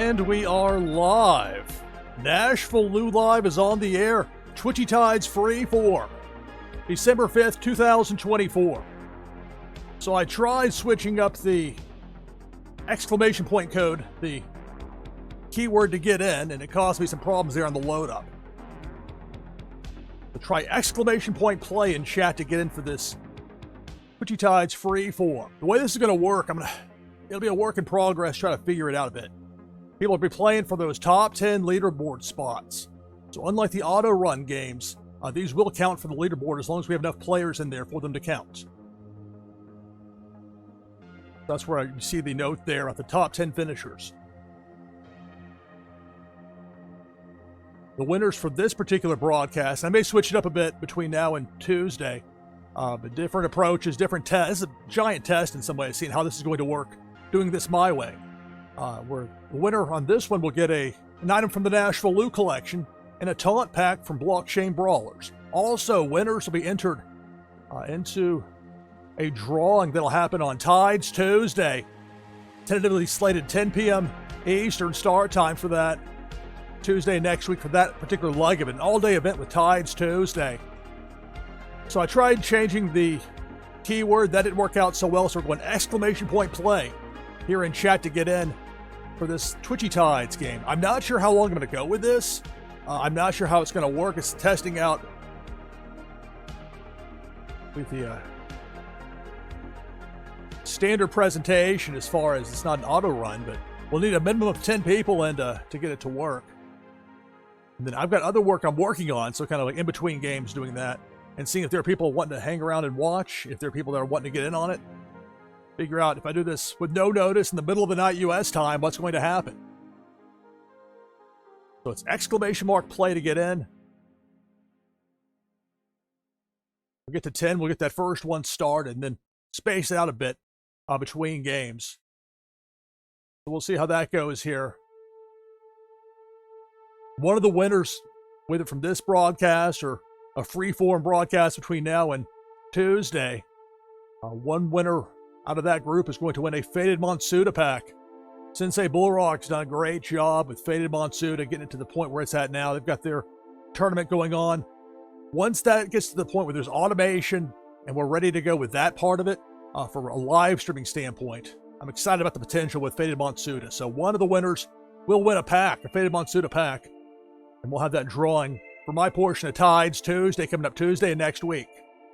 And we are live. NashvilleLou Live is on the air. Twitchy Tides Freeform. December 5th, 2024. So I tried switching up the exclamation point code, the keyword to get in, and it caused me some problems there on the load up. So try exclamation point play in chat to get in for this Twitchy Tides Freeform. The way this is going to work, it'll be a work in progress, try to figure it out a bit. People will be playing for those top 10 leaderboard spots. So unlike the auto run games, these will count for the leaderboard as long as we have enough players in there for them to count. That's where you see the note there at the top 10 finishers. The winners for this particular broadcast, I may switch it up a bit between now and Tuesday, but different approaches, different tests. This is a giant test in some ways, seeing how this is going to work, doing this my way. Where the winner on this one will get an item from the NashvilleLou collection and a taunt pack from Blockchain Brawlers. Also, winners will be entered into a drawing that'll happen on Tides Tuesday. Tentatively slated 10 p.m. Eastern start time for that. Tuesday next week for that particular leg of it. An all-day event with Tides Tuesday. So I tried changing the keyword. That didn't work out so well, so we're going exclamation point play here in chat to get in for this Twitchy Tides game. I'm not sure how long I'm going to go with this. I'm not sure how it's going to work. It's testing out with the standard presentation as far as it's not an auto run, but we'll need a minimum of 10 people in to get it to work. And then I've got other work I'm working on, so kind of like in between games doing that and seeing if there are people wanting to hang around and watch, if there are people that are wanting to get in on it. Figure out if I do this with no notice in the middle of the night U.S. time, what's going to happen. So it's exclamation mark play to get in. We'll get to 10, we'll get that first one started, and then space it out a bit between games. So we'll see how that goes here. One of the winners, whether from this broadcast or a freeform broadcast between now and Tuesday, one winner out of that group is going to win a Faded Monsuda pack. Sensei Bullrock's done a great job with Faded Monsuda, getting it to the point where it's at now. They've got their tournament going on. Once that gets to the point where there's automation and we're ready to go with that part of it, from a live streaming standpoint, I'm excited about the potential with Faded Monsuda. So one of the winners will win a pack, a Faded Monsuda pack, and we'll have that drawing for my portion of Tides Tuesday, coming up Tuesday and next week.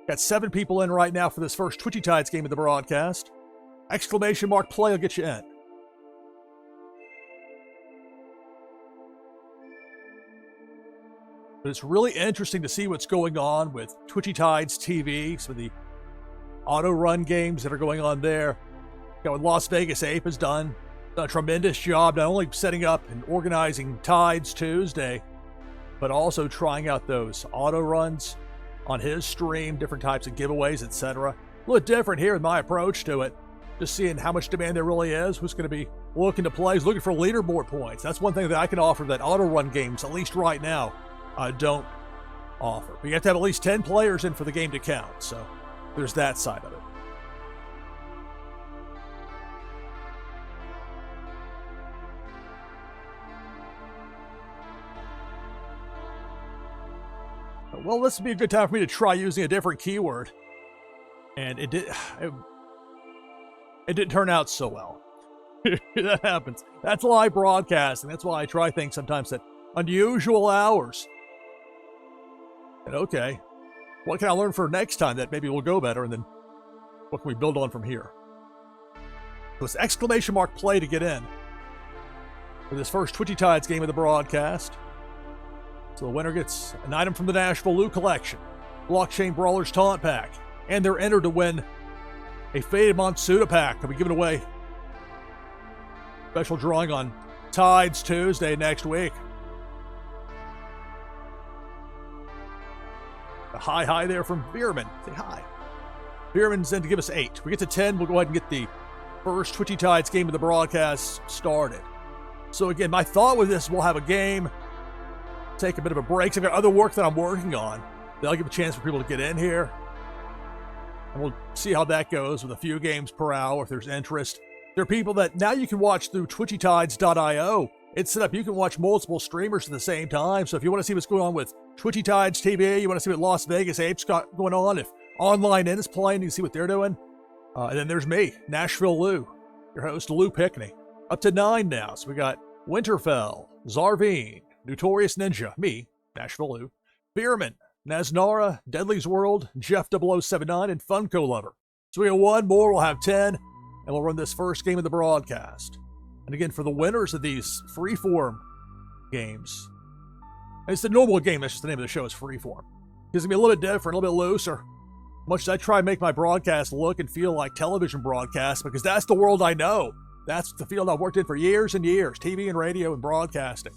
Got 7 people in right now for this first Twitchy Tides game of the broadcast. Exclamation mark play will get you in. But it's really interesting to see what's going on with Twitchy Tides TV, some of the auto run games that are going on there. Got what Las Vegas Ape has done a tremendous job, not only setting up and organizing Tides Tuesday, but also trying out those auto runs on his stream, different types of giveaways, etc. A little different here in my approach to it. Just seeing how much demand there really is, who's going to be looking to play, who's looking for leaderboard points. That's one thing that I can offer that auto run games, at least right now, don't offer. But you have to have at least 10 players in for the game to count. So there's that side of it. Well, this would be a good time for me to try using a different keyword. And it didn't turn out so well. That happens. That's live broadcasting. That's why I try things sometimes at unusual hours. And okay, what can I learn for next time that maybe will go better? And then what can we build on from here? So it's exclamation mark play to get in for this first Twitchy Tides game of the broadcast. So the winner gets an item from the NashvilleLou collection, Blockchain Brawlers taunt pack, and they're entered to win a Faded Monsuda pack. They'll be given away. Special drawing on Tides Tuesday next week. A hi there from Bierman. Say hi. Bierman's in to give us 8. We get to 10, we'll go ahead and get the first Twitchy Tides game of the broadcast started. So again, my thought with this, we'll have a game, take a bit of a break. So I've got other work that I'm working on. That'll give a chance for people to get in here. And we'll see how that goes with a few games per hour if there's interest. There are people that now you can watch through twitchytides.io It's set up. You can watch multiple streamers at the same time. So if you want to see what's going on with Twitchy Tides TV, you want to see what Las Vegas Apes got going on, if Online In is playing, you can see what they're doing. And then there's me, NashvilleLou, your host, Lou Pickney. Up to 9 now. So we got Winterfell, Zarveen, Notorious Ninja, me, NashvilleLou, Bierman, Naznara, Deadly's World, Jeff 0079, and Funko Lover. So we got one more, we'll have 10, and we'll run this first game of the broadcast. And again, for the winners of these Freeform games, it's the normal game, that's just the name of the show, is Freeform. It's going to be a little bit different, a little bit looser. Much as I try to make my broadcast look and feel like television broadcasts, because that's the world I know. That's the field I've worked in for years and years, TV and radio and broadcasting.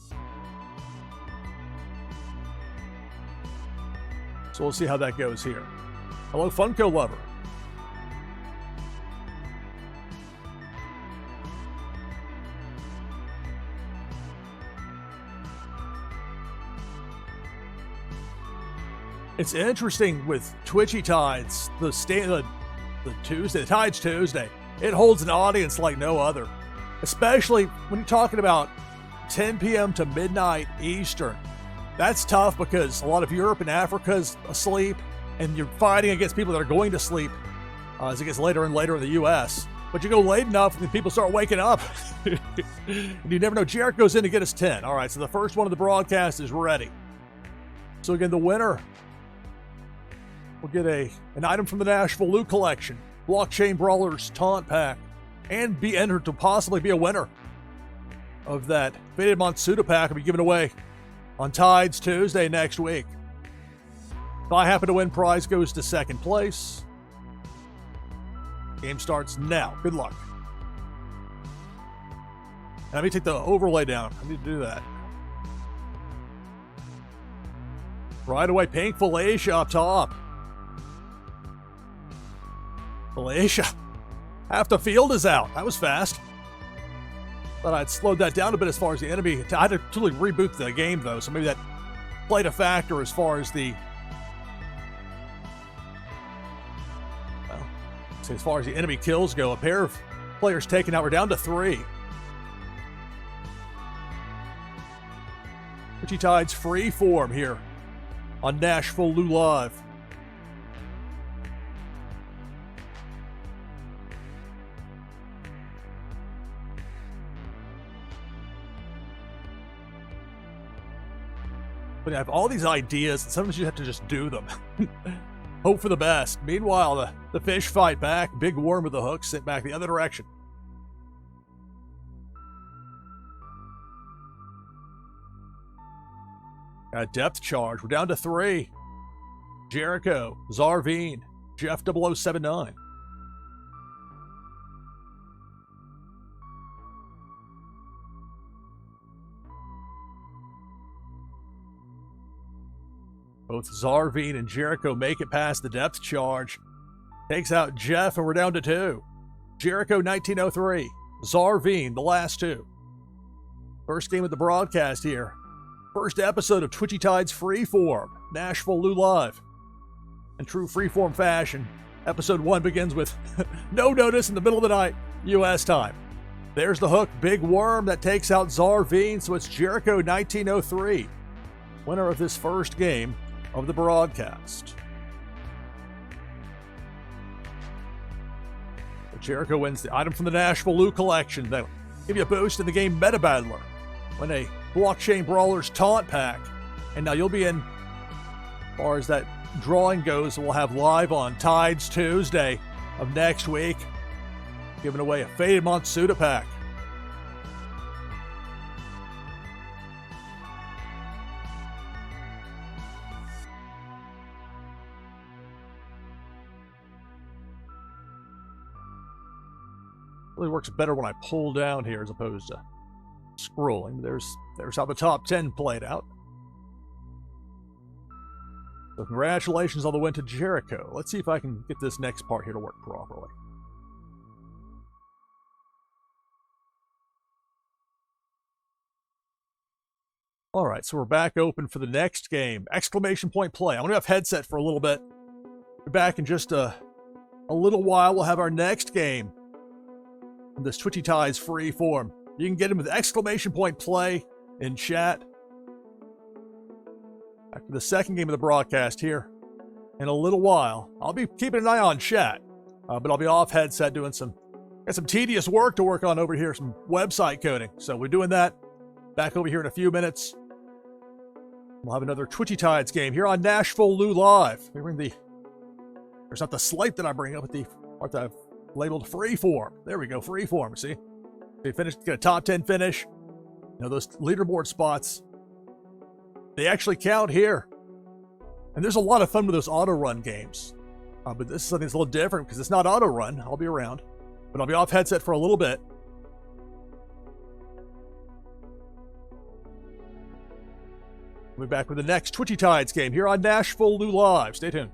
So we'll see how that goes here. Hello, Funko Lover. It's interesting with Twitchy Tides, the Tuesday, the Tides Tuesday. It holds an audience like no other, especially when you're talking about 10 p.m. to midnight Eastern. That's tough because a lot of Europe and Africa's asleep, and you're fighting against people that are going to sleep as it gets later and later in the U.S. But you go late enough and people start waking up. And you never know. Jarrett goes in to get us 10. All right, so the first one of the broadcast is ready. So again, the winner will get an item from the NashvilleLou collection, Blockchain Brawlers Taunt Pack, and be entered to possibly be a winner of that Faded Monsuda Pack will be given away on Tides Tuesday next week. If I happen to win, prize goes to second place. Game starts now. Good luck. And let me take the overlay down. I need to do that. Right away, Pink Felicia up top. Felicia. Half the field is out. That was fast. Thought I'd slowed that down a bit as far as the enemy. I had to totally reboot the game, though, so maybe that played a factor as far as the... Well, so as far as the enemy kills go, a pair of players taken out. We're down to 3. Twitchy Tides Freeform here on NashvilleLou Live. But I have all these ideas, and sometimes you have to just do them. Hope for the best. Meanwhile, the fish fight back. Big worm with the hook sent back the other direction. Got a depth charge. We're down to 3. Jericho, Zarveen, Jeff 0079. Both Zarveen and Jericho make it past the depth charge. Takes out Jeff, and we're down to 2. Jericho 1903. Zarveen, the last 2. First game of the broadcast here. First episode of Twitchy Tides Freeform, NashvilleLou Live. In true Freeform fashion, episode 1 begins with no notice in the middle of the night, U.S. time. There's the hook, big worm that takes out Zarveen, so it's Jericho 1903, winner of this first game of the broadcast. Jericho wins the item from the NashvilleLou collection. That'll give you a boost in the game Meta Battler. Win a Blockchain Brawlers Taunt Pack. And now you'll be in, as far as that drawing goes, we'll have live on Tides Tuesday of next week, giving away a Faded Monsuda Pack. Really works better when I pull down here as opposed to scrolling. There's how the top 10 played out. So congratulations on the win to Jericho. Let's see if I can get this next part here to work properly. All right, so we're back open for the next game. Exclamation point play. I'm going to have headset for a little bit. We're back in just a little while. We'll have our next game. This Twitchy Tides Freeform You can get him with exclamation point play in chat. After the second game of the broadcast here in a little while. I'll be keeping an eye on chat, but I'll be off headset doing some tedious work to work on over here, some website coding. So we're doing that. Back over here in a few minutes. We'll have another Twitchy Tides game here on NashvilleLou Live. We bring there's not the slight that I bring up, but what I've labeled Freeform. There we go, Freeform. See, they finished, get a top 10 finish. You know, those leaderboard spots, they actually count here. And there's a lot of fun with those auto run games. But this is something that's a little different because it's not auto run. I'll be around, but I'll be off headset for a little bit. We'll be back with the next Twitchy Tides game here on NashvilleLou Live. Stay tuned.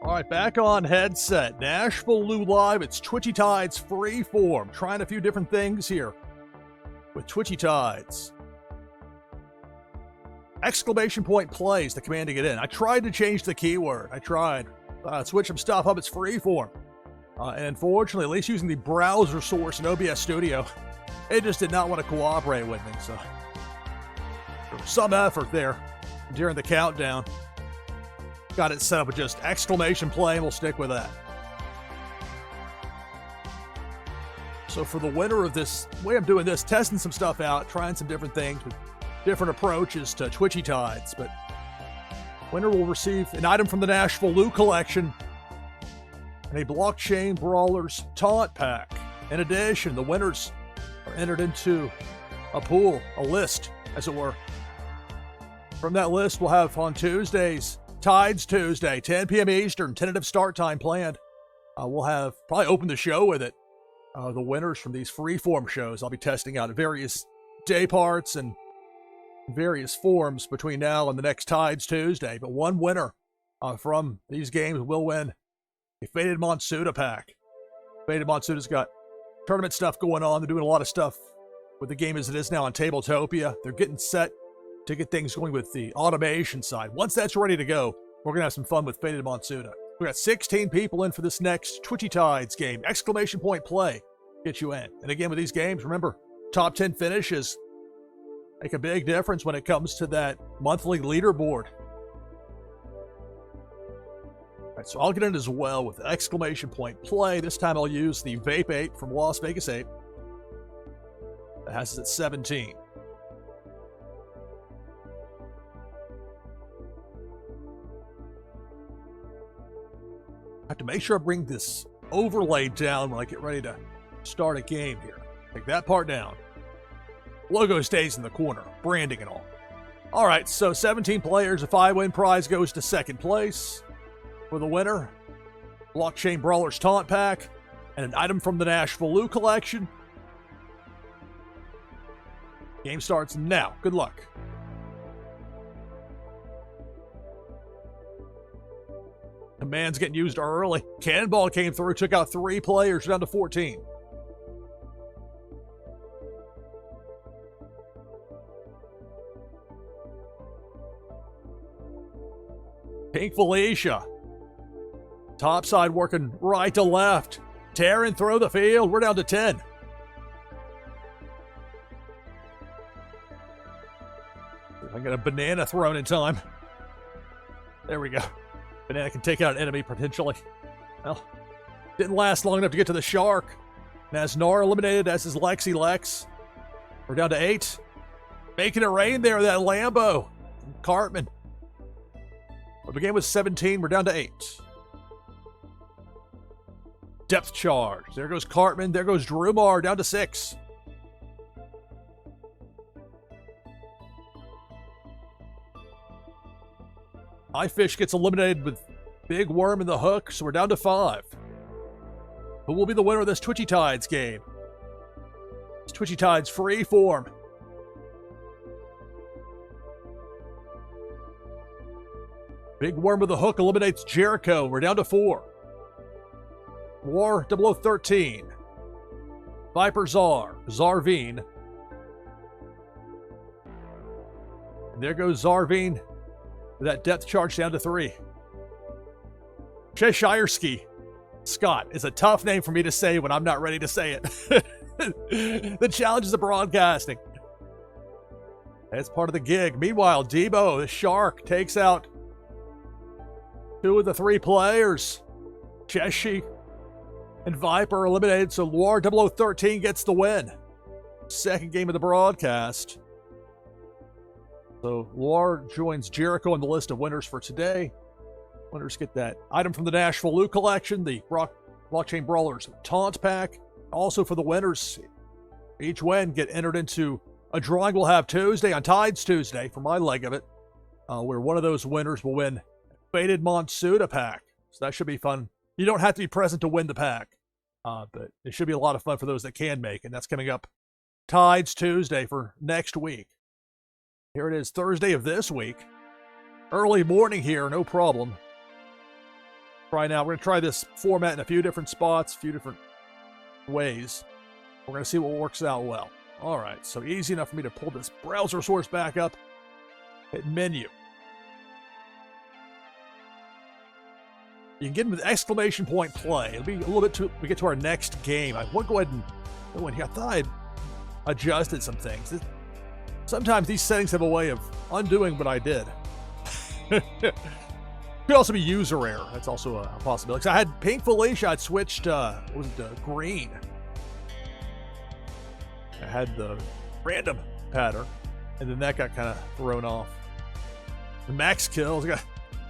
All right, back on headset. NashvilleLou Live. It's Twitchy Tides Freeform. Trying a few different things here with Twitchy Tides. Exclamation point plays the command to get in. I tried to change the keyword. I tried. Switch some stuff up. It's Freeform. And unfortunately, at least using the browser source in OBS Studio, it just did not want to cooperate with me. So there was some effort there during the countdown. Got it set up with just exclamation play, and we'll stick with that. So for the winner of this, way I'm doing this, testing some stuff out, trying some different things with different approaches to Twitchy Tides, but winner will receive an item from the NashvilleLou collection and a Blockchain Brawlers Taunt Pack. In addition, the winners are entered into a pool, a list, as it were. From that list, we'll have on Tuesdays, Tides Tuesday, 10 p.m. Eastern, tentative start time planned. We'll have, probably open the show with it. The winners from these Freeform shows, I'll be testing out at various day parts and various forms between now and the next Tides Tuesday. But one winner from these games will win a Faded Monsuda pack. Faded Monsuda's got tournament stuff going on. They're doing a lot of stuff with the game as it is now on Tabletopia. They're getting set to get things going with the automation side. Once that's ready to go, we're going to have some fun with Faded Monsuda. We got 16 people in for this next Twitchy Tides game. Exclamation point play. Get you in. And again, with these games, remember, top 10 finishes make a big difference when it comes to that monthly leaderboard. All right, so I'll get in as well with exclamation point play. This time I'll use the Vape 8 from Las Vegas 8. That has us at 17. I have to make sure I bring this overlay down when I get ready to start a game here. Take that part down. Logo stays in the corner, branding and all. All right, so 17 players. A 5-win prize goes to second place. For the winner, Blockchain Brawlers Taunt Pack and an item from the NashvilleLou collection. Game starts now. Good luck. Command's getting used early. Cannonball came through, took out 3 players, down to 14. Pink Felicia. Top side working right to left. Tearing through the field. We're down to 10. I got a banana thrown in time. There we go. Banana can take out an enemy potentially. Well, didn't last long enough to get to the shark. Nasnar eliminated, as is Lexi Lex. We're down to 8. Making it rain there, that Lambo. Cartman. We began with 17. We're down to 8. Depth charge. There goes Cartman. There goes Drumar, down to 6. Fish gets eliminated with Big Worm in the hook, so we're down to 5. Who will be the winner of this Twitchy Tides game? It's Twitchy Tides Freeform. Big Worm with the hook eliminates Jericho. We're down to 4. War 0013. Viper Zarveen. And there goes Zarveen. That depth charge down to 3. Cheshireski. Scott is a tough name for me to say when I'm not ready to say it. The challenges of broadcasting. That's part of the gig. Meanwhile, Debo, the shark, takes out 2 of the 3 players. Cheshi and Viper eliminated, so War 0013 gets the win. Second game of the broadcast. So War joins Jericho in the list of winners for today. Winners get that item from the NashvilleLou collection, the Blockchain Brawlers Taunt Pack. Also for the winners, each win get entered into a drawing we'll have Tuesday on Tides Tuesday for my leg of it, where one of those winners will win Faded Monsuda pack. So that should be fun. You don't have to be present to win the pack, but it should be a lot of fun for those that can make, and that's coming up Tides Tuesday for next week. Here it is, Thursday of this week. Early morning here, no problem. Right now, we're going to try this format in a few different spots, a few different ways. We're going to see what works out well. All right, so easy enough for me to pull this browser source back up. Hit menu. You can get in with exclamation point play. It'll be a little bit till we get to our next game. I want to go ahead and go in here. I thought I'd adjusted some things. Sometimes these settings have a way of undoing what I did. Could also be user error. That's also a possibility. So I had Pink Felicia. I'd switched, what was it, green. I had the random pattern, and then that got kind of thrown off. The max kills. I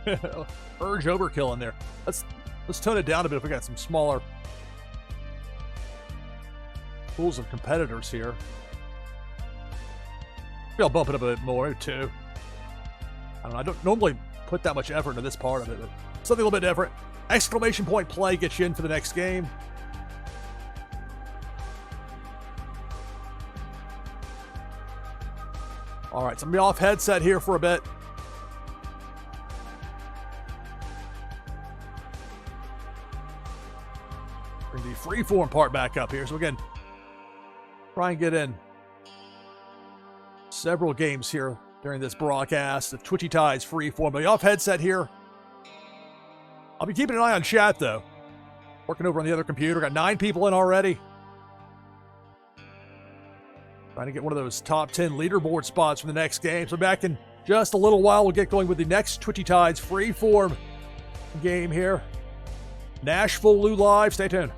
got urge overkill in there. Let's tone it down a bit if we got some smaller pools of competitors here. Maybe I'll bump it up a bit more, too. I don't know. I don't normally put that much effort into this part of it, but something a little bit different. Exclamation point play gets you in for the next game. All right, so I'm going to be off headset here for a bit. Bring the freeform part back up here. So again, try and get in several games here during this broadcast. The Twitchy Tides Freeform. But off headset here. I'll be keeping an eye on chat, though. Working over on the other computer. Got 9 people in already. Trying to get one of those top 10 leaderboard spots for the next game. So back in just a little while, we'll get going with the next Twitchy Tides Freeform game here. NashvilleLou live. Stay tuned.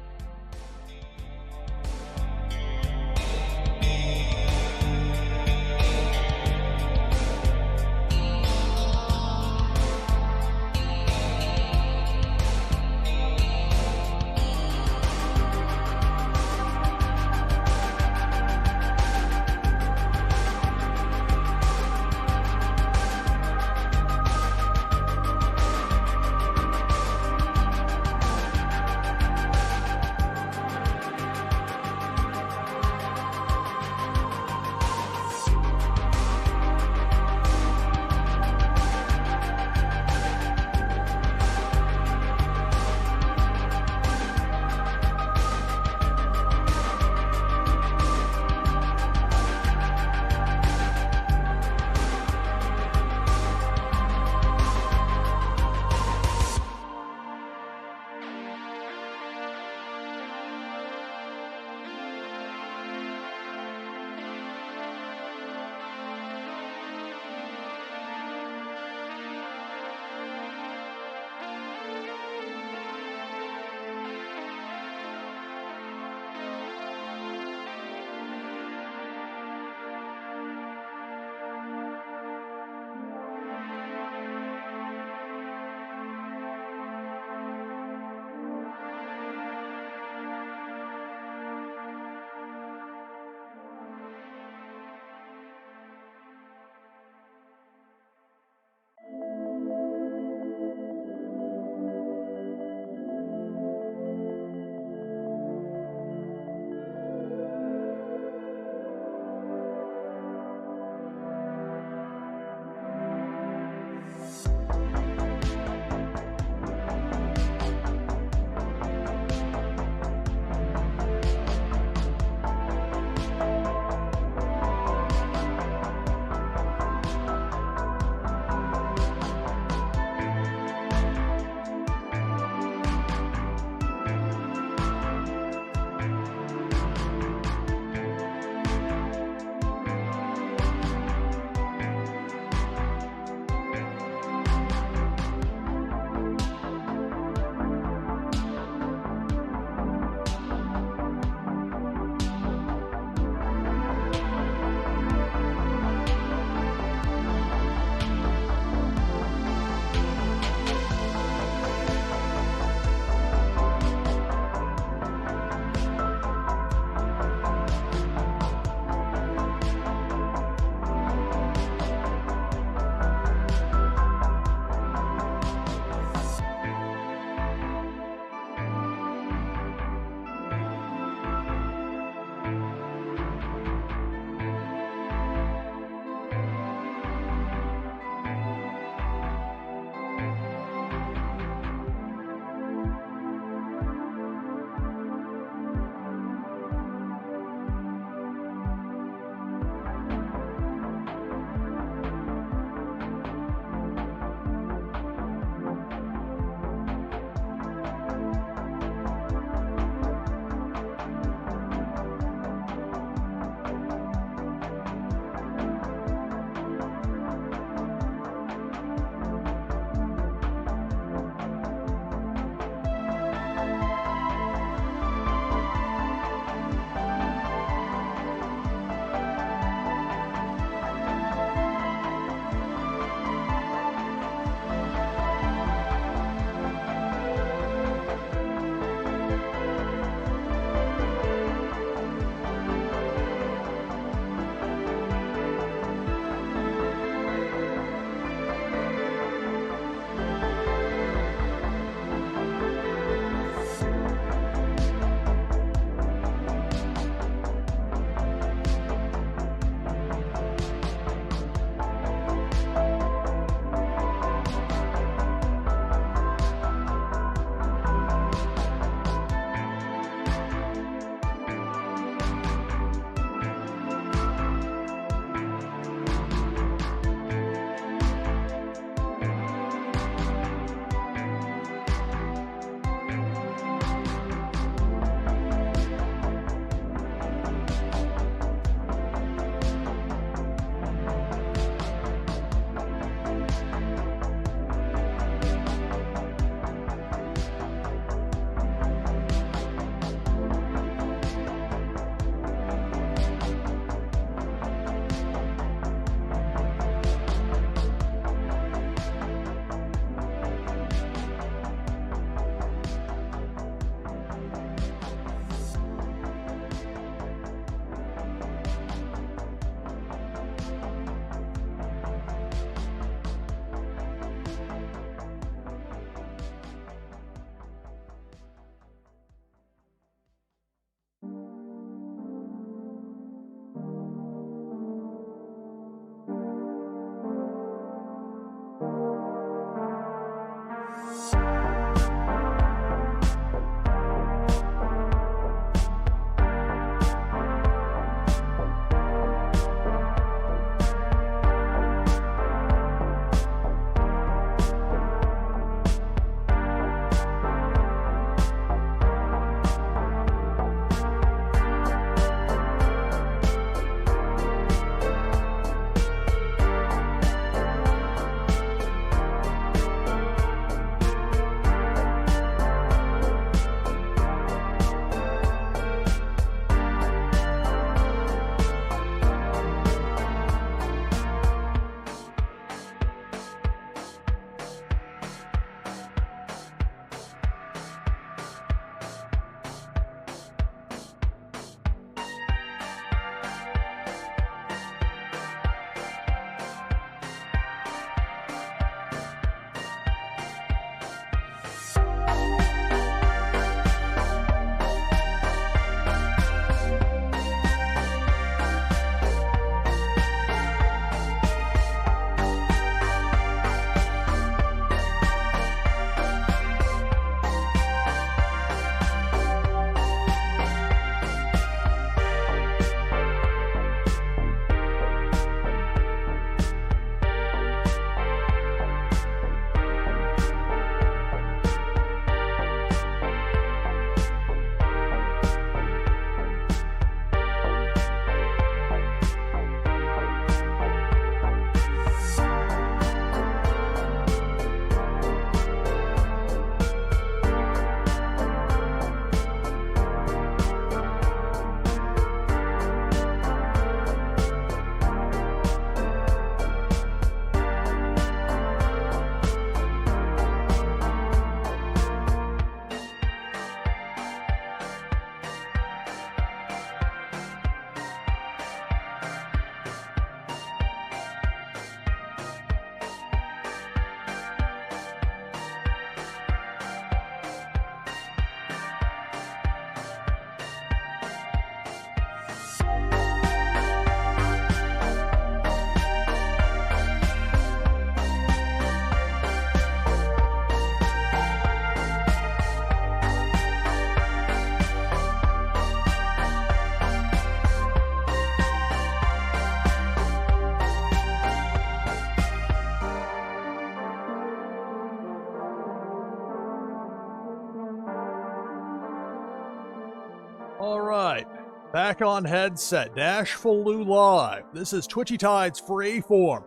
All right, back on headset, NashvilleLou live. This is Twitchy Tide's Freeform.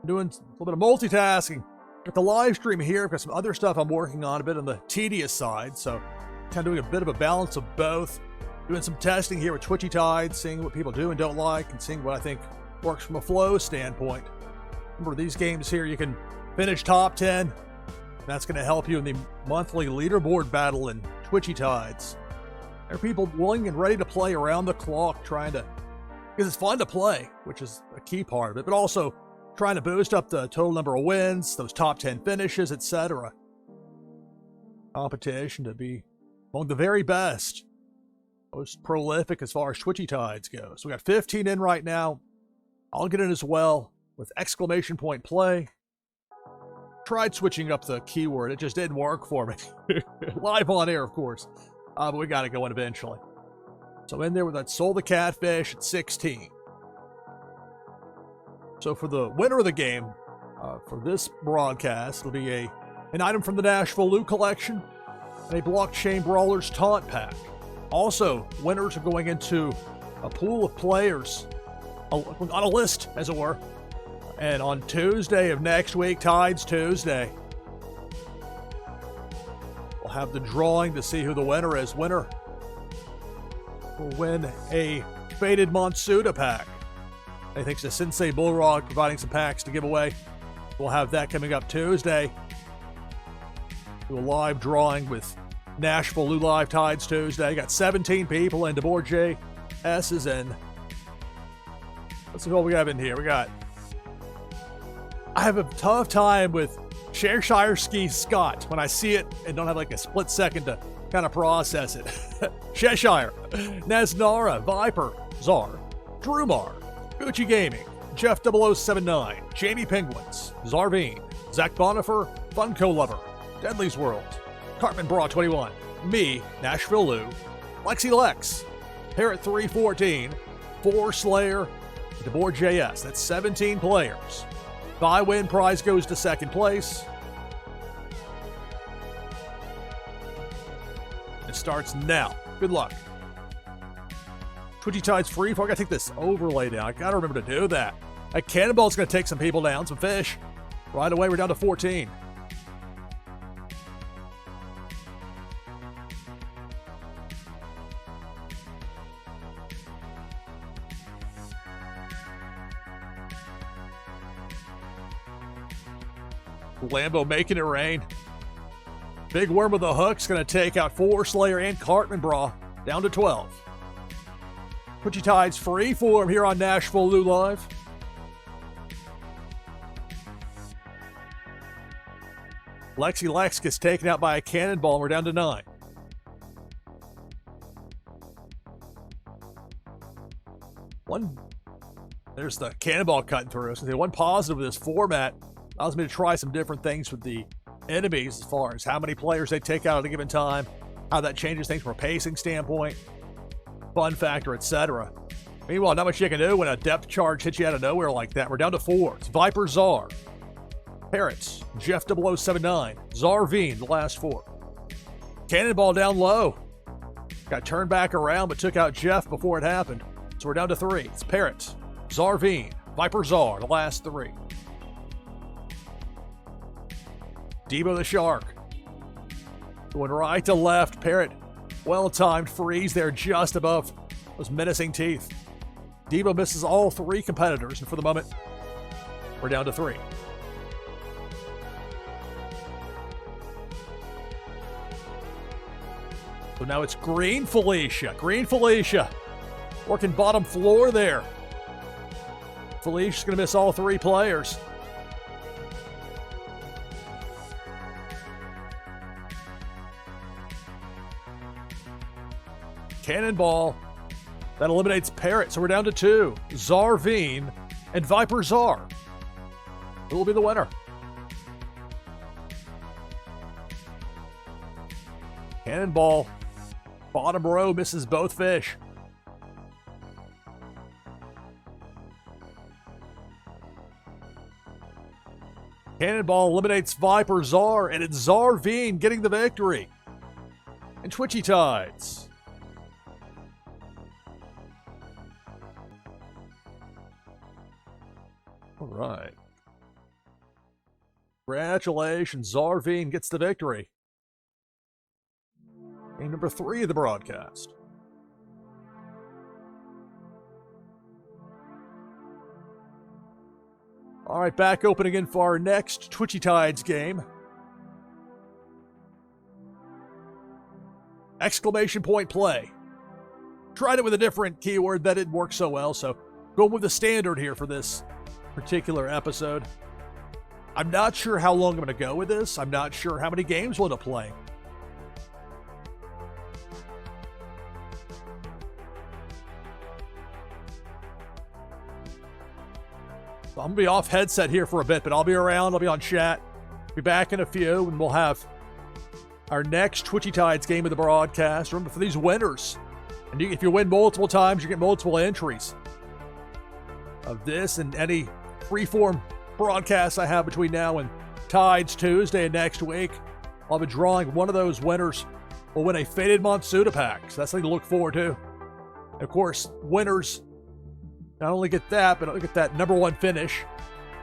I'm doing a little bit of multitasking. Got the live stream here. I've got some other stuff I'm working on, a bit on the tedious side, so kind of doing a bit of a balance of both. Doing some testing here with Twitchy Tide, seeing what people do and don't like, and seeing what I think works from a flow standpoint. Remember, these games here, you can finish top 10. That's going to help you in the monthly leaderboard battle in Twitchy Tides. There are people willing and ready to play around the clock, because it's fun to play, which is a key part of it, but also trying to boost up the total number of wins, those top 10 finishes, etc. Competition to be among the very best, most prolific as far as Twitchy Tides go. So we got 15 in right now. I'll get in as well with exclamation point play. Tried switching up the keyword, it just didn't work for me. Live on air, of course. But we got to go in eventually. So in there with that Soul the Catfish at 16. So for the winner of the game, for this broadcast, it'll be an item from the NashvilleLou collection and a Blockchain Brawlers Taunt Pack. Also, winners are going into a pool of players, on a list, as it were. And on Tuesday of next week, Tides Tuesday, we'll have the drawing to see who the winner is. Winner will win a Faded Monsuda pack. I think it's a Sensei Bullrog providing some packs to give away. We'll have that coming up Tuesday. Do a live drawing with NashvilleLou Live Tides Tuesday. Got 17 people in. DeBoer JS is in. Let's see what we have in here. I have a tough time with Cheshire Ski Scott when I see it and don't have like a split second to kind of process it. Cheshire, Naznara, Viper, Czar, Drumar, Gucci Gaming, Jeff 0079, Jamie Penguins, Zarvine, Zach Bonifer, Funko Lover, Deadly's World, Cartman Bra 21, me, NashvilleLou, Lexi Lex, Parrot 314, 4 Slayer, DeBoer JS. That's 17 players. Buy win prize goes to second place. It starts now. Good luck. Twitchy Tide's free. I gotta take this overlay down. I gotta remember to do that. A cannonball's gonna take some people down, some fish. Right away, we're down to 14. Lambo making it rain. Big Worm with a hook's going to take out 4 Slayer and Cartman Bra down to 12. Twitchy Tide's Freeform here on NashvilleLou Live. Lexi Lex gets taken out by a cannonball and we're down to 9. There's the cannonball cutting through. So one positive of this format allows me to try some different things with the enemies as far as how many players they take out at a given time, how that changes things from a pacing standpoint, fun factor, etc. Meanwhile, not much you can do when a depth charge hits you out of nowhere like that. We're down to 4. It's Viper Czar, Parrots, Jeff 0079, Zarvine, the last 4. Cannonball down low. Got turned back around but took out Jeff before it happened. So we're down to 3. It's Parrot, Zarvine, Viper Czar, the last 3. Debo the Shark. Going right to left. Parrot, well-timed freeze there just above those menacing teeth. Debo misses all 3 competitors, and for the moment, we're down to 3. So now it's Green Felicia. Green Felicia working bottom floor there. Felicia's going to miss all 3 players. Cannonball. That eliminates Parrot, so we're down to 2. Zarvine and Viper Czar. Who will be the winner? Cannonball. Bottom row misses both fish. Cannonball eliminates Viper Czar, and it's Zarvine getting the victory. And Twitchy Tides All right. Congratulations, Zarveen gets the victory. Game number 3 of the broadcast. All right, back open again for our next Twitchy Tides game. Exclamation point play. Tried it with a different keyword that didn't work so well, so going with the standard here for this particular episode. I'm not sure how long I'm going to go with this. I'm not sure how many games we'll end up playing. So I'm going to be off headset here for a bit, but I'll be around. I'll be on chat. Be back in a few, and we'll have our next Twitchy Tides game of the broadcast. Remember, for these winners, and if you win multiple times, you get multiple entries of this and any Freeform broadcasts I have between now and Tides Tuesday and next week. I'll be drawing one of those winners will win a Faded Monsuda pack. So that's something to look forward to. And of course, winners not only get that, but get that number 1 finish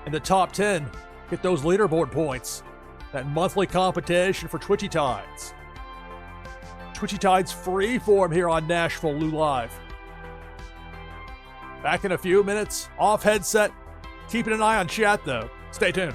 in the top 10, get those leaderboard points. That monthly competition for Twitchy Tides. Twitchy Tides Freeform here on NashvilleLou Live. Back in a few minutes, off headset. Keeping an eye on chat, though. Stay tuned.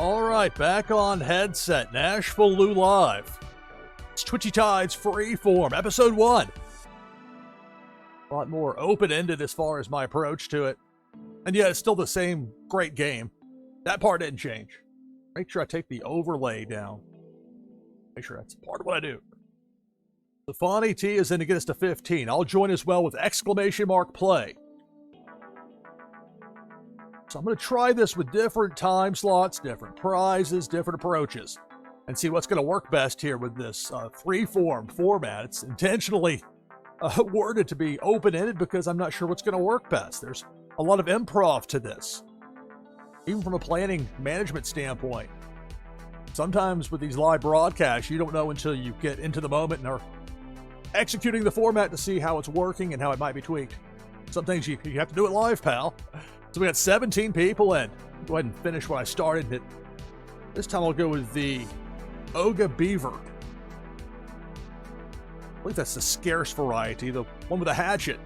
All right, back on headset, NashvilleLou Live. It's Twitchy Tides Freeform, episode 1. A lot more open-ended as far as my approach to it. And yeah, it's still the same great game. That part didn't change. Make sure I take the overlay down. Make sure that's part of what I do. The Fonny T is in to get us to 15. I'll join as well with exclamation mark play. So I'm going to try this with different time slots, different prizes, different approaches, and see what's going to work best here with this freeform format. It's intentionally worded to be open-ended because I'm not sure what's going to work best. There's a lot of improv to this, even from a planning management standpoint. Sometimes with these live broadcasts, you don't know until you get into the moment and are executing the format to see how it's working and how it might be tweaked. Some things you have to do it live, pal. So we got 17 people in. Go ahead and finish what I started. This time I'll go with the Oga Beaver. I believe that's the scarce variety, the one with a hatchet.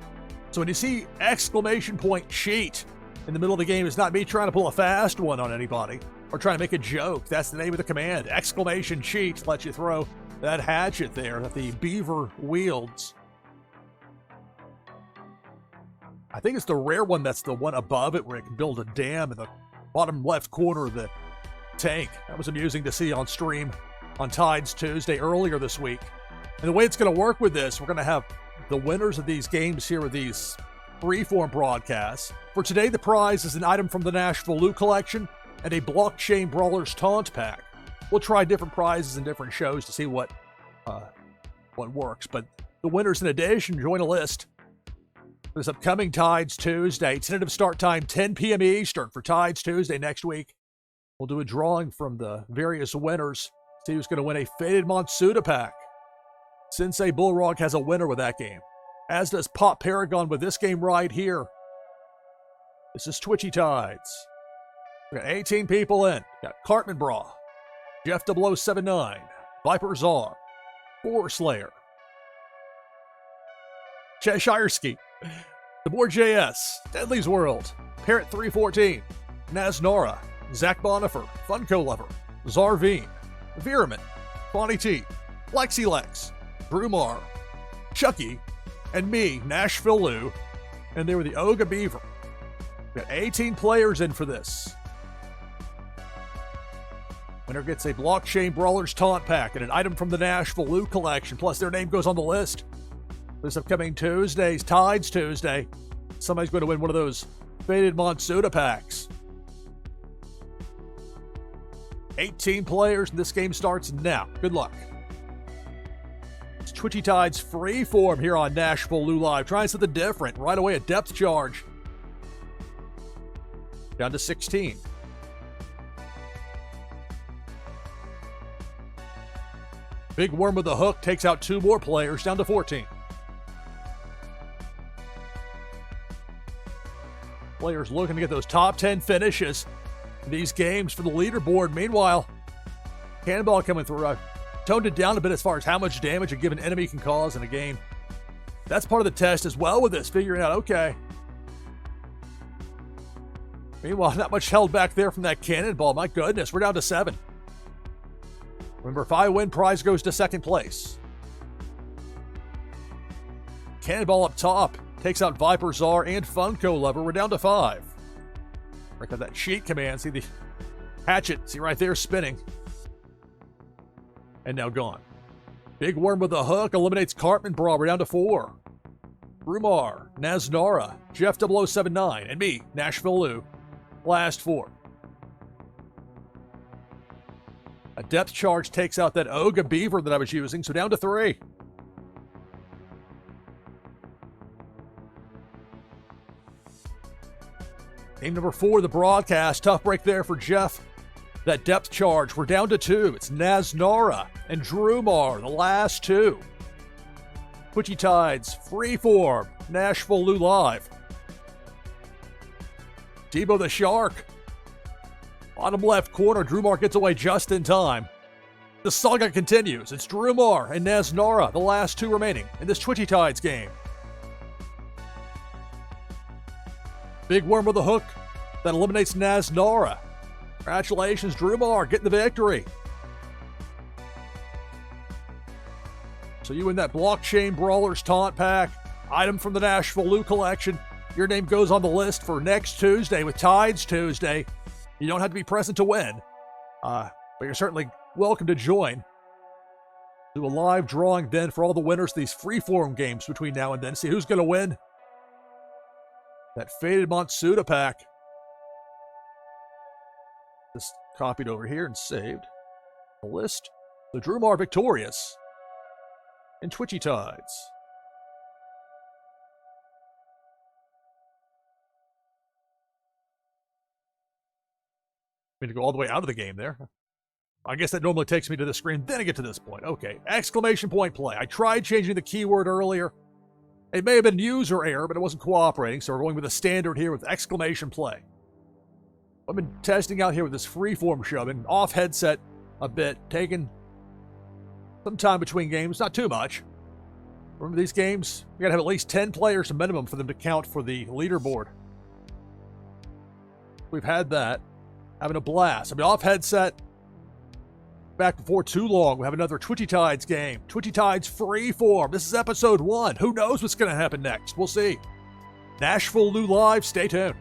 So when you see exclamation point cheat in the middle of the game, it's not me trying to pull a fast one on anybody or trying to make a joke. That's the name of the command. Exclamation cheat lets you throw that hatchet there that the beaver wields. I think it's the rare one that's the one above it where it can build a dam in the bottom left corner of the tank. That was amusing to see on stream on Tides Tuesday earlier this week. And the way it's going to work with this, we're going to have the winners of these games here with these freeform broadcasts. For today, the prize is an item from the NashvilleLou collection and a Blockchain Brawlers Taunt Pack. We'll try different prizes and different shows to see what works. But the winners, in addition, join a list this upcoming Tides Tuesday. Tentative start time 10 p.m. Eastern for Tides Tuesday next week. We'll do a drawing from the various winners. See who's going to win a Faded Monsuda pack. Sensei Bullrog has a winner with that game, as does Pop Paragon with this game right here. This is Twitchy Tides. We got 18 people in. Got Cartman Bra, Jeff 0079, Viper Czar, Boar Slayer, Cheshire Ski, The Board JS, Deadly's World, Parrot 314, Naznora, Zach Bonifer, Funko Lover, Zarveen, Viraman, Bonnie T, Lexi Lex, Brumar, Chucky, and me, NashvilleLou, and they were the Oga Beaver. We got 18 players in for this. Winner gets a Blockchain Brawlers Taunt Pack and an item from the NashvilleLou collection, plus their name goes on the list. This upcoming Tuesday's Tides Tuesday, somebody's going to win one of those Faded Monsuda packs. 18 players, and this game starts now. Good luck. It's Twitchy Tides Freeform here on NashvilleLou Live. Trying something different. Right away, a depth charge. Down to 16. Big Worm with a hook takes out 2 more players, down to 14. Players looking to get those top 10 finishes in these games for the leaderboard. Meanwhile, Cannonball coming through. I've toned it down a bit as far as how much damage a given enemy can cause in a game. That's part of the test as well with this, figuring out, okay. Meanwhile, not much held back there from that Cannonball. My goodness, we're down to 7. Remember, if I win, prize goes to second place. Cannonball up top takes out Viper Czar and Funko Lover. We're down to 5. Break out that cheat command. See the hatchet. See right there spinning. And now gone. Big Worm with a hook eliminates Cartman Bra. We're down to 4. Rumar, Naznara, Jeff 0079, and me, NashvilleLou. Last 4. A depth charge takes out that Oga Beaver that I was using, so down to 3. Game number 4, the broadcast. Tough break there for Jeff. That depth charge. We're down to 2. It's Naznara and Drumar, the last 2. Twitchy Tides, Freeform, NashvilleLou Live. Debo the Shark. Bottom left corner, Drumar gets away just in time. The saga continues. It's Drumar and Naznara, the last 2 remaining in this Twitchy Tides game. Big Worm with a hook that eliminates Naznara. Congratulations, Drumar, getting the victory. So you win that Blockchain Brawlers Taunt Pack, item from the NashvilleLou collection. Your name goes on the list for next Tuesday with Tides Tuesday. You don't have to be present to win, but you're certainly welcome to join. Do a live drawing then for all the winners of these Freeform games between now and then. See who's going to win that Faded Monsuda pack. Just copied over here and saved the list. The Drumar victorious in Twitchy Tides. I'm going to go all the way out of the game there. I guess that normally takes me to the screen, then I get to this point. Okay, exclamation point play. I tried changing the keyword earlier. It may have been user error, but it wasn't cooperating, so we're going with a standard here with exclamation play. I've been testing out here with this Freeform show. I've been off headset a bit, taking some time between games, not too much. Remember these games? You gotta have at least 10 players minimum for them to count for the leaderboard. We've had that. Having a blast. I've been off headset. Back before too long, we have another Twitchy Tides game. Twitchy Tides Freeform. This is episode 1. Who knows what's going to happen next? We'll see. NashvilleLou Live. Stay tuned.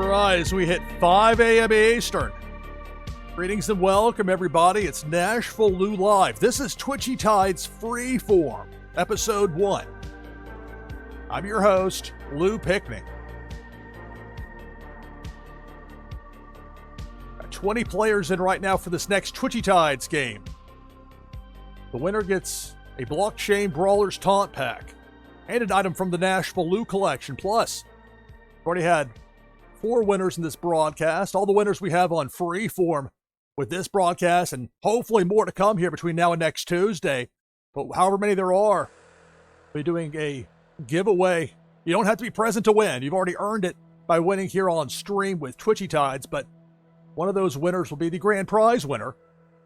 right, as we hit 5 a.m. Eastern. Greetings and welcome, everybody. It's NashvilleLou Live. This is Twitchy Tide's Freeform, Episode 1. I'm your host, Lou Pickney. Got 20 players in right now for this next Twitchy Tides game. The winner gets a Blockchain Brawlers Taunt Pack and an item from the NashvilleLou collection. Plus, we've already had 4 winners in this broadcast. All the winners we have on Freeform with this broadcast, and hopefully more to come here between now and next Tuesday. But however many there are, we'll be doing a giveaway. You don't have to be present to win. You've already earned it by winning here on stream with Twitchy Tides, but one of those winners will be the grand prize winner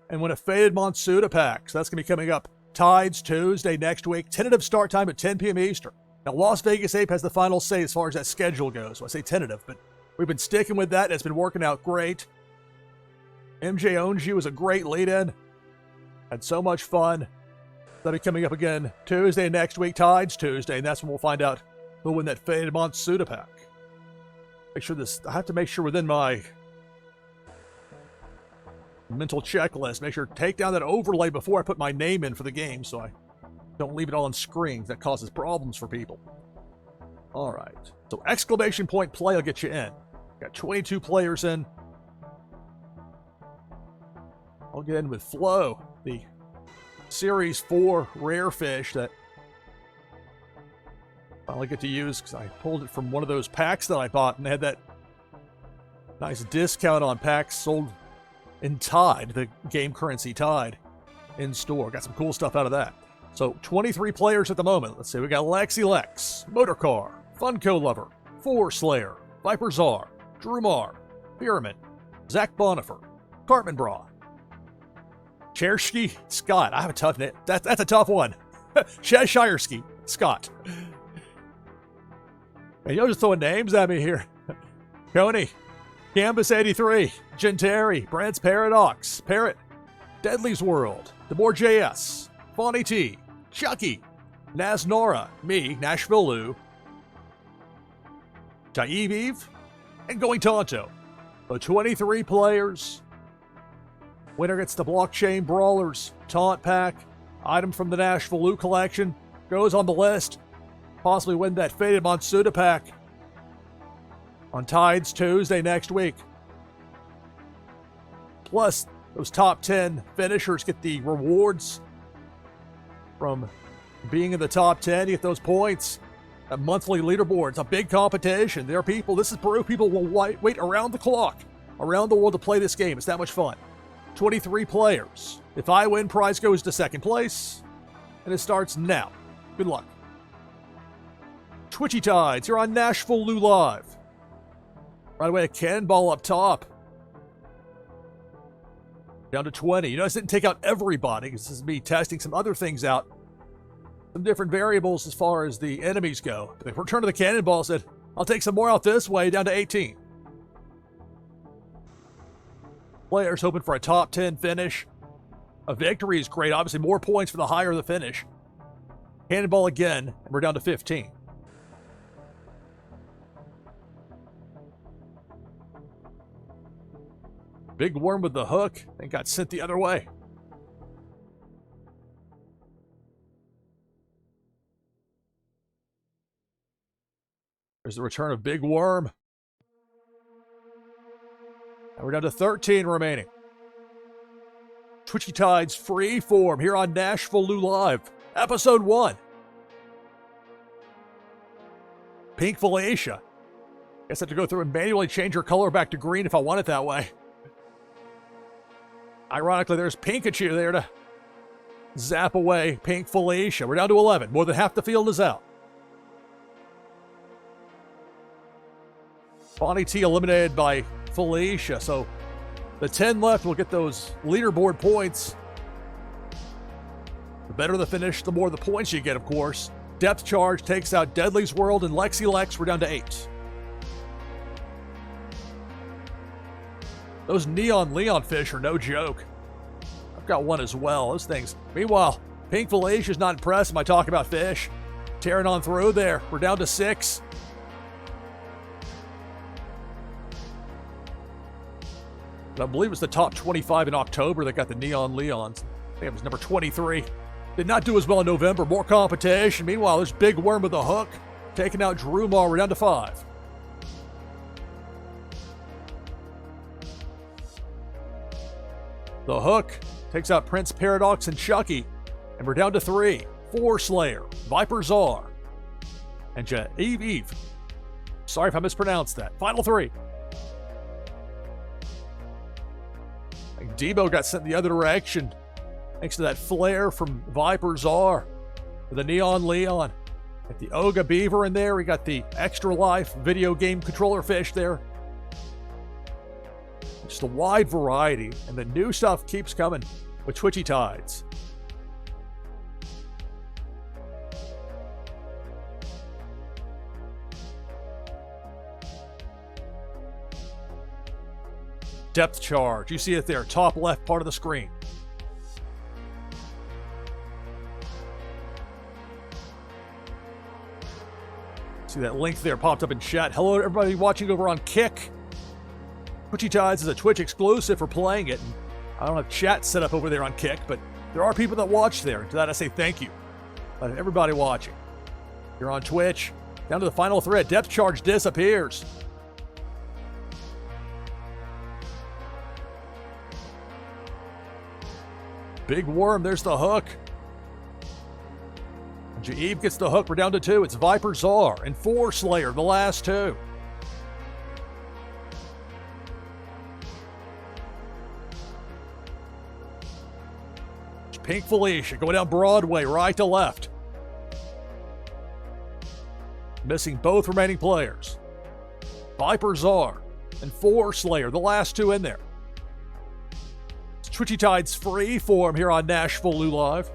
and win a Faded Monsuda pack. So that's going to be coming up Tides Tuesday next week. Tentative start time at 10 p.m. Eastern. Now, Las Vegas Ape has the final say as far as that schedule goes. So I say tentative, but we've been sticking with that, and it's been working out great. MJ Owns You was a great lead-in. Had so much fun. That'll be coming up again Tuesday next week, Tides Tuesday, and that's when we'll find out who'll win that Faded Monsuda pack. I have to make sure within my mental checklist, make sure to take down that overlay before I put my name in for the game so I don't leave it on screen. That causes problems for people. All right. So exclamation point play will get you in. Got 22 players in. I'll get in with Flo, the Series 4 rare fish that I finally get to use because I pulled it from one of those packs that I bought, and they had that nice discount on packs sold in Tide, the game currency Tide, in store. Got some cool stuff out of that. So 23 players at the moment. Let's see, we got Lexi Lex, Motorcar, Funko Lover, Four Slayer, Viper Czar, Drumar, Pyramid, Zach Bonifer, Cartman Bra, Chersky, Scott. I have a tough name. That's a tough one. Cheshireski, Scott. And you're just throwing names at me here. Coney, Canvas 83, Gentari, Brent's Paradox, Parrot, Deadly's World, DeBoer JS, Fonny T, Chucky, Naz Nora, me, NashvilleLou, Taib Eve, and Going Tonto. So 23 players. Winner gets the Blockchain Brawlers Taunt Pack. Item from the NashvilleLou collection. Goes on the list. Possibly win that Faded Monsuda pack on Tides Tuesday next week. Plus, those top 10 finishers get the rewards from being in the top 10. You get those points. A monthly leaderboard. It's a big competition. There are people, this is Peru, people will wait around the clock, around the world to play this game. It's that much fun. 23 players. If I win, prize goes to second place. And it starts now. Good luck. Twitchy Tides, you're on NashvilleLou Live. Right away, a cannonball up top. Down to 20. You notice I didn't take out everybody, because this is me testing some other things out. Some different variables as far as the enemies go. But the return of the cannonball said, I'll take some more out this way, down to 18. Players hoping for a top 10 finish. A victory is great. Obviously, more points for the higher the finish. Cannonball again, and we're down to 15. Big worm with the hook and got sent the other way. There's the return of Big Worm. And we're down to 13 remaining. Twitchy Tides Freeform here on NashvilleLou Live, Episode 1. Pink Felicia. Guess I have to go through and manually change her color back to green if I want it that way. Ironically, there's Pikachu there to zap away Pink Felicia. We're down to 11. More than half the field is out. Bonnie T eliminated by Felicia, so the 10 left will get those leaderboard points. The better the finish, the more the points you get, of course. Depth Charge takes out Deadly's World and Lexi Lex. We're down to 8. Those Neon Leon fish are no joke. I've got one as well. Those things. Meanwhile, Pink Felicia's not impressed when I talk about fish. Tearing on through there. We're down to 6. But I believe it's the top 25 in October that got the Neon Leons. I think it was number 23. Did not do as well in November. More competition. Meanwhile, there's Big Worm with a hook. Taking out Drumar. We're down to 5. The hook takes out Prince Paradox and Chucky. And we're down to 3. 4 Slayer, Viper Czar, and Eve. Sorry if I mispronounced that. Final 3. I think Debo got sent the other direction thanks to that flare from Viper Czar with the Neon Leon. Got the Oga Beaver in there. We got the Extra Life video game controller fish there. Just a wide variety, and the new stuff keeps coming with Twitchy Tides. Depth charge. You see it there, top left part of the screen. See that link there popped up in chat. Hello, everybody watching over on Kick. Twitchy Tides is a Twitch exclusive for playing it. And I don't have chat set up over there on Kick, but there are people that watch there. To that I say thank you. But everybody watching. You're on Twitch. Down to the final thread. Depth charge disappears. Big Worm, there's the hook. Jaib gets the hook. We're down to 2. It's Viper Czar and 4 Slayer, the last 2. Pink Felicia going down Broadway, right to left. Missing both remaining players. Viper Czar and 4 Slayer, the last 2 in there. Twitchy Tides Freeform here on NashvilleLou Live.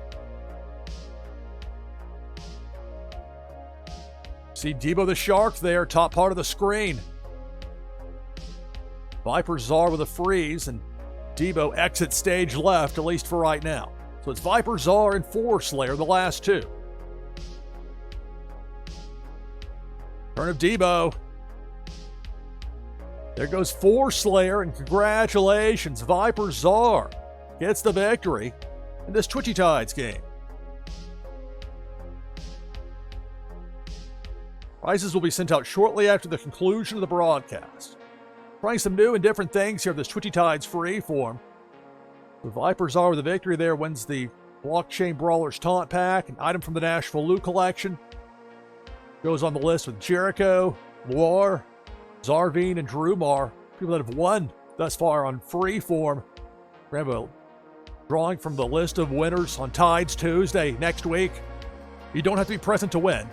See Debo the Shark there, top part of the screen. Viper Czar with a freeze, and Debo exits stage left, at least for right now. So it's Viper Czar and 4 Slayer, the last 2. Turn of Debo. There goes 4 Slayer, and congratulations, Viper Czar gets the victory in this Twitchy Tides game. Prizes will be sent out shortly after the conclusion of the broadcast. Trying some new and different things here with this Twitchy Tides Freeform. The Viper Czar with the victory there wins the Blockchain Brawlers Taunt Pack, an item from the NashvilleLou collection. Goes on the list with Jericho, War, Zarvine, and Drumar, people that have won thus far on Freeform. We're going to have a drawing from the list of winners on Tides Tuesday next week. You don't have to be present to win,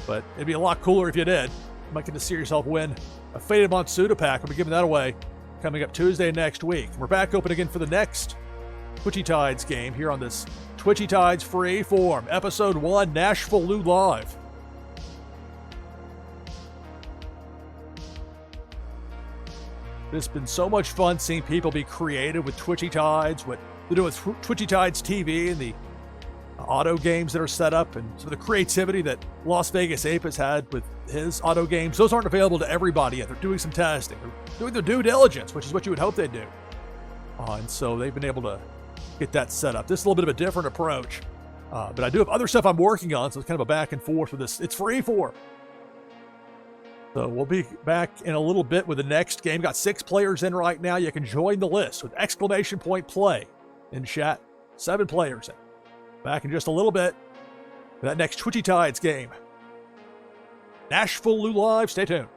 but it'd be a lot cooler if you did. You might get to see yourself win a Faded Monsuda pack. We'll be giving that away coming up Tuesday next week. We're back open again for the next Twitchy Tides game here on this Twitchy Tides Freeform, Episode 1, NashvilleLou Live. It's been so much fun seeing people be creative with Twitchy Tides, what they're doing with Twitchy Tides TV and the auto games that are set up, and some of the creativity that Las Vegas Ape has had with his auto games. Those aren't available to everybody yet. They're doing some testing. They're doing their due diligence, which is what you would hope they'd do. And so they've been able to get that set up. This is a little bit of a different approach. But I do have other stuff I'm working on, so it's kind of a back and forth with this. It's Freeform. So we'll be back in a little bit with the next game. Got 6 players in right now. You can join the list with !play in chat. 7 players in. Back in just a little bit for that next Twitchy Tides game. NashvilleLou Live. Stay tuned.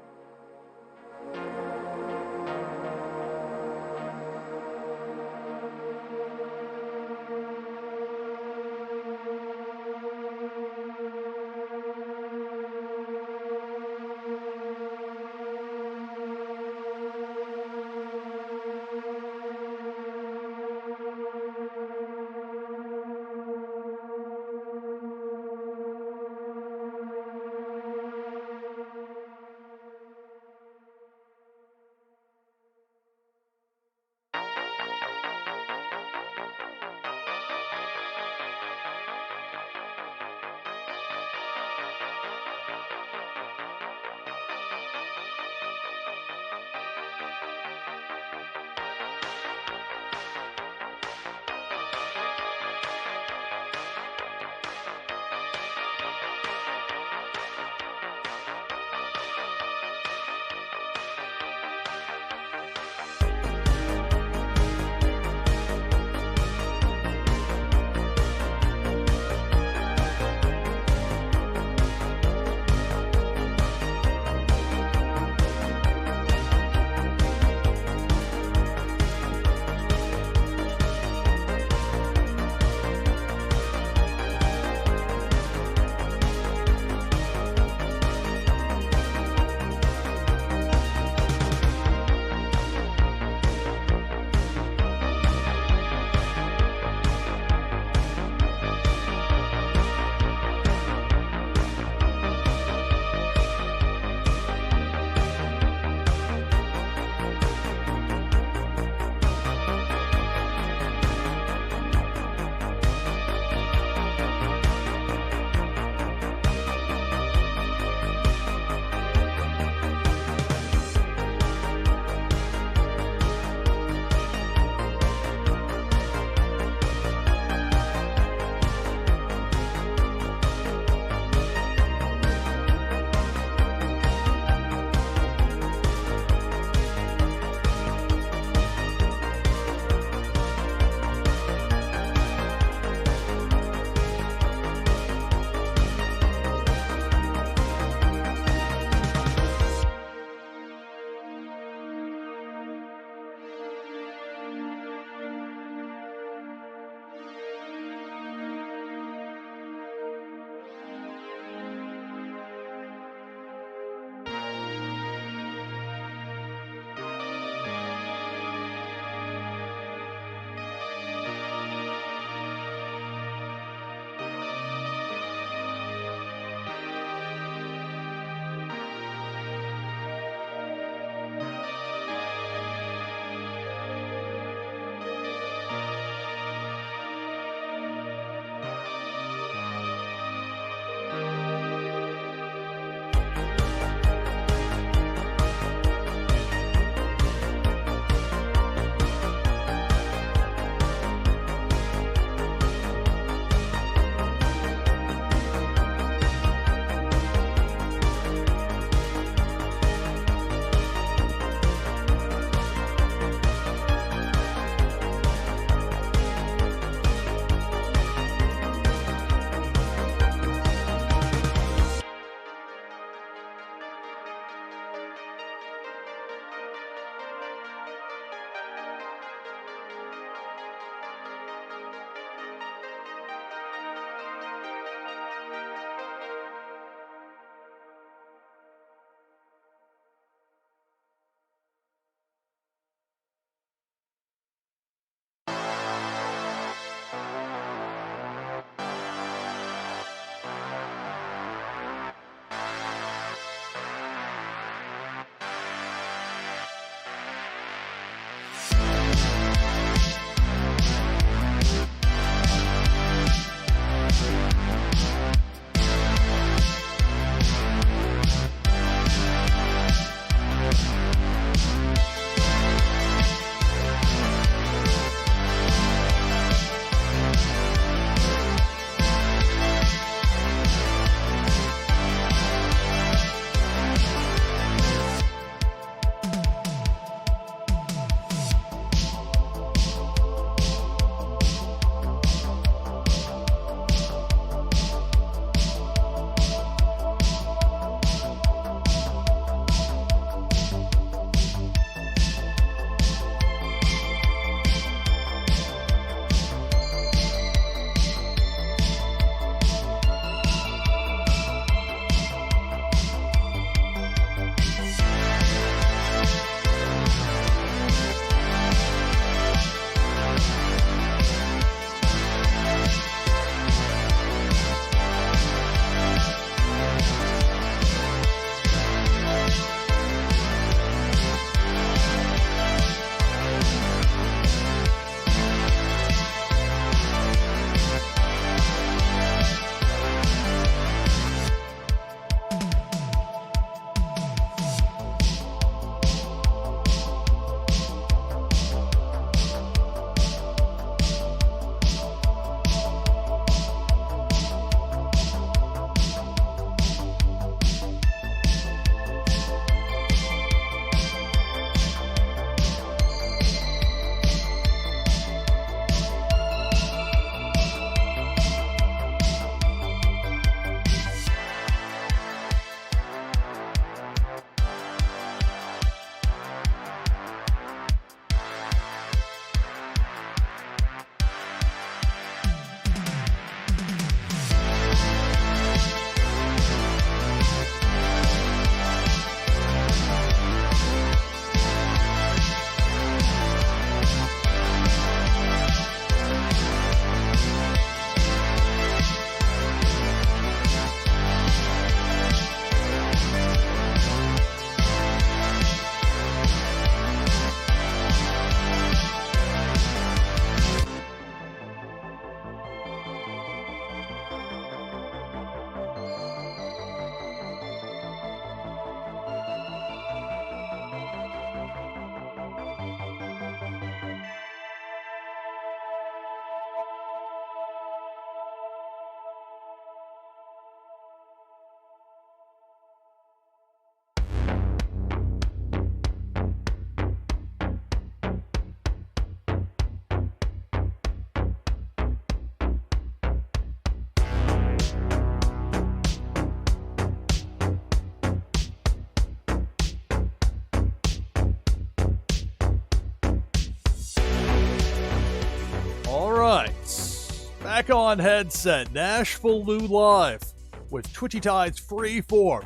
Back on headset, NashvilleLou live with Twitchy Tide's Freeform.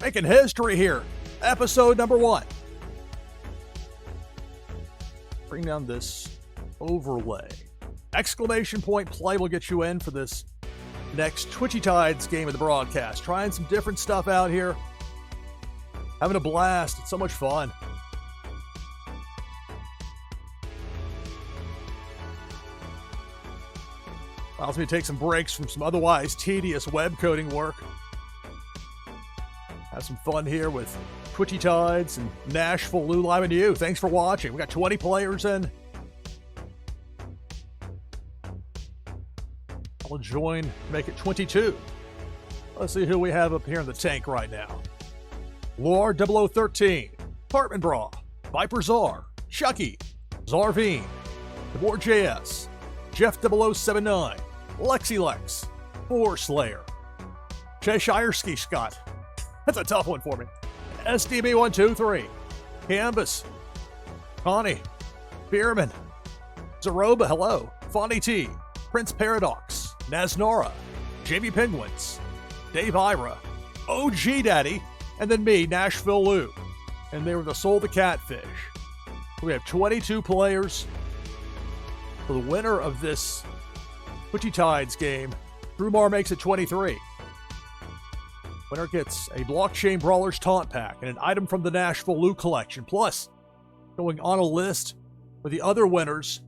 Making history here. Episode number 1. Bring down this overlay. Exclamation point play will get you in for this next Twitchy Tides game of the broadcast. Trying some different stuff out here. Having a blast. It's so much fun. Allows me to take some breaks from some otherwise tedious web coding work. Have some fun here with Twitchy Tides and NashvilleLou live into you. Thanks for watching. We got 20 players in. I'll join, make it 22. Let's see who we have up here in the tank right now. Lord 0013, Apartment Bra, Viper Czar, Chucky, Zarveen, DeBoer JS, Jeff 0079, LexiLex, Boar Slayer, Cheshire Ski Scott. That's a tough one for me. SDB123, Canvas, Connie, Bierman, Zaroba, hello, Fonny T, Prince Paradox, Naznora, Jamie Penguins, Dave Ira, OG Daddy, and then me, NashvilleLou. And they were the Soul the Catfish. We have 22 players. For the winner of this Twitchy Tides game, Drumar makes it 23. Winner gets a Blockchain Brawlers Taunt Pack and an item from the NashvilleLou collection. Plus, going on a list with the other winners,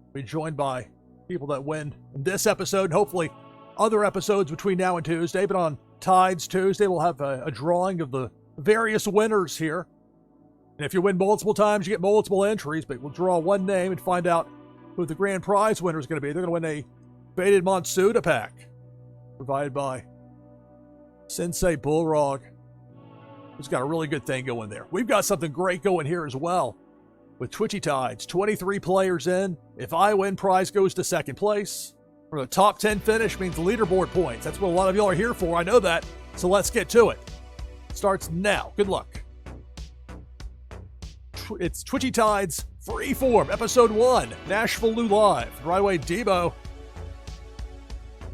we'll be joined by people that win in this episode and hopefully other episodes between now and Tuesday. But on Tides Tuesday, we'll have a drawing of the various winners here. And if you win multiple times, you get multiple entries, but we'll draw one name and find out who the grand prize winner is going to be. They're going to win a Faded Monsuda pack provided by Sensei Bullrog, who's got a really good thing going there. We've got something great going here as well with Twitchy Tides. 23 players in. If I win, prize goes to second place. For the top 10 finish means leaderboard points. That's what a lot of y'all are here for. I know that. So let's get to it. Starts now. Good luck. It's Twitchy Tides Freeform, Episode 1, NashvilleLou Live. Right away, Debo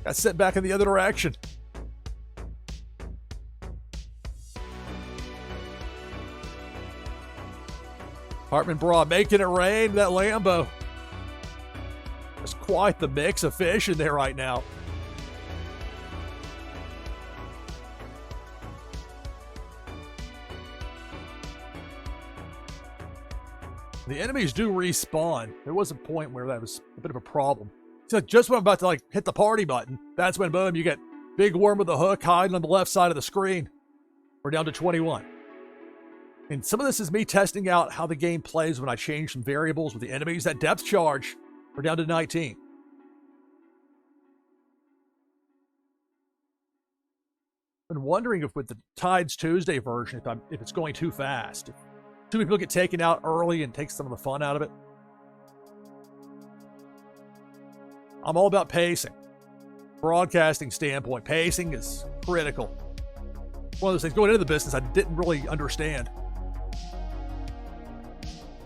got sent back in the other direction. Apartment Bra making it rain. That Lambo. There's quite the mix of fish in there right now. The enemies do respawn. There was a point where that was a bit of a problem. So just when I'm about to hit the party button, that's when boom, you get Big Worm with a hook hiding on the left side of the screen. We're down to 21. And some of this is me testing out how the game plays when I change some variables with the enemies. That depth charge, we're down to 19. Been wondering if with the Tides Tuesday version, if it's going too fast. If too many people get taken out early and take some of the fun out of it. I'm all about pacing. Broadcasting standpoint, pacing is critical. One of those things going into the business I didn't really understand.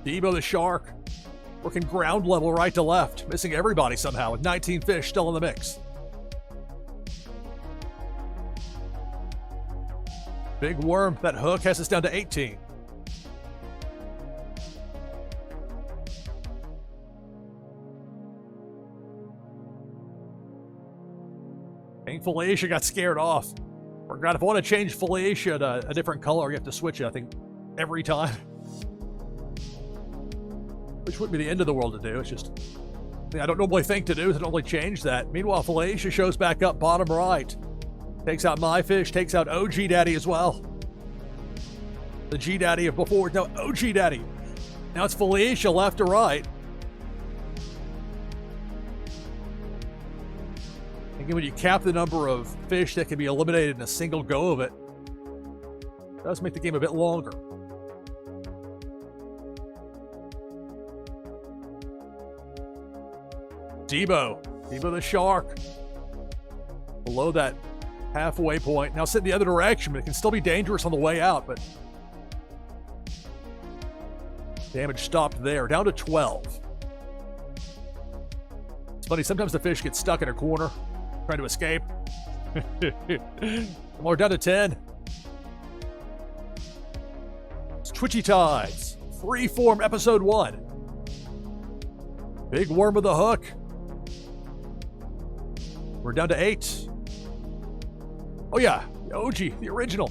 Debo the Shark working ground level right to left, missing everybody somehow with 19 fish still in the mix. Big Worm, that hook has us down to 18. Felicia got scared off. Forgot if I want to change Felicia to a different color, you have to switch it, I think, every time. Which wouldn't be the end of the world to do. It's just I don't normally think to do. I don't normally change that. Meanwhile, Felicia shows back up bottom right. Takes out my fish. Takes out OG Daddy as well. The G Daddy of before. No, OG Daddy. Now it's Felicia left to right. Again, when you cap the number of fish that can be eliminated in a single go of it, it does make the game a bit longer. Debo the Shark. Below that halfway point. Now sit the other direction, but it can still be dangerous on the way out, but damage stopped there. Down to 12. Funny, sometimes the fish get stuck in a corner trying to escape. We're down to 10. It's Twitchy Tides, Freeform Episode 1. Big worm with a hook. We're down to 8. Oh yeah, the OG, the original.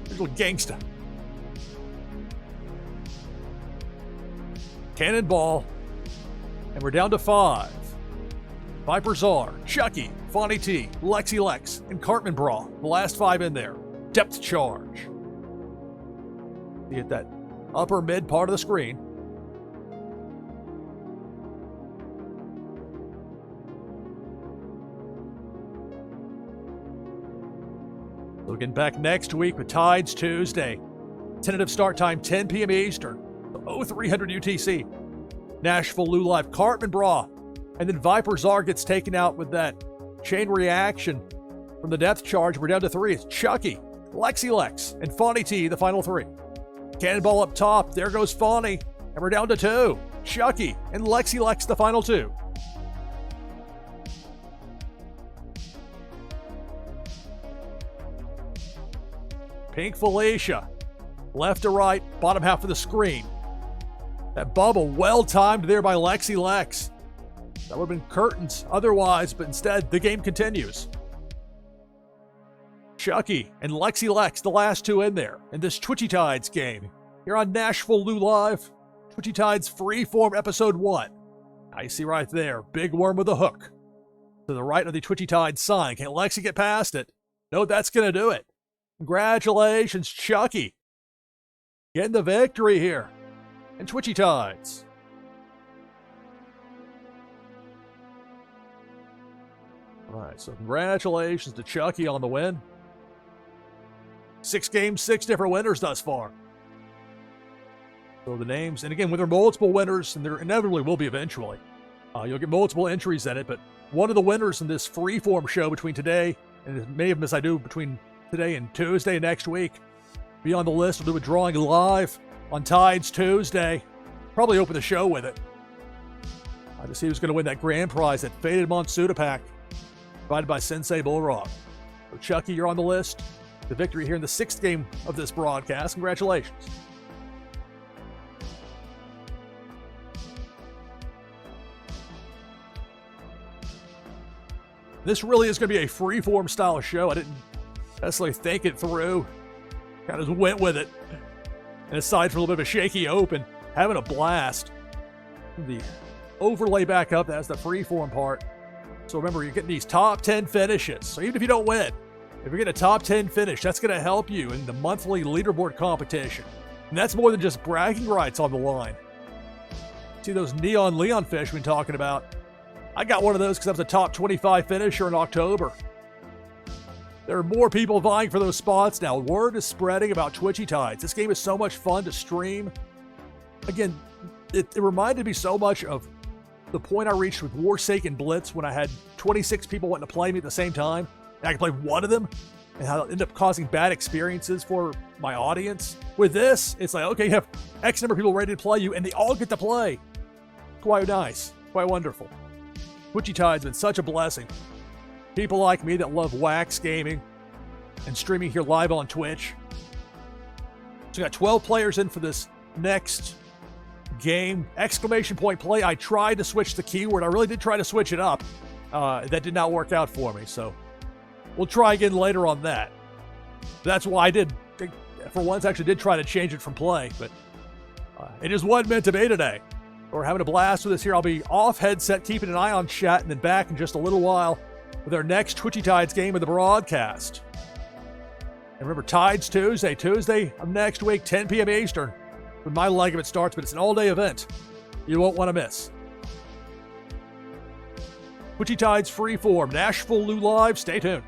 Original gangsta. Cannonball. And we're down to 5. Viper Czar, Chucky, Fonny T, Lexi Lex, and Cartman Bra. The last 5 in there. Depth charge. You hit that upper mid part of the screen. Looking back next week with Tides Tuesday. Tentative start time 10 p.m. Eastern. 0300 UTC. NashvilleLou live Cartman Bra. And then Viper Czar gets taken out with that chain reaction from the depth charge. We're down to 3. It's Chucky, Lexi Lex, and Fonny T, the final 3. Cannonball up top. There goes Fonny. And we're down to 2. Chucky and Lexi Lex, the final 2. Pink Felicia. Left to right, bottom half of the screen. That bubble well timed there by Lexi Lex. That would have been curtains otherwise, but instead the game continues. Chucky and Lexi Lex, the last 2 in there in this Twitchy Tides game. Here on NashvilleLou Live, Twitchy Tides Freeform Episode 1. I see right there, big worm with a hook. To the right of the Twitchy Tides sign. Can Lexi get past it? No, that's going to do it. Congratulations, Chucky. Getting the victory here in Twitchy Tides. All right, so congratulations to Chucky on the win. 6 games, 6 different winners thus far. So the names, and again, when there are multiple winners, and there inevitably will be eventually, you'll get multiple entries in it, but one of the winners in this Freeform show between today, and as many of them as I do between today and Tuesday next week, be on the list. We'll do a drawing live on Tides Tuesday. Probably open the show with it. To see who's going to win that grand prize, that Faded Monsuda pack, provided by Sensei Bullrock. So Chucky, you're on the list. The victory here in the 6th game of this broadcast. Congratulations. This really is going to be a freeform style show. I didn't necessarily think it through. Kind of just went with it. And aside from a little bit of a shaky open, having a blast. The overlay back up, that's the freeform part. So remember, you're getting these top 10 finishes. So even if you don't win, if you're getting a top 10 finish, that's going to help you in the monthly leaderboard competition. And that's more than just bragging rights on the line. See those Neon Leon fish we've been talking about? I got one of those because I was a top 25 finisher in October. There are more people vying for those spots now. Word is spreading about Twitchy Tides. This game is so much fun to stream. Again, it reminded me so much of the point I reached with Warsaken Blitz when I had 26 people wanting to play me at the same time, and I could play one of them, and how it ended up causing bad experiences for my audience. With this, it's like, okay, you have X number of people ready to play you, and they all get to play. Quite nice. Quite wonderful. Twitchy Tides has been such a blessing. People like me that love wax gaming and streaming here live on Twitch. So we got 12 players in for this next game. Exclamation point play. I tried to switch the keyword. I really did try to switch it up. That did not work out for me. So we'll try again later on that. That's why I did, for once, actually did try to change it from play. But it is what meant to be today. We're having a blast with this here. I'll be off headset, keeping an eye on chat, and then back in just a little while with our next Twitchy Tides game of the broadcast. And remember, Tides Tuesday of next week, 10 p.m. Eastern, when my leg of it starts, but it's an all-day event. You won't want to miss. Twitchy Tides Freeform, NashvilleLou Live. Stay tuned.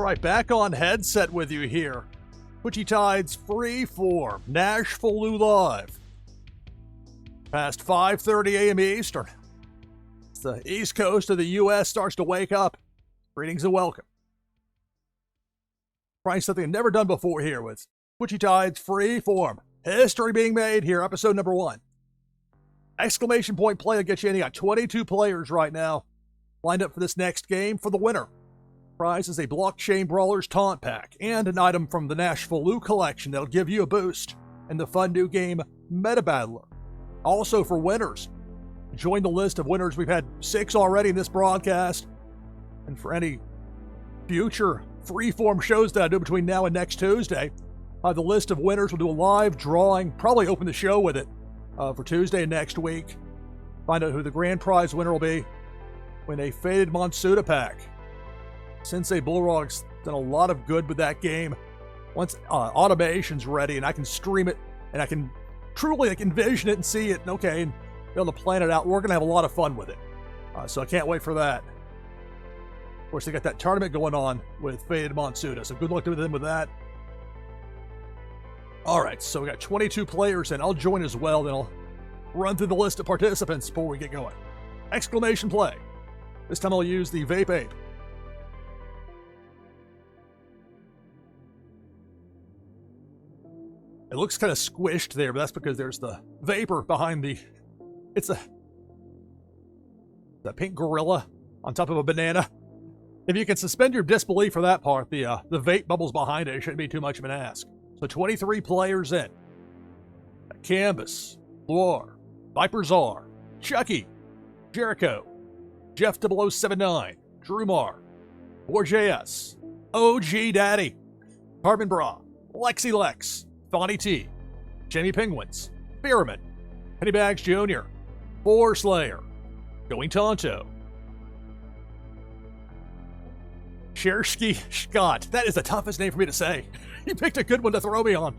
right, back on headset with you here. Twitchy Tide's Freeform, NashvilleLou live. Past 5:30 a.m. Eastern. As the east coast of the U.S. starts to wake up. Greetings and welcome. Trying something I've never done before here with Twitchy Tide's Freeform. History being made here, episode number 1. Exclamation point play will get you in. You got 22 players right now lined up for this next game for the winner. Prize is a Blockchain Brawlers taunt pack and an item from the NashvilleLou collection that'll give you a boost in the fun new game Meta Battler. Also for winners, join the list of winners. We've had 6 already in this broadcast, and for any future Freeform shows that I do between now and next Tuesday, the list of winners will do a live drawing, probably open the show with it for Tuesday next week. Find out who the grand prize winner will be. Win a Faded Monsuda pack. Sensei Bullrog's done a lot of good with that game. Once automation's ready and I can stream it and I can truly envision it and see it, and okay, and be able to plan it out, we're going to have a lot of fun with it. So I can't wait for that. Of course, they got that tournament going on with Faded Monsuda, so good luck to them with that. All right, so we got 22 players, and I'll join as well. Then I'll run through the list of participants before we get going. Exclamation play. This time I'll use the Vape Ape. It looks kind of squished there, but that's because there's the vapor behind the... It's the pink gorilla on top of a banana. If you can suspend your disbelief for that part, the vape bubbles behind it shouldn't be too much of an ask. So 23 players in. Canvas, Loire, Viper Czar, Chucky, Jericho, Jeff 0079, Drumar, Borges, OG Daddy, Carbon Bra, Lexi Lex, Fonny T, Jamie Penguins, Beerman, Pennybags Jr., Boar Slayer, Going Tonto, Shersky Scott. That is the toughest name for me to say. You picked a good one to throw me on.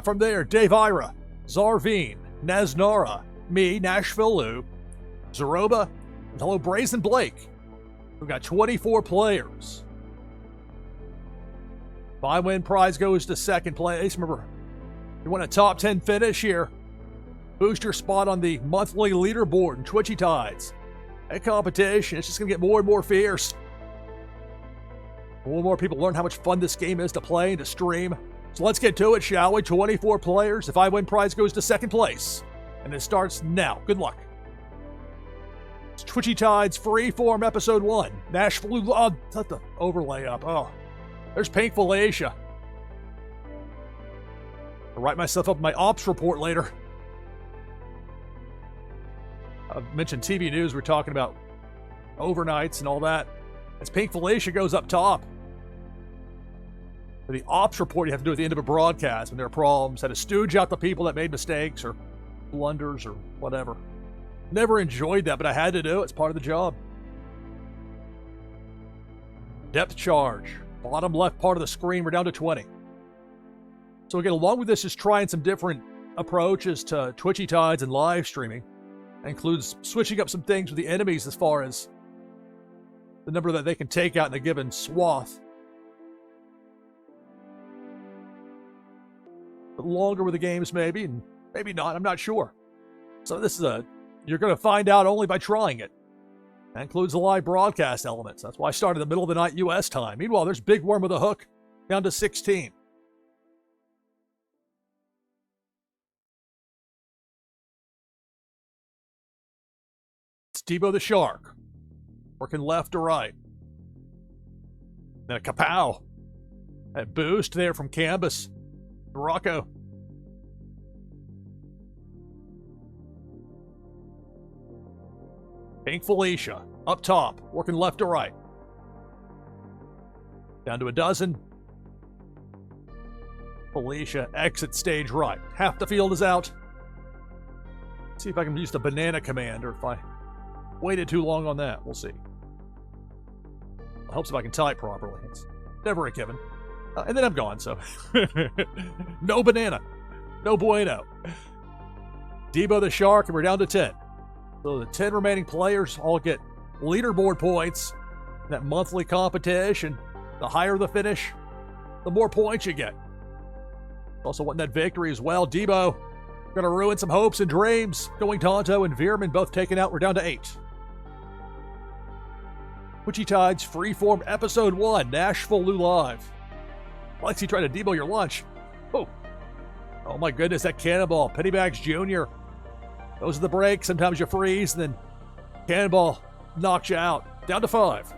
From there, Dave Ira, Zarveen, Naznara, me, NashvilleLou, Zeroba, and hello, Brazen Blake. We've got 24 players. 5-win prize goes to second place. Remember, you want a top 10 finish here. Boost your spot on the monthly leaderboard in Twitchy Tides. That competition, it's just going to get more and more fierce. More and more people learn how much fun this game is to play and to stream. So let's get to it, shall we? 24 players. The 5-win prize goes to second place. And it starts now. Good luck. It's Twitchy Tides Freeform Episode 1. NashvilleLou. Oh, let the overlay up. Oh, there's Pink Felicia. I'll write myself up in my ops report later. I mentioned TV news. We're talking about overnights and all that. As Pink Felicia goes up top. For the ops report you have to do at the end of a broadcast when there are problems. How to stooge out the people that made mistakes or blunders or whatever. Never enjoyed that, but I had to do it. It's part of the job. Depth charge. Bottom left part of the screen, we're down to 20. So again, along with this is trying some different approaches to Twitchy Tides and live streaming. That includes switching up some things with the enemies as far as the number that they can take out in a given swath. But longer with the games maybe, and maybe not, I'm not sure. So this is you're going to find out only by trying it. That includes the live broadcast elements. That's why I started in the middle of the night U.S. time. Meanwhile, there's Big Worm with a hook, down to 16. It's Debo the Shark, working left to right. Then a kapow. That boost there from Canvas. Rocco. Pink Felicia, up top, working left to right. Down to a dozen. Felicia, exit stage right. Half the field is out. Let's see if I can use the banana command, or if I waited too long on that. We'll see. It helps if I can type properly. It's never a given. And then I'm gone, so. No banana. No bueno. Debo the Shark, and we're down to 10. So the 10 remaining players all get leaderboard points in that monthly competition. The higher the finish, the more points you get. Also wanting that victory as well. Debo going to ruin some hopes and dreams. Going Tonto and Veerman both taken out. We're down to 8. Twitchy Tides Freeform Episode 1, NashvilleLou Live. Lexi tried to debo your lunch. Oh my goodness, that cannonball. Pennybags Jr. Those are the breaks. Sometimes you freeze, and then cannonball knocks you out. Down to 5.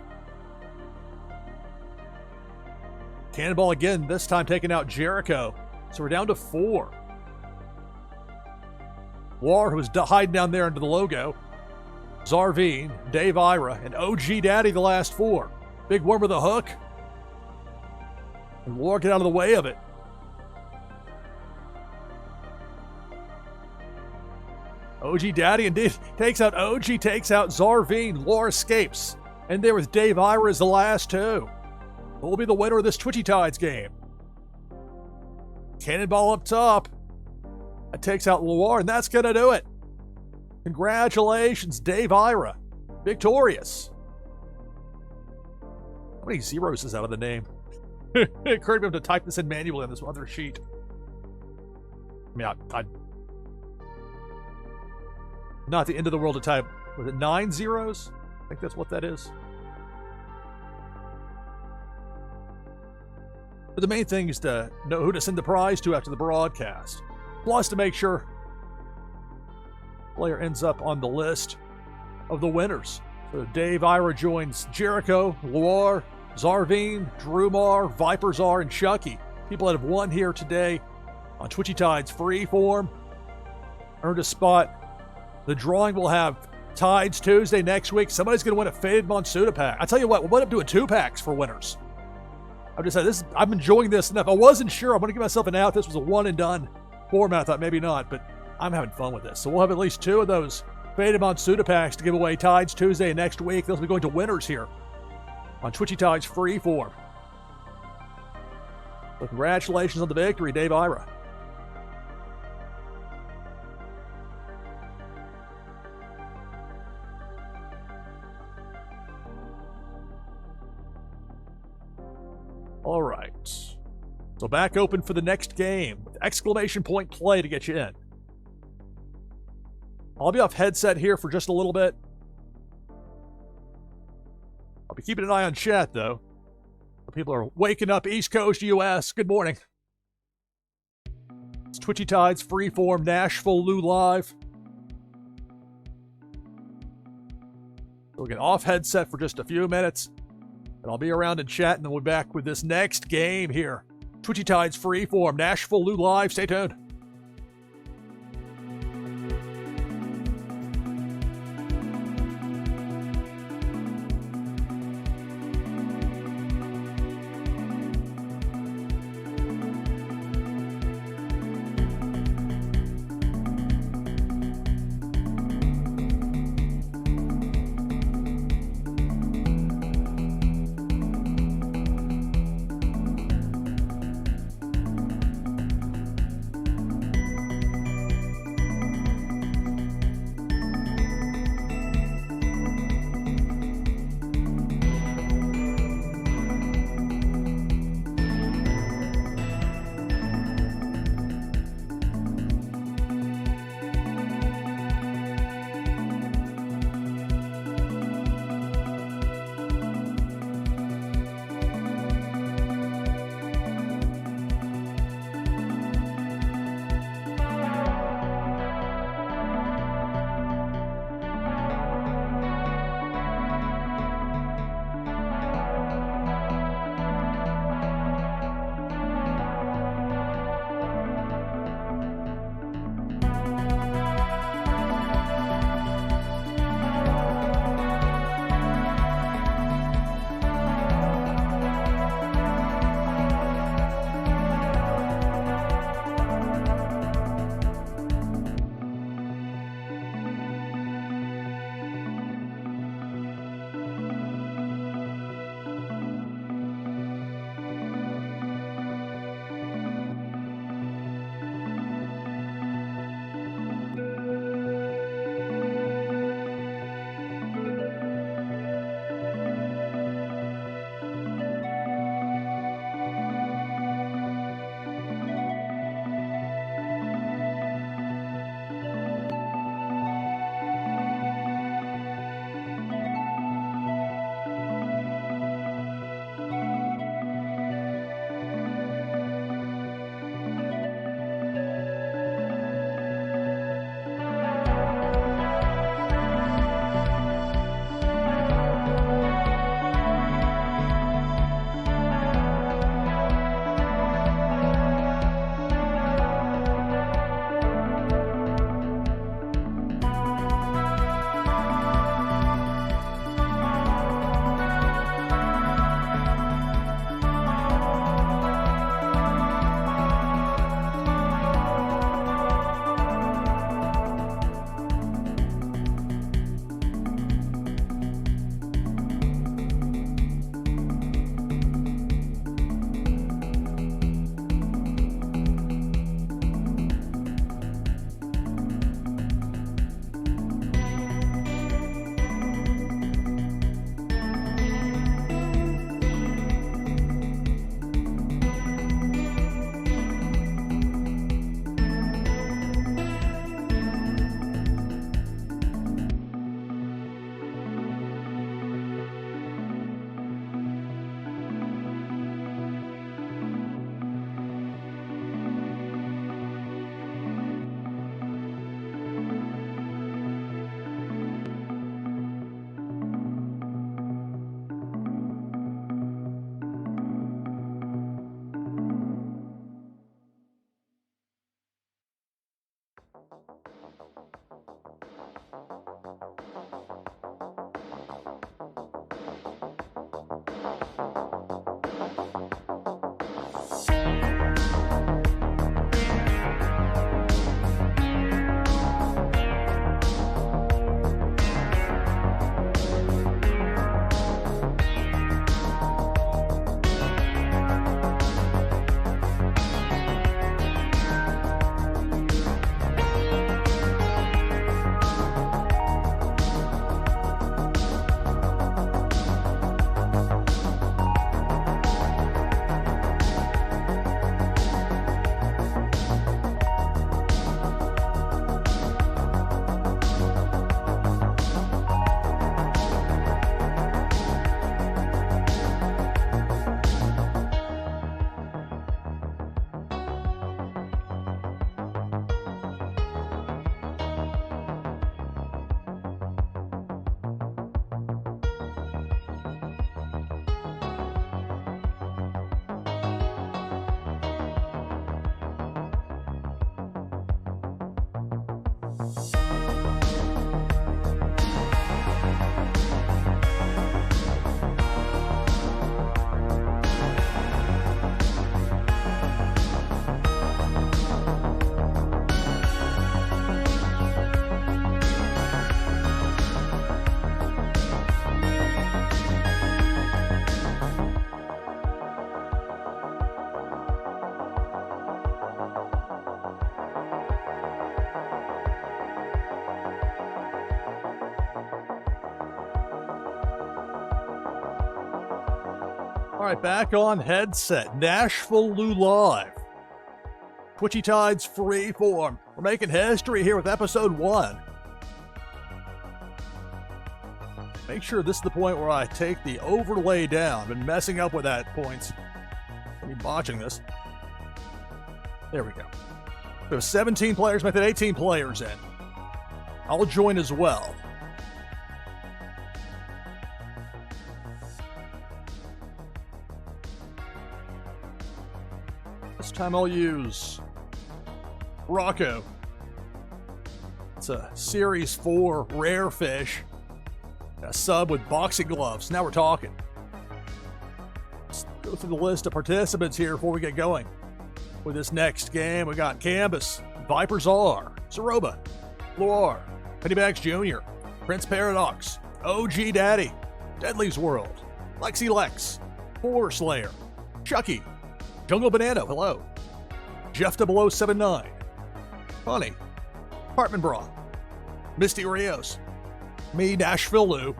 Cannonball again, this time taking out Jericho. So we're down to 4. War, who was hiding down there under the logo. Zarveen, Dave Ira, and OG Daddy the last 4. Big Worm with a hook. And War get out of the way of it. OG Daddy indeed takes out OG, takes out Zarveen. Lore escapes. And there with Dave Ira is the last 2. Who will be the winner of this Twitchy Tides game? Cannonball up top. That takes out Loire, and that's going to do it. Congratulations, Dave Ira. Victorious. How many zeros is out of the name? It occurred to me to type this in manually on this other sheet. I mean, not the end of the world to type. Was it 9 zeros? I think that's what that is. But the main thing is to know who to send the prize to after the broadcast. Plus to make sure player ends up on the list of the winners. So Dave Ira joins Jericho, Loire, Zarveen, Drumar, Viperzar, and Chucky. People that have won here today on Twitchy Tides Freeform earned a spot. The drawing will have Tides Tuesday next week. Somebody's going to win a Faded Monsuda pack. I tell you what, we'll end up doing 2 packs for winners. I'm just saying, I'm enjoying this enough. I wasn't sure. I'm going to give myself an out. This was a one and done format. I thought maybe not, but I'm having fun with this. So we'll have at least 2 of those Faded Monsuda packs to give away Tides Tuesday next week. Those will be going to winners here on Twitchy Tides Freeform. So congratulations on the victory, Dave Ira. All right. So back open for the next game with exclamation point play to get you in. I'll be off headset here for just a little bit. I'll be keeping an eye on chat, though. People are waking up East Coast US. Good morning. It's Twitchy Tides Freeform NashvilleLou Live. We'll get off headset for just a few minutes. And I'll be around in chat, and then we'll be back with this next game here. Twitchy Tides Freeform, NashvilleLou Live. Stay tuned. All right, back on headset. NashvilleLou Live. Twitchy Tides Freeform. We're making history here with episode 1. Make sure this is the point where I take the overlay down. Been messing up with that points. I'll be botching this. There we go. We have 17 players, method 18 players in. I'll join as well. This time I'll use Rocco. It's a Series 4 rare fish. A sub with boxing gloves. Now we're talking. Let's go through the list of participants here before we get going. With this next game, we got Canvas, Vipers R, Zeroba, Loire, Pennybags Jr., Prince Paradox, OG Daddy, Deadly's World, Lexi Lex, Horror Slayer, Chucky, Jungle Banana, hello, Jeff 0079, Funny, Apartment Bra, Misty Rios, me, NashvilleLou,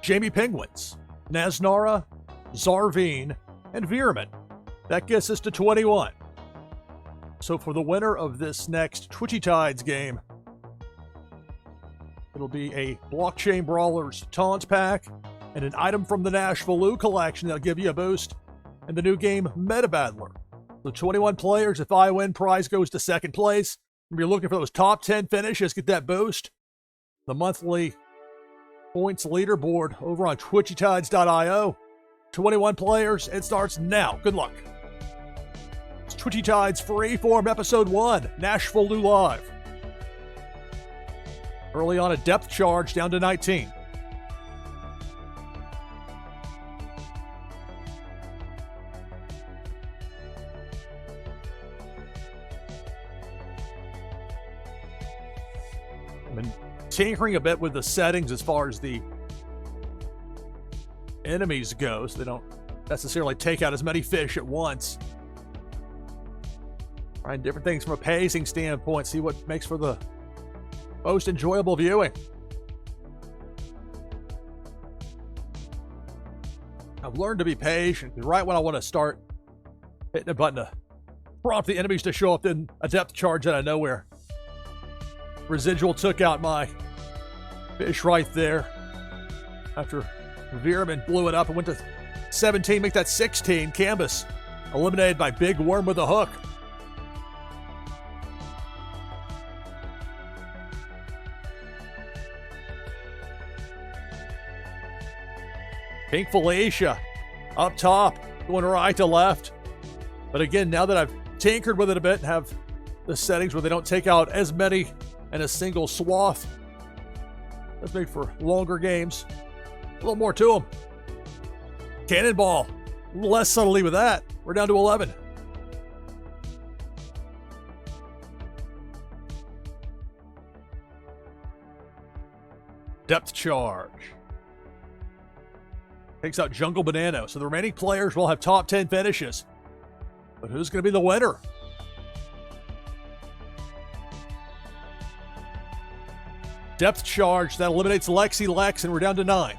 Jamie Penguins, Naznara, Zarveen, and Veerman. That gets us to 21. So for the winner of this next Twitchy Tides game, it'll be a Blockchain Brawlers Taunt Pack and an item from the NashvilleLou collection that'll give you a boost, and the new game Meta Battler. So 21 players, if I win, prize goes to second place. If you're looking for those top 10 finishes, get that boost. The monthly points leaderboard over on twitchytides.io. 21 players, it starts now. Good luck. It's Twitchy Tides Freeform Episode 1, NashvilleLou Live. Early on a depth charge down to 19. I've been tinkering a bit with the settings as far as the enemies go, so they don't necessarily take out as many fish at once. Trying different things from a pacing standpoint, see what makes for the most enjoyable viewing. I've learned to be patient, because right when I want to start hitting a button to prompt the enemies to show up in a depth charge out of nowhere, Residual took out my fish right there after Veerman blew it up and went to 17, make that 16. Canvas eliminated by Big Worm with a hook. Pink Felicia up top, going right to left. But again, now that I've tinkered with it a bit and have the settings where they don't take out as many in a single swath, let's make for longer games. A little more to them. Cannonball, a little less subtlety with that. We're down to 11. Depth charge. Takes out Jungle Banana, so the remaining players will have top 10 finishes. But who's going to be the winner? Depth charge, that eliminates Lexi Lex, and we're down to 9.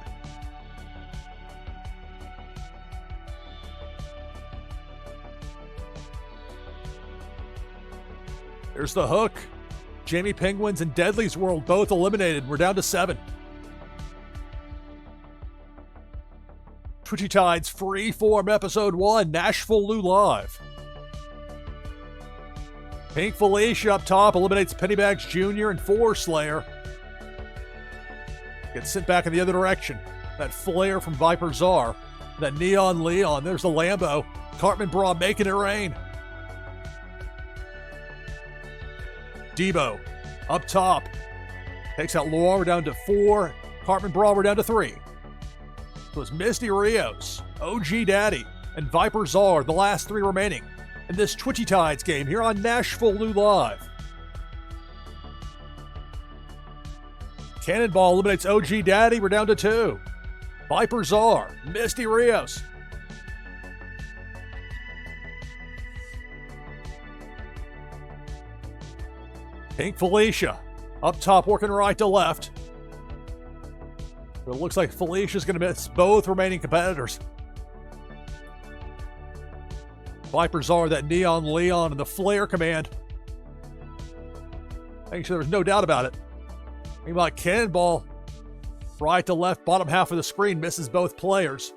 There's the hook. Jamie Penguins and Deadly's World both eliminated. We're down to 7. Twitchy Tides Freeform Episode 1, NashvilleLou Live. Pink Felicia up top eliminates Pennybags Jr. and Four Slayer. Gets sent back in the other direction. That flare from Viper Czar. That Neon Leon. There's the Lambo. Cartman Bra making it rain. Debo up top. Takes out Laura, we're down to 4. Cartman Brawl, we're down to 3. So it's Misty Rios, OG Daddy, and Viper Czar, the last 3 remaining in this Twitchy Tides game here on NashvilleLou Live. Cannonball eliminates OG Daddy, we're down to 2. Viper Czar, Misty Rios. Pink Felicia, up top working right to left. But it looks like Felicia's going to miss both remaining competitors. Viper Czar, that Neon Leon, and the Flare command. Making sure there's no doubt about it. Meanwhile, Cannonball, right to left, bottom half of the screen, misses both players.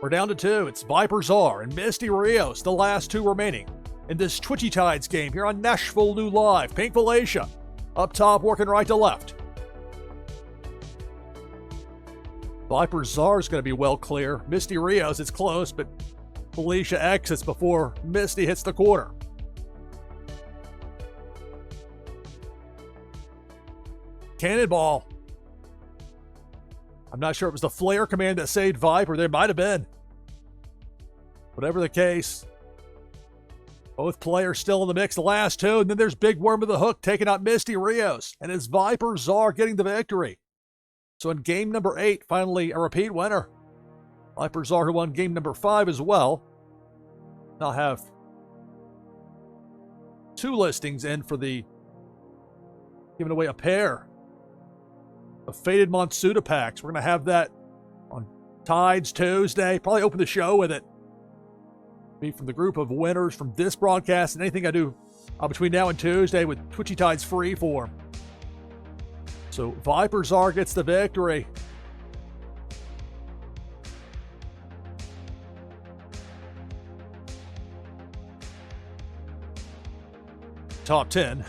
We're down to 2. It's Viper Czar and Misty Rios, the last 2 remaining in this Twitchy Tides game here on NashvilleLou Live. Pink Felicia, up top, working right to left. Viper Czar is going to be well clear. Misty Rios, it's close, but Felicia exits before Misty hits the corner. Cannonball. I'm not sure it was the Flare command that saved Viper. There might have been. Whatever the case, both players still in the mix, the last 2, and then there's Big Worm with the hook taking out Misty Rios, and it's Viper Czar getting the victory. So in game number 8, finally a repeat winner. Viper Czar, who won game number 5 as well. Now have 2 listings in for the giving away a pair of Faded Monsuda packs. We're going to have that on Tides Tuesday. Probably open the show with it. Be from the group of winners from this broadcast and anything I do between now and Tuesday with Twitchy Tides Freeform. So Viper Czar gets the victory. Top 10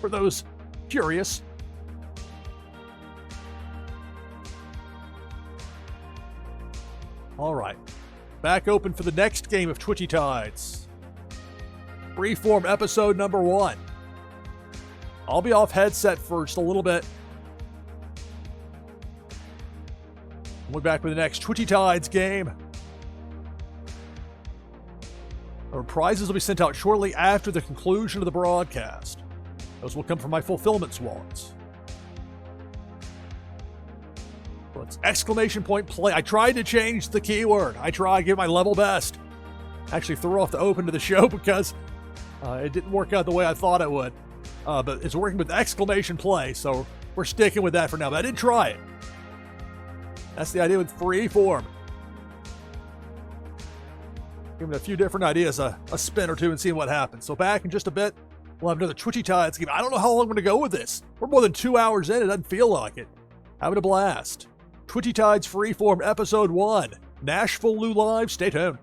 for those curious. All right, back open for the next game of Twitchy Tides. Freeform episode number 1. I'll be off headset first a little bit. We'll be back with the next Twitchy Tides game. Our prizes will be sent out shortly after the conclusion of the broadcast. Those will come from my fulfillment wallets. Well, it's exclamation point play. I tried to change the keyword. I tried to give my level best. Actually threw off the open to the show because it didn't work out the way I thought it would. But it's working with exclamation play, so we're sticking with that for now. But I did try it. That's the idea with Freeform. Giving a few different ideas, a spin or two, and seeing what happens. So back in just a bit, we'll have another Twitchy Tides game. I don't know how long I'm going to go with this. We're more than 2 hours in. It doesn't feel like it. Having a blast. Twitchy Tides Freeform Episode 1. NashvilleLou Live. Stay tuned.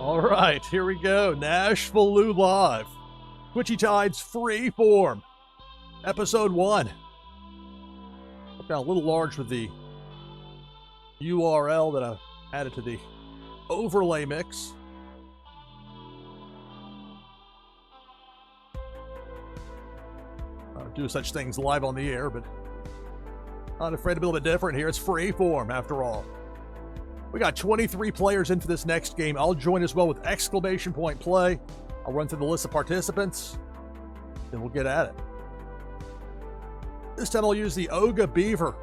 All right, here we go. NashvilleLou Live. Twitchy Tides Freeform. Episode 1. Got a little large with the URL that I've added to the overlay mix. I don't do such things live on the air, but not afraid to be a little bit different here. It's Freeform, after all. We got 23 players in for this next game. I'll join as well with exclamation point play. I'll run through the list of participants, then we'll get at it. This time I'll use the Oga Beaver.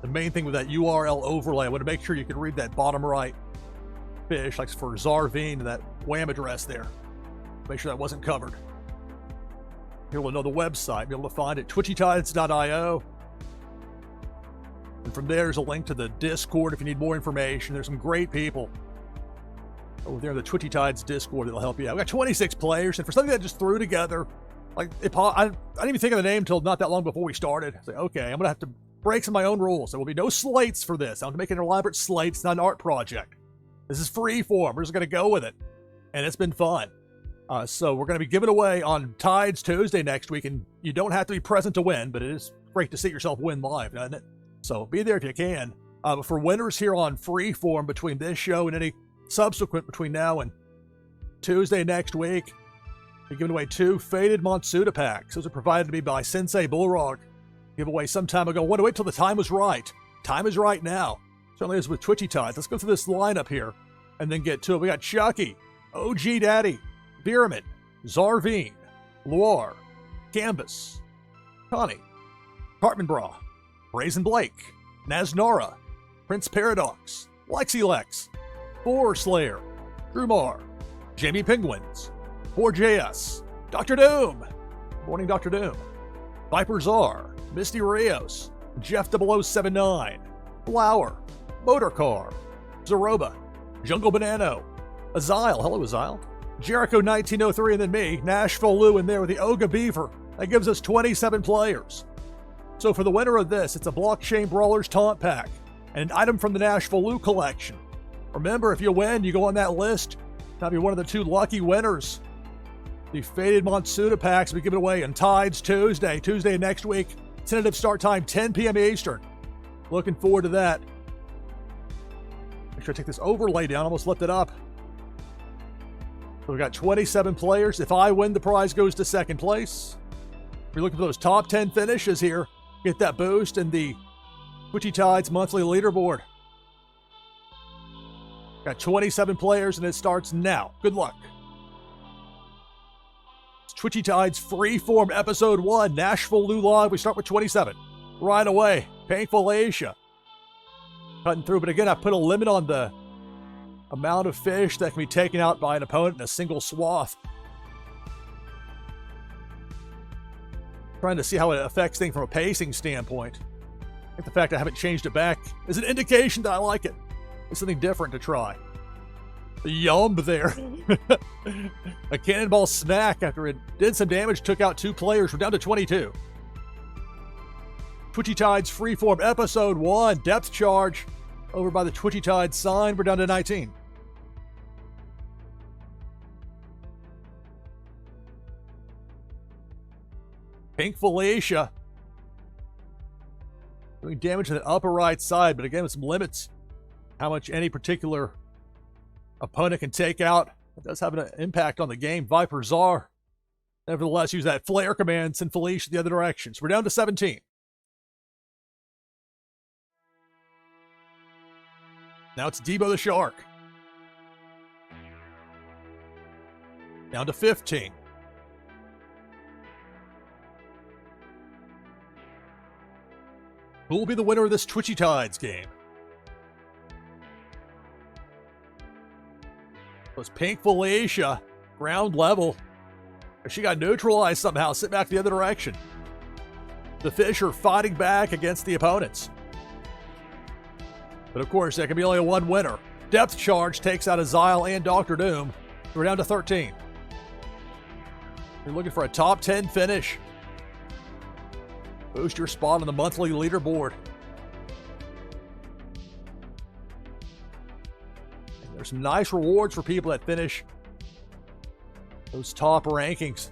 The main thing with that URL overlay, I want to make sure you can read that bottom right fish, like for Zarveen, that WAM address there. Make sure that wasn't covered. You'll know the website, be able to find it, twitchytides.io. And from there, there's a link to the Discord if you need more information. There's some great people over there in the Twitchy Tides Discord that'll help you out. We got 26 players, and for something that just threw together, like I didn't even think of the name until not that long before we started. I was like, okay, I'm gonna have to break some of my own rules. There will be no slates for this. I'm gonna make an elaborate slate. It's not an art project. This is freeform. We're just gonna go with it, and it's been fun. So we're going to be giving away on Tides Tuesday next week, and you don't have to be present to win, but it is great to see yourself win live, doesn't it? So be there if you can. But for winners here on Freeform between this show and any subsequent between now and Tuesday next week, we're giving away 2 Faded Monsuda packs. Those are provided to me by Sensei Bullrog. Giveaway some time ago. Want to wait till the time was right. Time is right now. Certainly is with Twitchy Tides. Let's go through this lineup here and then get to it. We got Chucky, OG Daddy, Bierman, Zarveen, Loire, Canvas, Connie, Cartmanbra, Brazen Blake, Naznara, Prince Paradox, Lexilex, Boar Slayer, Drumar, Jamie Penguins, 4JS, Dr. Doom, Morning Dr. Doom, Viper Czar, Misty Rios, Jeff 0079, Flower, Motorcar, Zaroba, Jungle Banano, Azile, hello Azile, Jericho 1903, and then me, NashvilleLou, in there with the Oga Beaver. That gives us 27 players. So for the winner of this, it's a Blockchain Brawlers Taunt Pack and an item from the NashvilleLou collection. Remember, if you win, you go on that list. Now be one of the 2 lucky winners. The Faded Monsuda packs will be given away on Tides Tuesday next week. Tentative start time, 10 p.m. Eastern. Looking forward to that. Make sure I take this overlay down. Almost lifted up. So we got 27 players. If I win, the prize goes to second place. If you're looking for those top 10 finishes here, get that boost in the Twitchy Tides monthly leaderboard. Got 27 players, and it starts now. Good luck. It's Twitchy Tides Freeform Episode 1, NashvilleLou Live. We start with 27. Right away, Painful Asia. Cutting through, but again, I put a limit on the amount of fish that can be taken out by an opponent in a single swath. Trying to see how it affects things from a pacing standpoint. I think the fact I haven't changed it back is an indication that I like it. It's something different to try. The yum there. A cannonball snack after it did some damage, took out 2 players. We're down to 22. Twitchy Tides Freeform Episode 1, Depth Charge. Over by the Twitchy Tides sign, we're down to 19. Pink Felicia. Doing damage to the upper right side, but again with some limits. How much any particular opponent can take out. It does have an impact on the game. Viper Czar. Nevertheless, use that flare command, send Felicia the other direction. So we're down to 17. Now it's Debo the Shark. Down to 15. Who will be the winner of this Twitchy Tides game? It was Pink Felicia, ground level. She got neutralized somehow, sit back the other direction. The fish are fighting back against the opponents. But of course, there can be only one winner. Depth Charge takes out Azile and Dr. Doom. We're down to 13. You're looking for a top 10 finish. Boost your spot on the monthly leaderboard. Some nice rewards for people that finish those top rankings.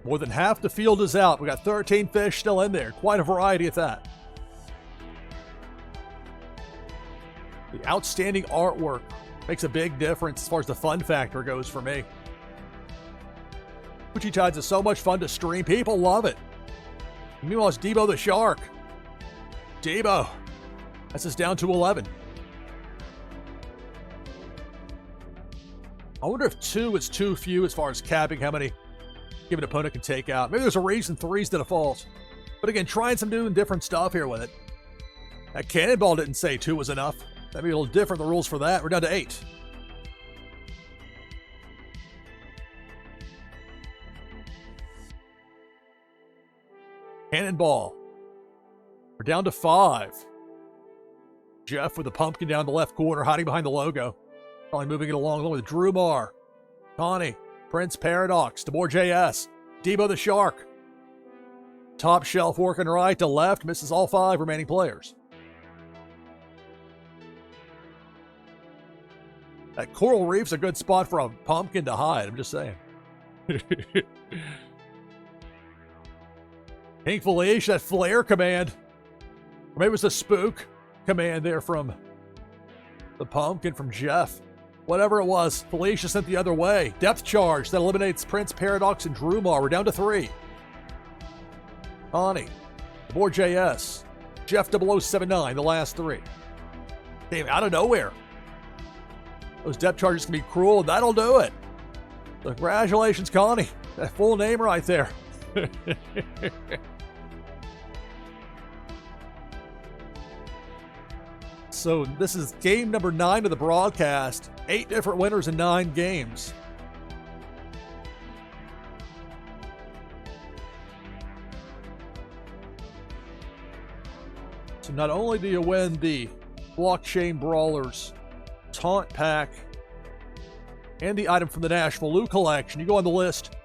More than half the field is out. We got 13 fish still in there. Quite a variety at that. The outstanding artwork makes a big difference as far as the fun factor goes for me. Twitchy Tides is so much fun to stream. People love it. Meanwhile, it's Debo the Shark. Debo. That's us down to 11. I wonder if 2 is too few as far as capping how many given opponent can take out. Maybe there's a reason 3's the default. But again, trying some new and different stuff here with it. That cannonball didn't say 2 was enough. That'd be a little different, the rules for that. We're down to 8. Cannonball. We're down to 5. Jeff with the pumpkin down the left corner, hiding behind the logo. Probably moving it along with Drew Marr, Connie, Prince Paradox, DeBoer JS, Debo the Shark. Top shelf working right to left, misses all 5 remaining players. That coral reef's a good spot for a pumpkin to hide, I'm just saying. Pink Felicia, that flare command. Or maybe it was the spook command there from the pumpkin from Jeff. Whatever it was, Felicia sent the other way. Depth charge that eliminates Prince Paradox and Drew Marr. We're down to 3. Connie, DeBoer JS, Jeff 0079, the last 3. Came out of nowhere. Those depth charges can be cruel, and that'll do it. So congratulations, Connie. That full name right there. So this is game number 9 of the broadcast. 8 different winners in 9 games. So not only do you win the Blockchain Brawlers Taunt Pack and the item from the NashvilleLou collection, you go on the list,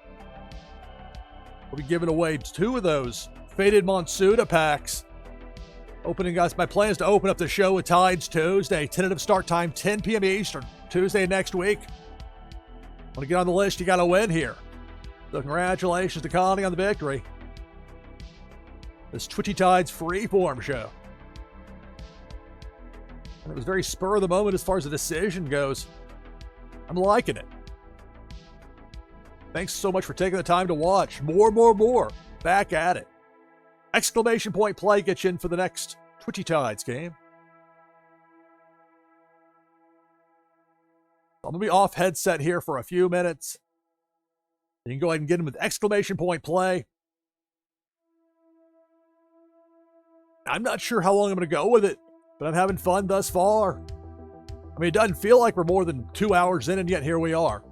we'll be giving away 2 of those Faded Monsuda packs. Opening, guys, my plan is to open up the show with Tides Tuesday. Tentative start time, 10 p.m. Eastern, Tuesday next week. Want to get on the list, you got to win here. So congratulations to Connie on the victory. This Twitchy Tides Freeform show. And it was very spur of the moment as far as the decision goes. I'm liking it. Thanks so much for taking the time to watch. More. Back at it. Exclamation point play gets you in for the next Twitchy Tides game. I'm going to be off headset here for a few minutes. You can go ahead and get in with exclamation point play. I'm not sure how long I'm going to go with it, but I'm having fun thus far. I mean, it doesn't feel like we're more than 2 hours in, and yet here we are.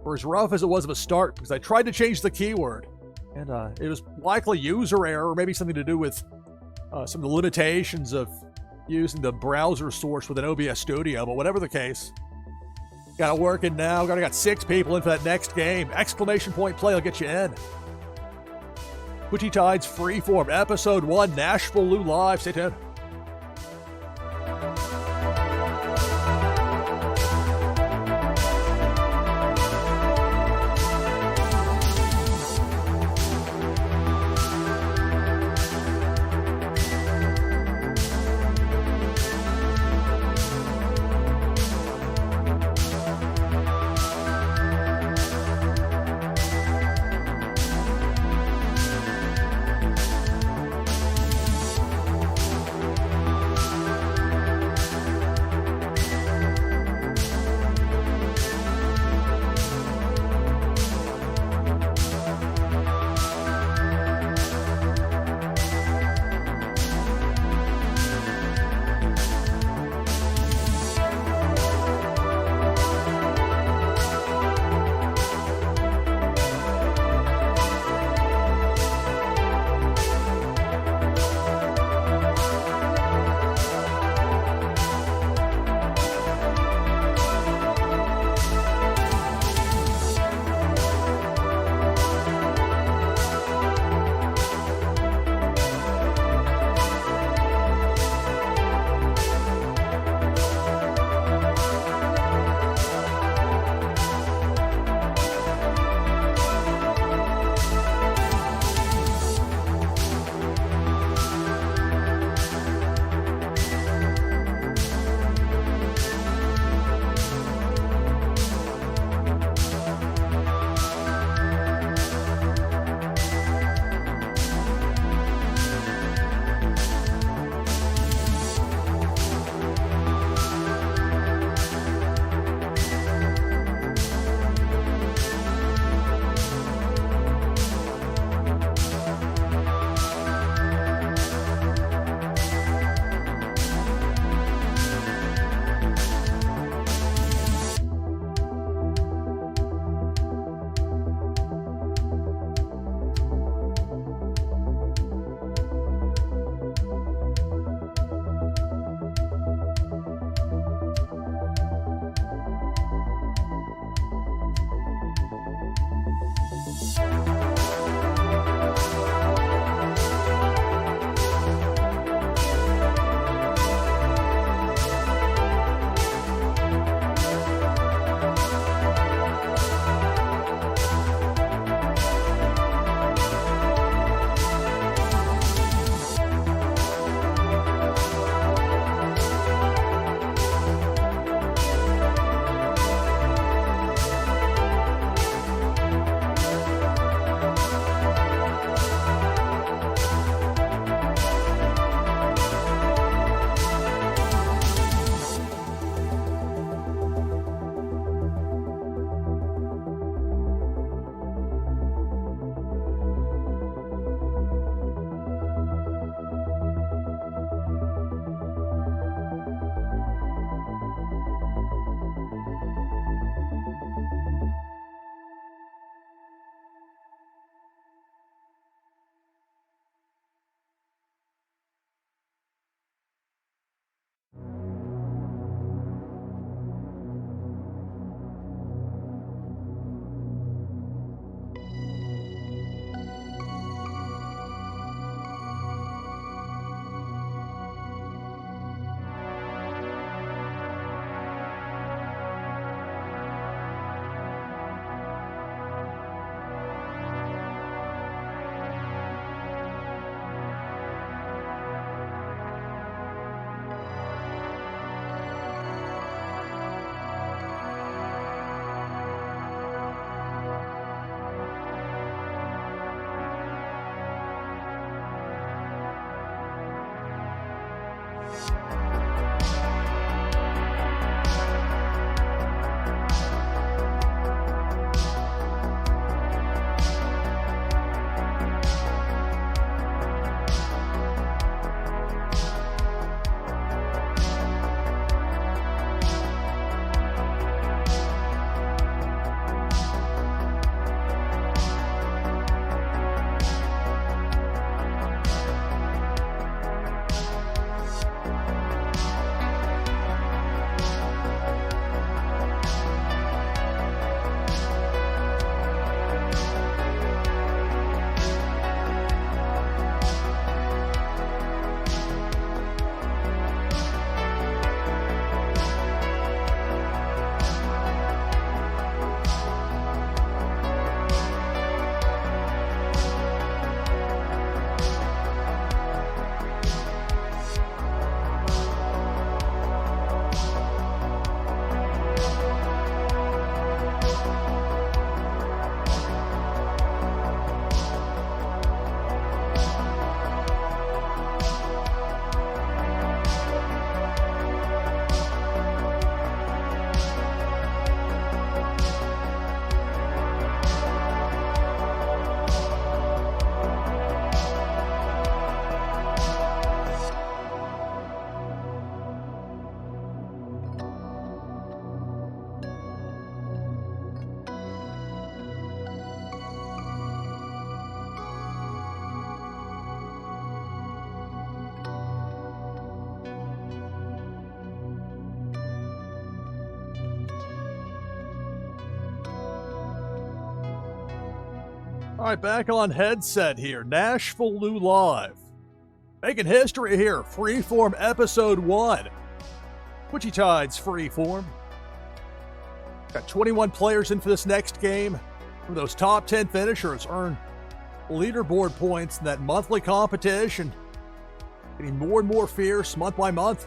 We're as rough as it was of a start, because I tried to change the keyword. And it was likely user error, or maybe something to do with some of the limitations of using the browser source with an OBS Studio. But whatever the case, got it working now. Got 6 people in for that next game. Exclamation point play will get you in. Twitchy Tides Freeform, Episode 1, NashvilleLou Live. Stay tuned. All right, back on headset here. NashvilleLou Live. Making history here. Freeform Episode 1. Twitchy Tides Freeform. Got 21 players in for this next game. For those top 10 finishers earn leaderboard points in that monthly competition. Getting more and more fierce month by month.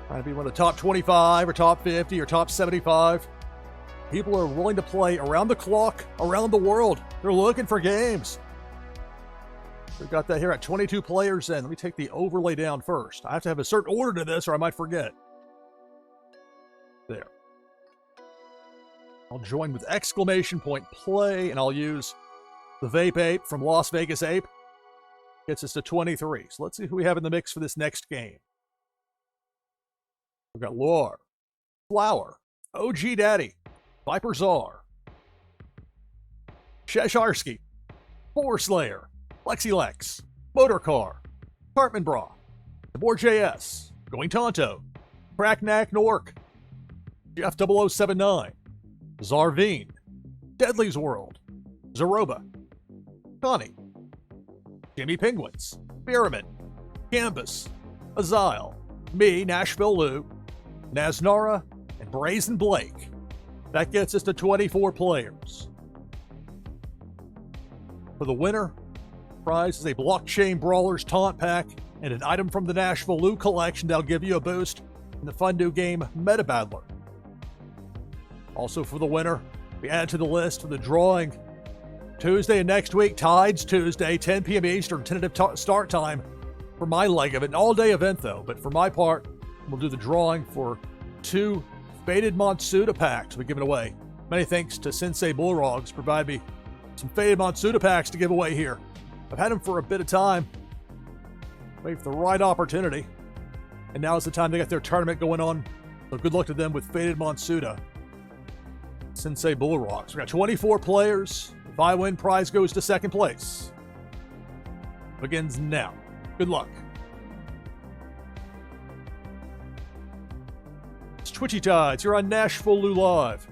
Trying to be one of the top 25 or top 50 or top 75. People are willing to play around the clock, around the world. They're looking for games. We've got that here at 22 players in. Let me take the overlay down first. I have to have a certain order to this or I might forget. There. I'll join with exclamation point play, and I'll use the Vape Ape from Las Vegas Ape. Gets us to 23. So let's see who we have in the mix for this next game. We've got Lore, Flower, OG Daddy, Viper Czar, Shesharsky, Boar Slayer, Lex, Motorcar, Cartman Bra, DeBoer JS, Going Tonto, Cracknack Nork, Jeff 0079, Zarveen, Deadly's World, Zaroba, Connie, Jimmy Penguins, Beerman, Canvas, Azile, me, NashvilleLou, Naznara, and Brazen Blake. That gets us to 24 players. For the winner, prize is a Blockchain Brawlers Taunt Pack and an item from the NashvilleLou collection that'll give you a boost in the fun new game Meta Battler. Also for the winner, we add to the list for the drawing Tuesday and next week, Tides Tuesday, 10 p.m. Eastern, tentative start time for my leg of it. An all-day event, though, but for my part, we'll do the drawing for 2 Faded Monsuda packs we're giving away. Many thanks to Sensei Bullrogs, provide me some Faded Monsuda packs to give away here. I've had them for a bit of time. Wait for the right opportunity. And now is the time they got their tournament going on. So good luck to them with Faded Monsuda. Sensei Bullrogs. We got 24 players. If I win, prize goes to second place. Begins now. Good luck. It's Twitchy Tides. You're on NashvilleLou Live.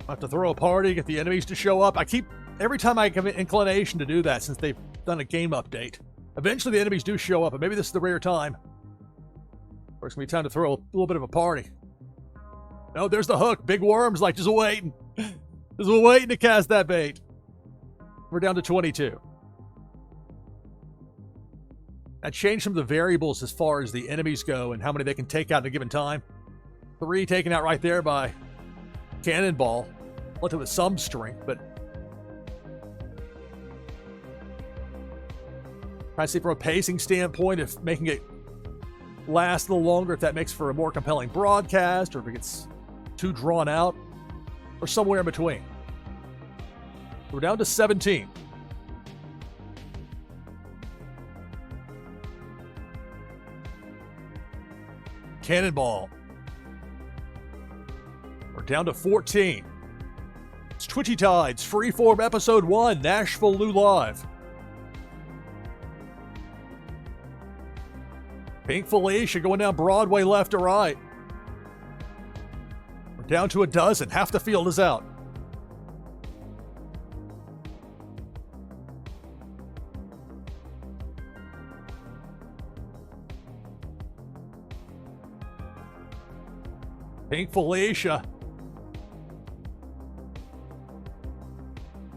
I have to throw a party, get the enemies to show up. Every time I have an inclination to do that since they've done a game update. Eventually the enemies do show up, but maybe this is the rare time. Or it's going to be time to throw a little bit of a party. Oh, there's the hook. Big Worm's like just waiting. Just waiting to cast that bait. We're down to 22. I changed some of the variables as far as the enemies go and how many they can take out in a given time. 3 taken out right there by Cannonball. Left it with some strength, but trying to see from a pacing standpoint if making it last a little longer, if that makes for a more compelling broadcast, or if it gets too drawn out, or somewhere in between. We're down to 17. Cannonball. We're down to 14. It's Twitchy Tides, Freeform Episode 1, NashvilleLou Live. Pink Felicia going down Broadway left to right. We're down to a dozen. Half the field is out. Pink Felicia.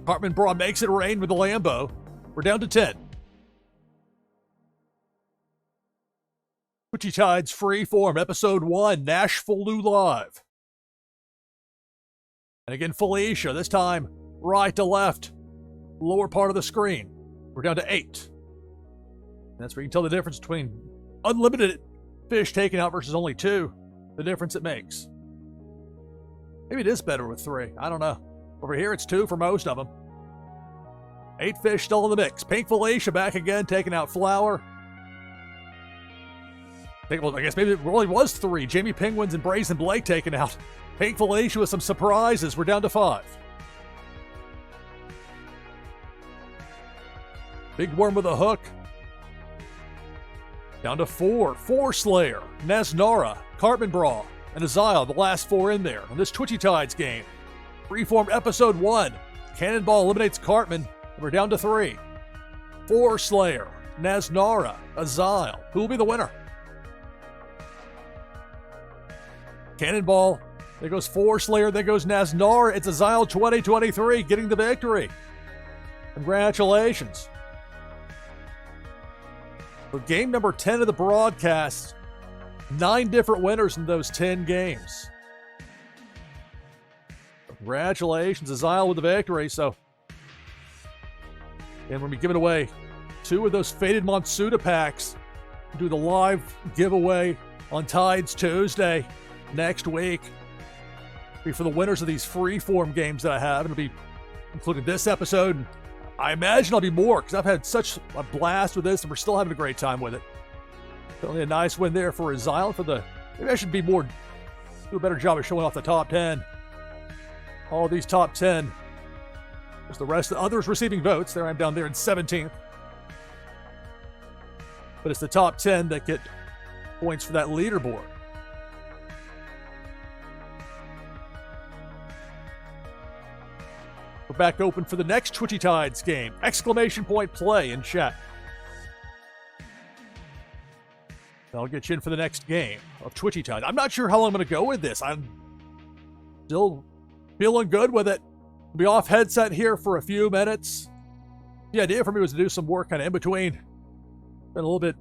Hartman Braun makes it rain with the Lambo. We're down to 10. Twitchy Tides Freeform Episode 1, NashvilleLou Live. And again, Felicia, this time right to left, lower part of the screen. We're down to 8. And that's where you can tell the difference between unlimited fish taken out versus only 2. The difference it makes. Maybe it is better with 3. I don't know. Over here, it's 2 for most of them. 8 fish still in the mix. Pink Felicia back again, taking out Flower. I guess maybe it really was 3. Jamie Penguins and Brazen Blake taken out. Pink Felicia with some surprises. We're down to 5. Big Worm with a hook. Down to 4. 4 Slayer, Naznara, Cartman Brawl, and Azile, the last 4 in there on this Twitchy Tides game. Freeform Episode 1. Cannonball eliminates Cartman, and we're down to 3. 4 Slayer, Naznara, Azile. Who will be the winner? Cannonball. There goes 4 Slayer. There goes Naznara. It's Azile 2023 getting the victory. Congratulations. For game number 10 of the broadcast, 9 different winners in those 10 games. Congratulations, Azile with the victory. So, and we'll be giving away 2 of those Faded Monsuda packs. We'll do the live giveaway on Tides Tuesday next week. It'll be for the winners of these Freeform games that I have. It'll be including this episode. And I imagine I'll be more because I've had such a blast with this and we're still having a great time with it. Certainly a nice win there for Azile. Maybe I should do a better job of showing off the top 10. All these top 10. There's the rest of the others receiving votes. There I am down there in 17th. But it's the top 10 that get points for that leaderboard. We're back open for the next Twitchy Tides game. Exclamation point play in chat. I'll get you in for the next game of Twitchy Tides. I'm not sure how long I'm going to go with this. I'm still feeling good with it. I'll be off headset here for a few minutes. The idea for me was to do some work kind of in between. Been a little bit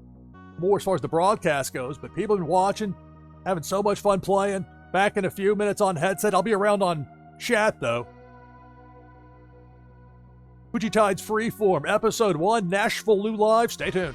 more as far as the broadcast goes, but people have been watching, having so much fun playing. Back in a few minutes on headset. I'll be around on chat though. Twitchy Tides Freeform, Episode 1, NashvilleLou Live. Stay tuned.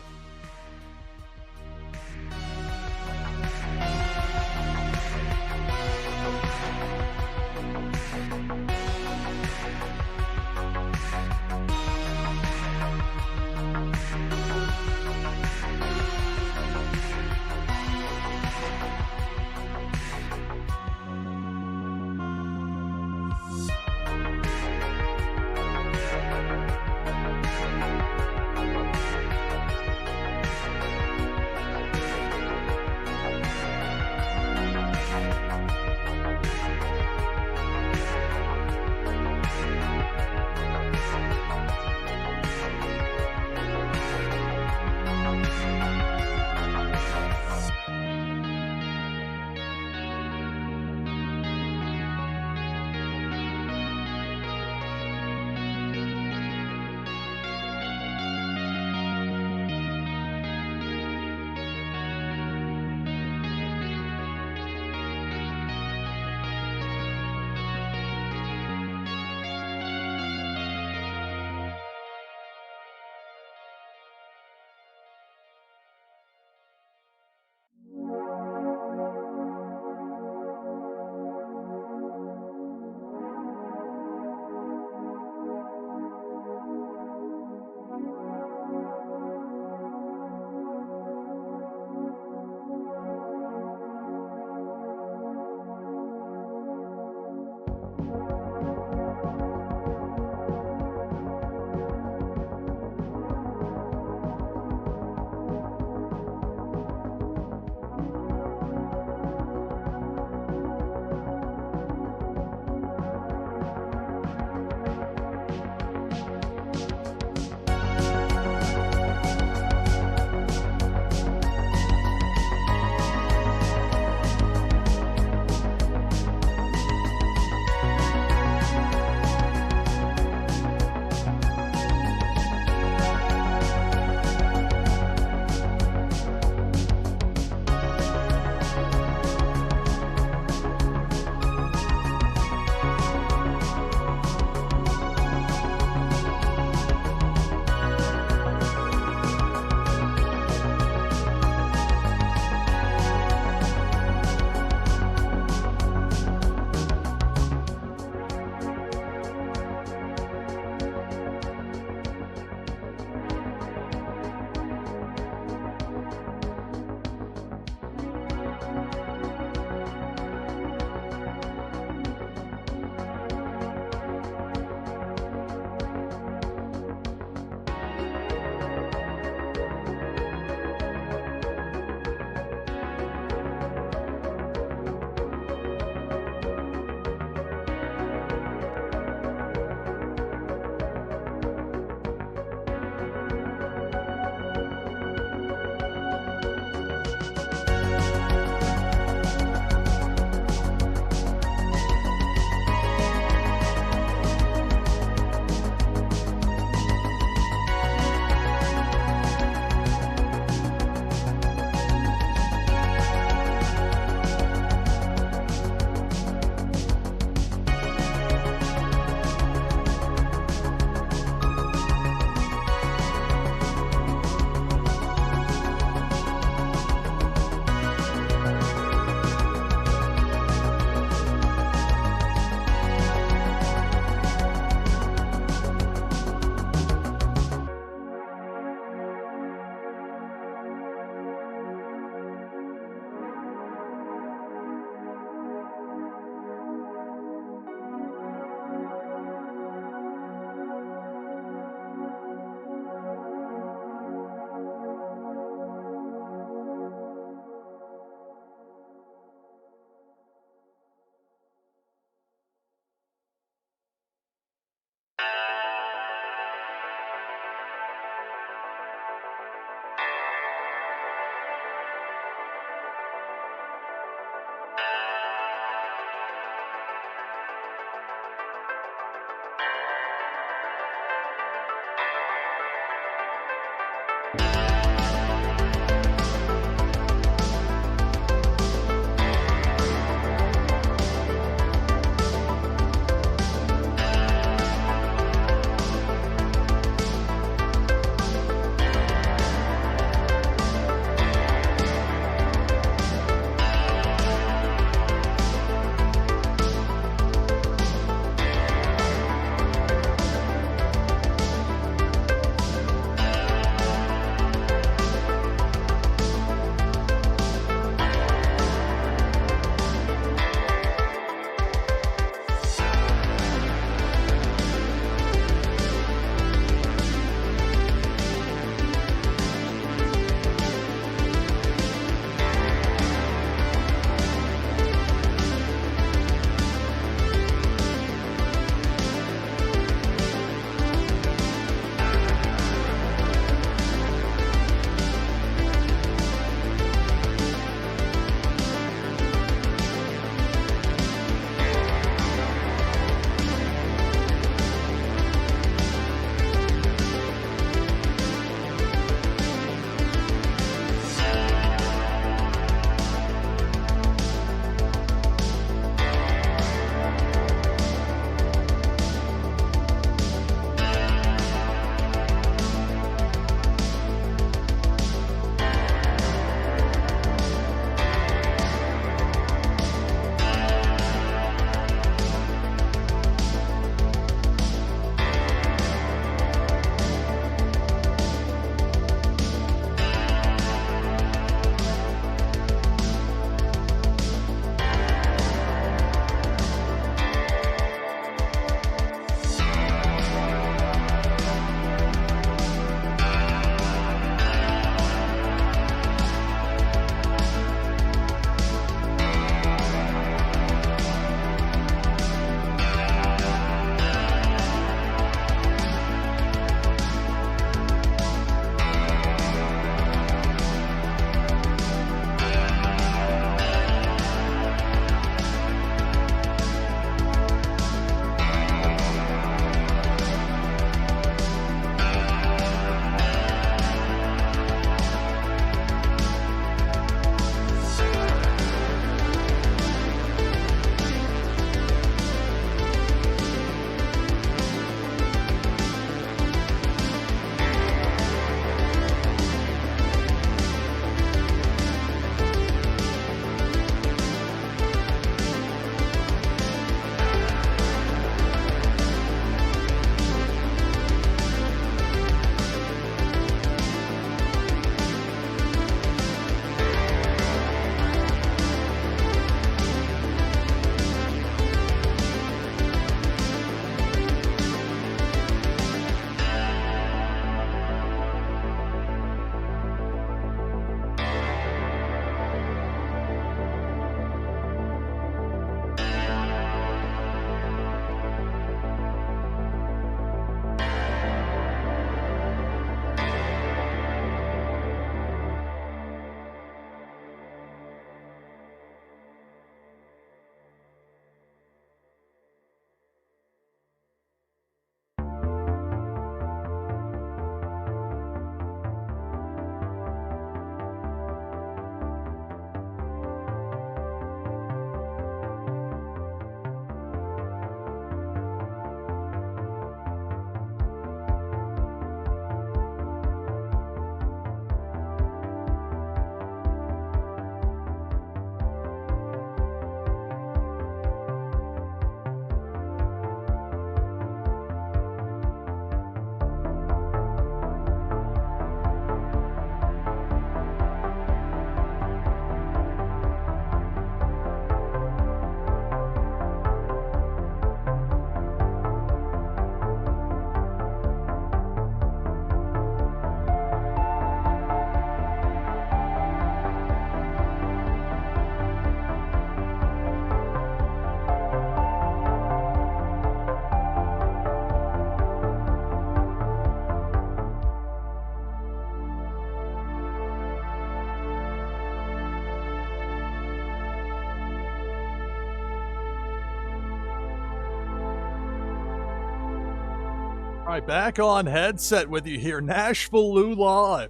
All right, back on headset with you here, NashvilleLou Live.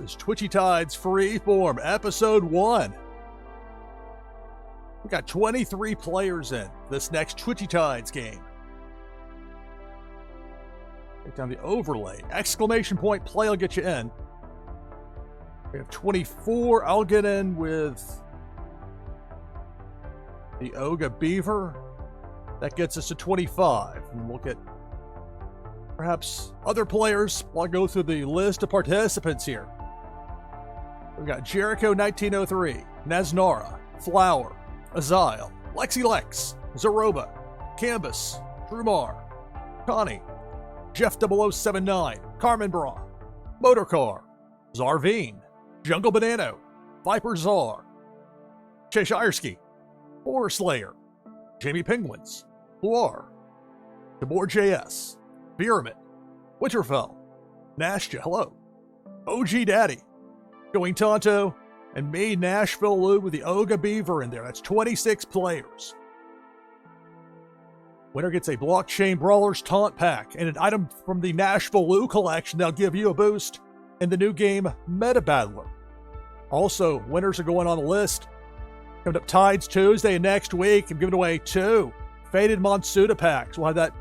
This is Twitchy Tides Freeform, Episode 1. We got 23 players in this next Twitchy Tides game. Take down the overlay. Exclamation point play will get you in. We have 24. I'll get in with the Oga Beaver. That gets us to 25. And we'll get perhaps other players while I go through the list of participants here. We've got Jericho 1903, Naznara, Flower, Azile, Lexi Lex, Zaroba, Canvas, Drumar, Connie, Jeff 0079, Carmen Bra, Motorcar, Zarveen, Jungle Banano, Viper Czar, Cheshirski, Horror Slayer, Jamie Penguins, Luar, Tabor JS, Pyramid, Winterfell, Nashja, hello, OG Daddy, Going Tonto, and me, NashvilleLou, with the Oga Beaver in there. That's 26 players. Winner gets a Blockchain Brawlers Taunt Pack and an item from the NashvilleLou collection that'll give you a boost in the new game Meta Battler. Also, winners are going on the list. Coming up Tides Tuesday next week, I'm giving away 2 Faded Monsuda packs. We'll have that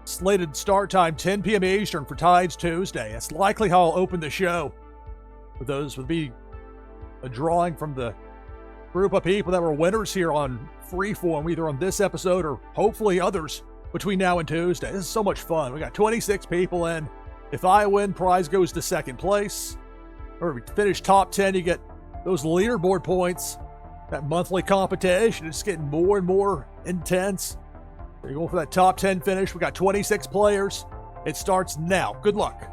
slated start time 10 p.m. Eastern for Tides Tuesday. That's likely how I'll open the show. With those would be a drawing from the group of people that were winners here on Freeform, either on this episode or hopefully others between now and Tuesday. This is so much fun. We got 26 people in. If I win, prize goes to second place. Or if we finish top 10, you get those leaderboard points. That monthly competition is getting more and more intense. You're going for that top 10 finish. We got 26 players. It starts now. Good luck.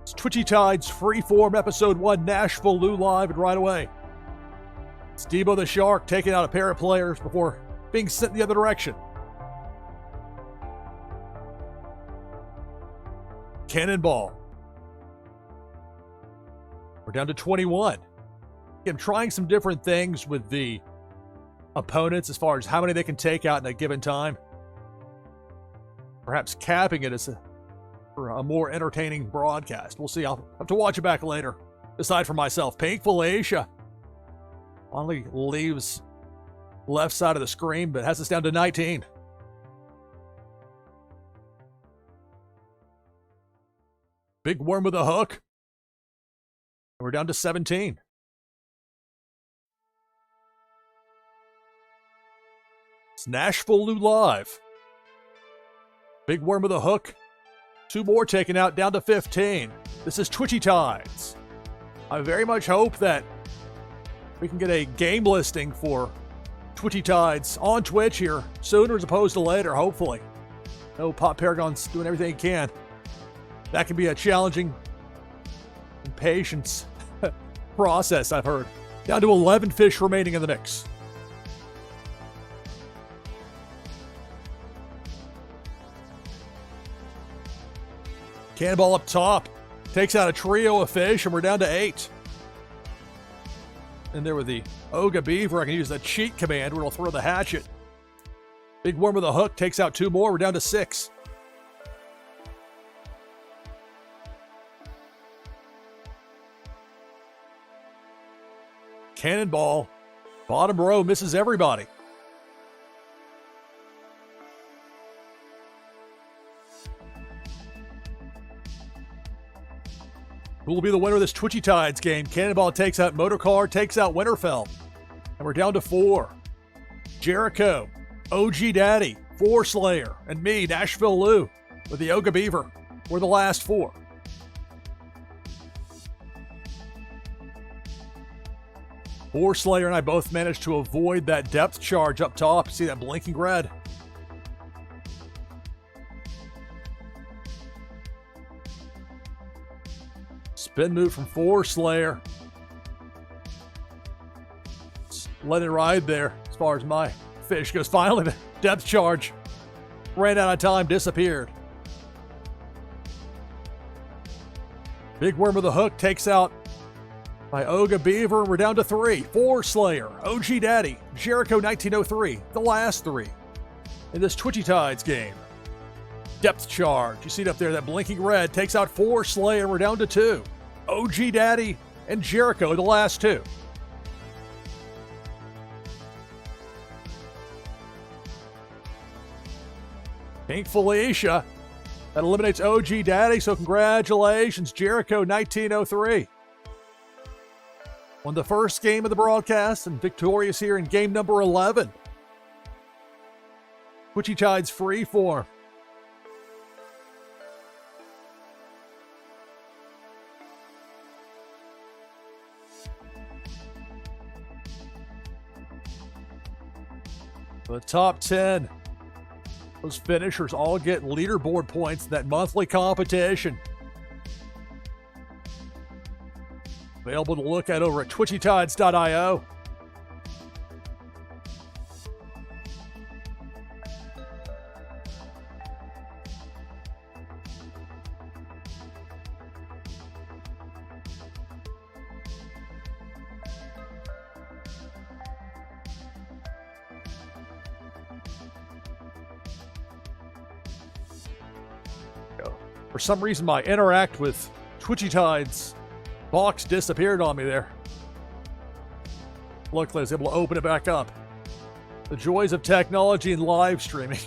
It's Twitchy Tides Freeform Episode 1, NashvilleLou Live, and right away, it's Debo the Shark taking out a pair of players before being sent the other direction. Cannonball. We're down to 21. I'm trying some different things with the opponents as far as how many they can take out in a given time. Perhaps capping it for a more entertaining broadcast. We'll see. I'll have to watch it back later. Aside from myself, Pink Felicia only leaves left side of the screen, but has us down to 19. Big Worm with a hook. We're down to 17. It's NashvilleLou Live. Big Worm with a hook. 2 more taken out, down to 15. This is Twitchy Tides. I very much hope that we can get a game listing for Twitchy Tides on Twitch here sooner as opposed to later, hopefully. No, Pop Paragon's doing everything he can. That can be a challenging and patience process, I've heard. Down to 11 fish remaining in the mix. Cannonball up top. Takes out a trio of fish, and we're down to 8. And there with the Oga Beaver, I can use the cheat command where it'll throw the hatchet. Big Worm with a hook takes out 2 more. We're down to 6. Cannonball. Bottom row misses everybody. Who will be the winner of this Twitchy Tides game? Cannonball takes out Motorcar, takes out Winterfell. And we're down to 4. Jericho, OG Daddy, 4 Slayer, and me, NashvilleLou, with the Oga Beaver. We're the last 4. Four Slayer and I both managed to avoid that depth charge up top. See that blinking red? Spin move from 4 Slayer. Just let it ride there as far as my fish goes. Finally, the depth charge ran out of time, disappeared. Big Worm with a hook takes out by Oga Beaver, and we're down to 3. 4 Slayer, OG Daddy, Jericho 1903, the last 3 in this Twitchy Tides game. Depth charge. You see it up there, that blinking red takes out 4 Slayer, and we're down to 2. OG Daddy and Jericho, the last 2. Pink Felicia. That eliminates OG Daddy, so congratulations, Jericho 1903. Won the first game of the broadcast and victorious here in game number 11. Twitchy Tides Freeform. The top 10. Those finishers all get leaderboard points in that monthly competition. Available to look at over at twitchytides.io. For some reason, my interact with Twitchy Tides box disappeared on me there. Luckily, I was able to open it back up. The joys of technology and live streaming.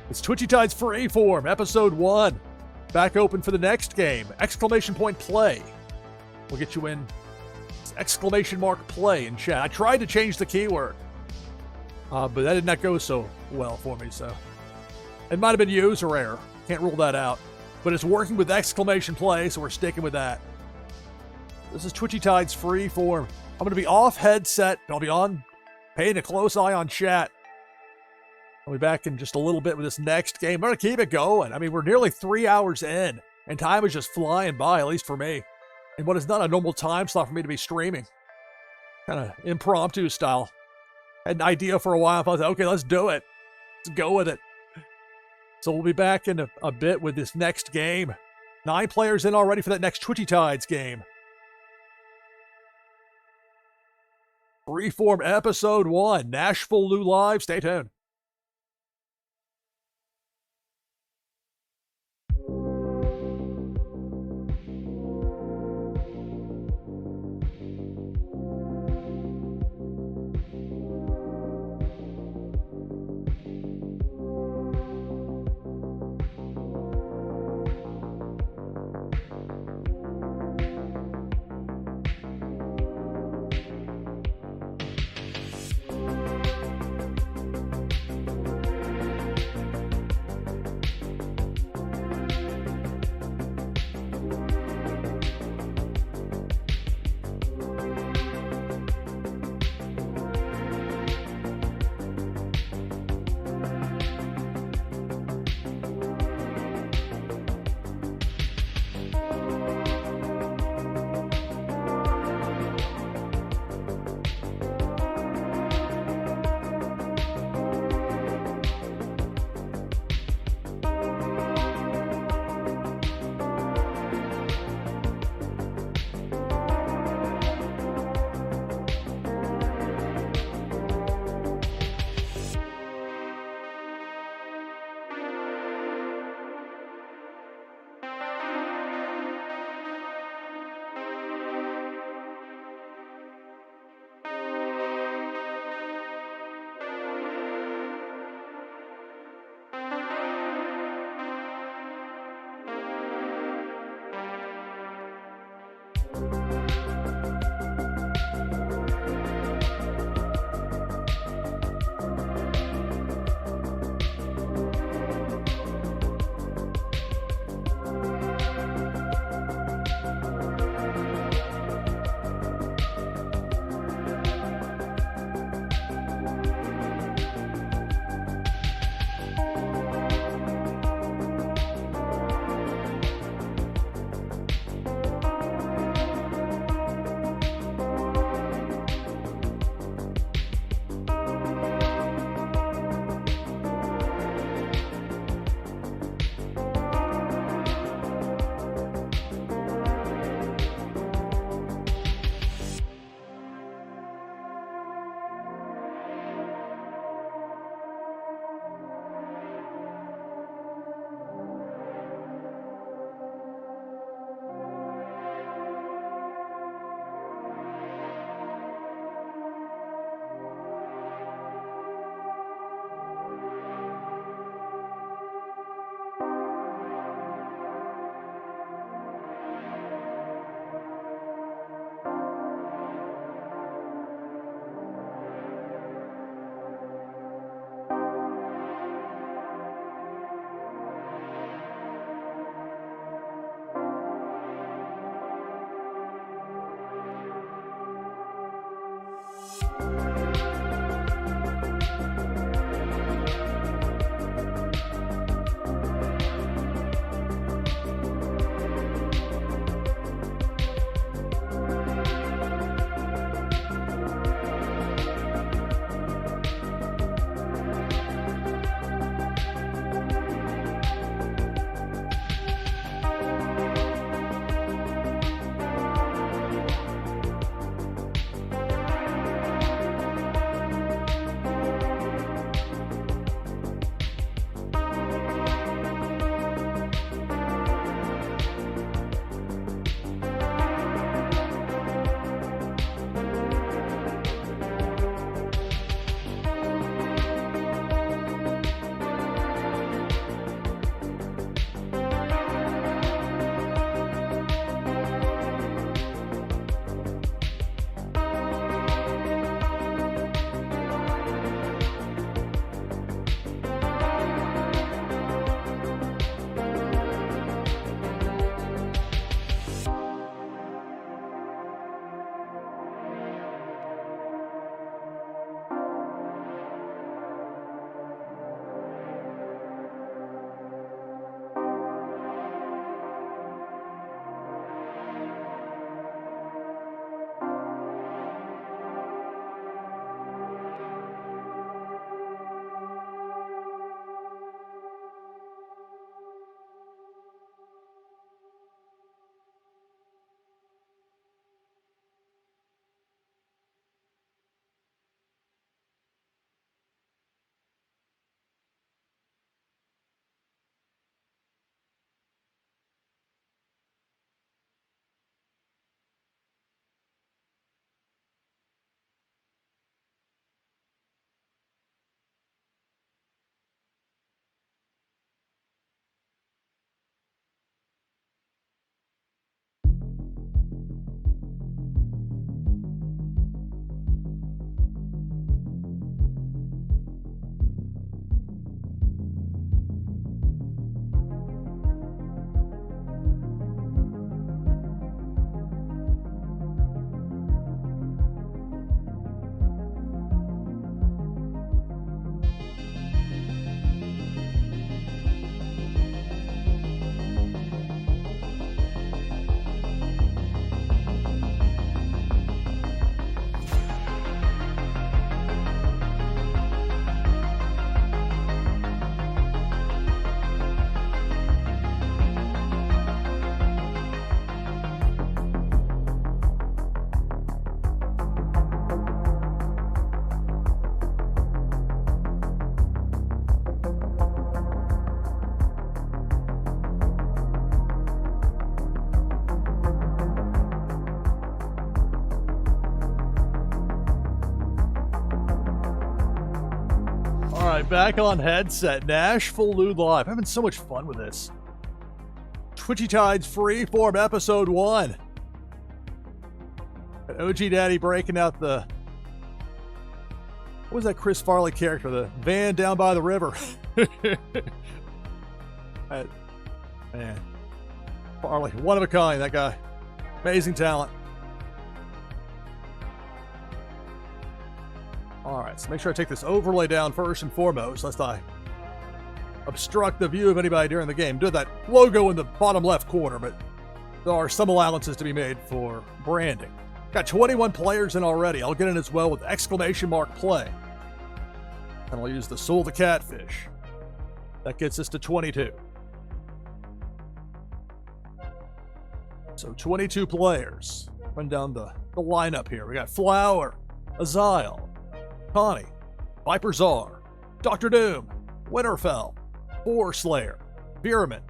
It's Twitchy Tides Freeform, Episode 1. Back open for the next game. Exclamation point play. We'll get you in. It's exclamation mark play in chat. I tried to change the keyword, but that did not go so well for me, so. It might have been user error. Can't rule that out. But it's working with exclamation play, so we're sticking with that. This is Twitchy Tides Freeform. I'm going to be off headset. I'll be on, paying a close eye on chat. I'll be back in just a little bit with this next game. I'm going to keep it going. I mean, we're nearly 3 hours in, and time is just flying by, at least for me. And what is not a normal time slot for me to be streaming. Kind of impromptu style. Had an idea for a while. I thought, okay, let's do it. Let's go with it. So we'll be back in a bit with this next game. 9 players in already for that next Twitchy Tides game. Freeform Episode 1, NashvilleLou Live. Stay tuned. right, back on headset. NashvilleLou Live. Having so much fun with this. Twitchy Tides Freeform Episode 1. OG Daddy breaking out the... What was that Chris Farley character? The van down by the river. Man. Farley, one of a kind, that guy. Amazing talent. Alright, so make sure I take this overlay down first and foremost, lest I obstruct the view of anybody during the game. Do that logo in the bottom left corner, but there are some allowances to be made for branding. Got 21 players in already. I'll get in as well with exclamation mark play. And I'll use the Soul the Catfish. That gets us to 22. So 22 players. Run down the lineup here. We got Flower, Aziel, Connie, Viper Czar, Dr. Doom, Winterfell, Boar Slayer, Bierman,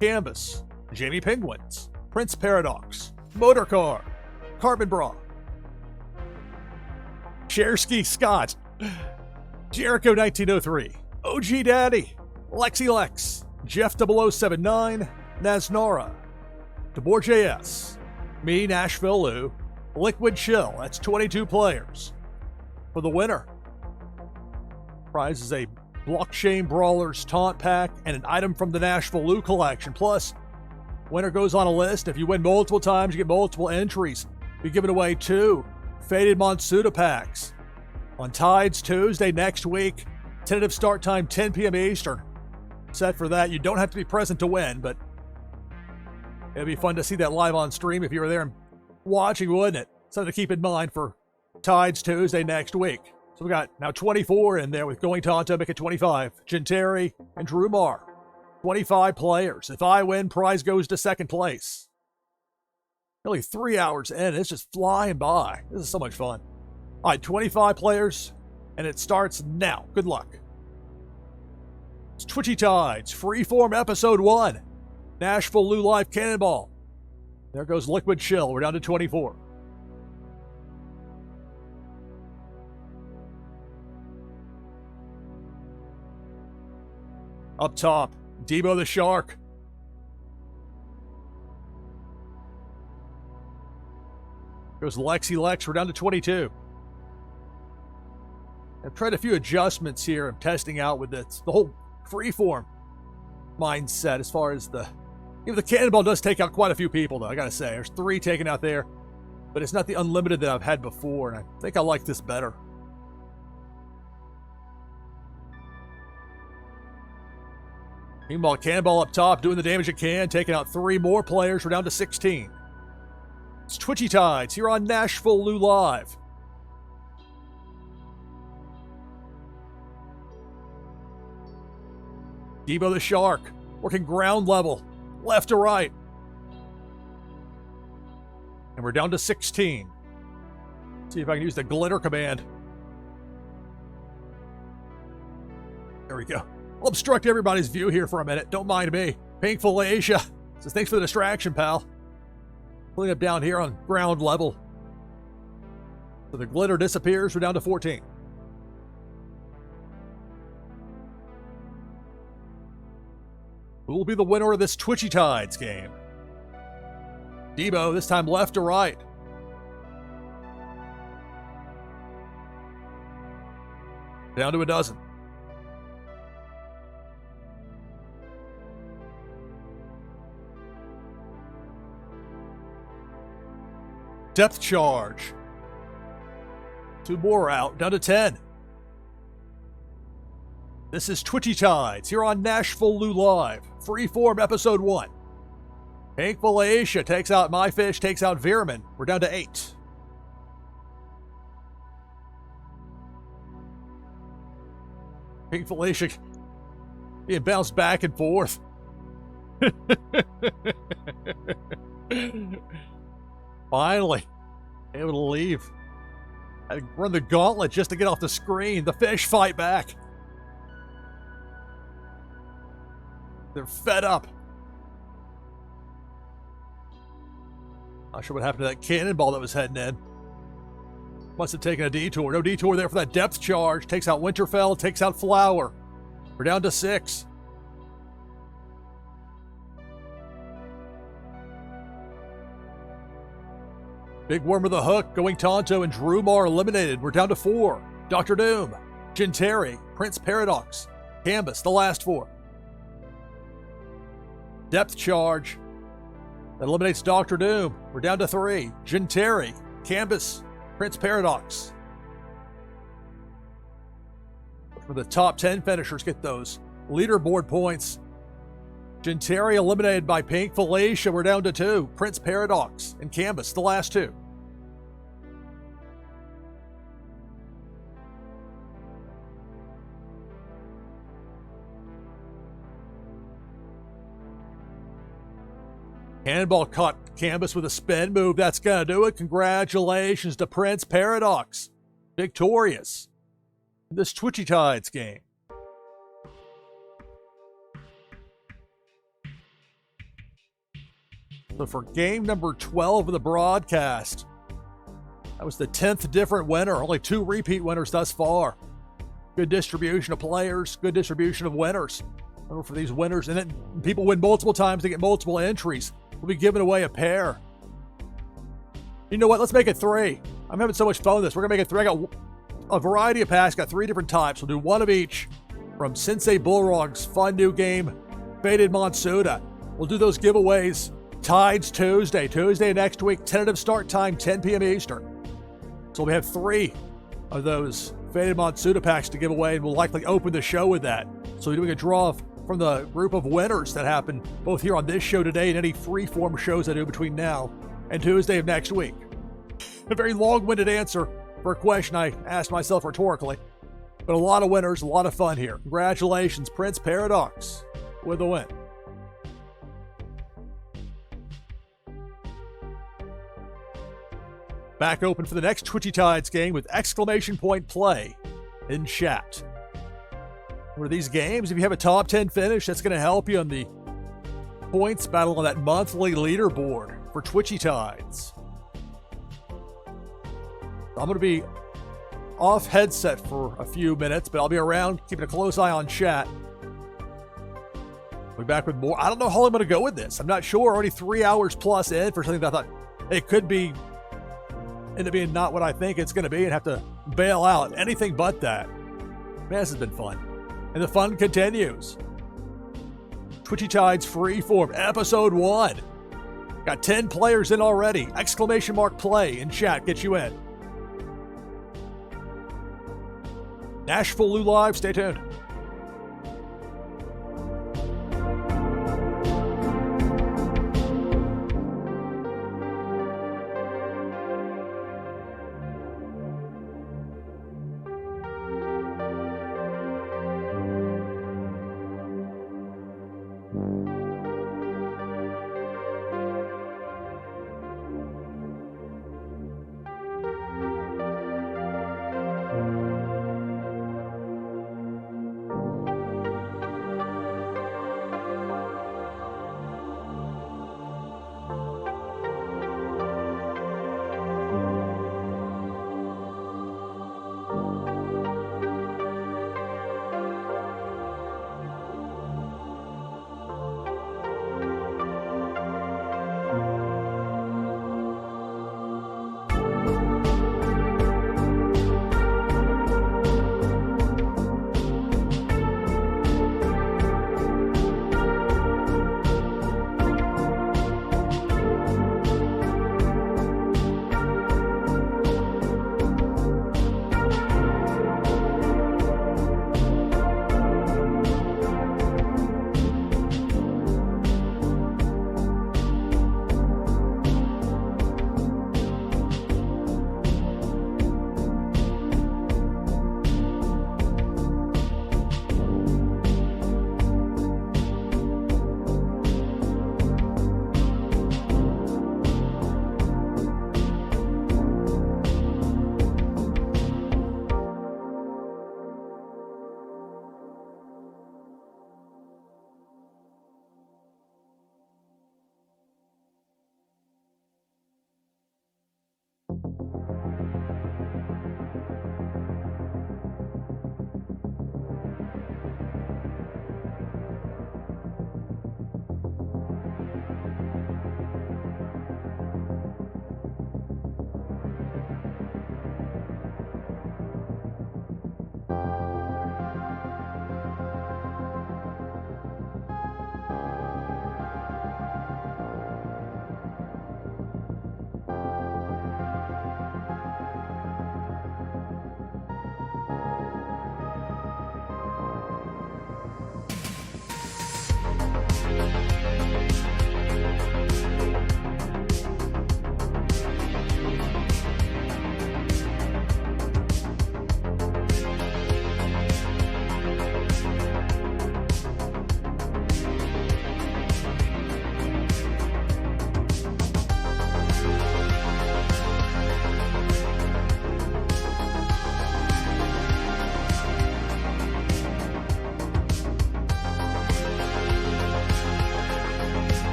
Canvas, Jamie Penguins, Prince Paradox, Motorcar, Carbon Bra, Chersky Scott, Jericho 1903, OG Daddy, Lexi Lex, Jeff 0079, Naznora, DeBoer JS, me, NashvilleLou, Liquid Chill. That's 22 players. For the winner, prize is a Blockchain Brawlers taunt pack and an item from the NashvilleLou collection. Plus, winner goes on a list. If you win multiple times, you get multiple entries. We're giving away 2 Faded Monsuda packs on Tides Tuesday next week. Tentative start time 10 p.m. Eastern. Set for that. You don't have to be present to win, but it'd be fun to see that live on stream if you were there and watching, wouldn't it? Something to keep in mind for Tides Tuesday next week. So we got now 24 in there with Going Tonto, make it 25. Genteri and Drew Marr. 25 players. If I win, prize goes to second place. Nearly 3 hours in. It's just flying by. This is so much fun. All right, 25 players, and it starts now. Good luck. It's Twitchy Tides, Freeform Episode 1. NashvilleLou Live Cannonball. There goes Liquid Chill. We're down to 24. Up top, Debo the Shark. Goes Lexi Lex. We're down to 22. I've tried a few adjustments here I'm testing out with this. The whole Freeform mindset as far as the... the Cannonball does take out quite a few people, though, I gotta say. There's 3 taken out there, but it's not the unlimited that I've had before, and I think I like this better. Meanwhile, Cannonball up top, doing the damage it can, taking out 3 more players. We're down to 16. It's Twitchy Tides here on NashvilleLou Live. Debo the Shark, working ground level, left to right. And we're down to 16. See if I can use the glitter command. There we go. I'll obstruct everybody's view here for a minute. Don't mind me. Pinkful Asia says, thanks for the distraction, pal. Pulling up down here on ground level. So the glitter disappears. We're down to 14. Who will be the winner of this Twitchy Tides game? Debo, this time left to right. Down to a dozen. Depth charge. 2 more out, down to 10. This is Twitchy Tides here on NashvilleLou Live. Freeform Episode 1. Pinkful Asia takes out My Fish, takes out Veerman. We're down to 8. Pinkful Asia being bounced back and forth. Finally, able to leave. I run the gauntlet just to get off the screen. The fish fight back. They're fed up. Not sure what happened to that cannonball that was heading in. Must have taken a detour. No detour there for that depth charge. Takes out Winterfell, takes out Flower. We're down to 6. Big Worm with a hook, going Tonto and Drumar eliminated. We're down to 4. Dr. Doom, Genteri, Prince Paradox, Canvas, the last 4. Depth charge. That eliminates Dr. Doom. We're down to 3. Genteri, Canvas, Prince Paradox. For the top 10 finishers, get those leaderboard points. Genteri eliminated by Pink Felicia. We're down to 2. Prince Paradox and Canvas, the last 2. Cannonball caught Canvas with a spin move. That's going to do it. Congratulations to Prince Paradox. Victorious in this Twitchy Tides game. So for game number 12 of the broadcast, that was the 10th different winner. Only 2 repeat winners thus far. Good distribution of players, good distribution of winners. Remember, for these winners, and then people win multiple times, they get multiple entries. We'll be giving away a pair. You know what? Let's make it 3. I'm having so much fun with this. We're going to make it 3. I got a variety of packs. Got 3 different types. We'll do 1 of each from Sensei Bullrog's fun new game, Faded Monsuda. We'll do those giveaways Tides Tuesday. Tuesday next week. Tentative start time, 10 p.m. Eastern. So we have 3 of those Faded Monsuda packs to give away, and we'll likely open the show with that. So we're doing a draw from the group of winners that happen both here on this show today and any Freeform shows I do between now and Tuesday of next week. A very long-winded answer for a question I asked myself rhetorically, but a lot of winners, a lot of fun here. Congratulations, Prince Paradox, with the win. Back open for the next Twitchy Tides game with exclamation point play in chat. For these games, if you have a top 10 finish, that's going to help you on the points battle on that monthly leaderboard for Twitchy Tides. I'm going to be off headset for a few minutes, but I'll be around keeping a close eye on chat. We'll be back with more. I don't know how I'm going to go with this. I'm not sure. Already 3 hours plus in for something that I thought it could be, end up being not what I think it's going to be and have to bail out. Anything but that. Man, this has been fun. And the fun continues. Twitchy Tides Freeform, Episode 1. Got 10 players in already. Exclamation mark play in chat. Get you in. NashvilleLou Live. Stay tuned.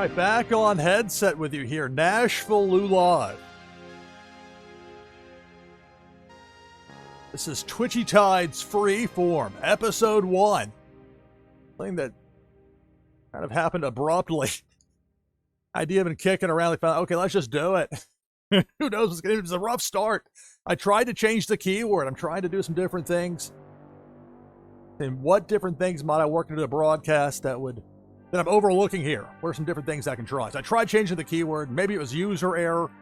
right, back on headset with you here, NashvilleLou Live. This is Twitchy Tide's Freeform, Episode 1. Thing that kind of happened abruptly. Idea been kicking around. They found, okay, let's just do it. Who knows what's going to be? It was a rough start. I tried to change the keyword. I'm trying to do some different things. And what different things might I work into the broadcast that I'm overlooking here? What are some different things I can try? So I tried changing the keyword. Maybe it was user error,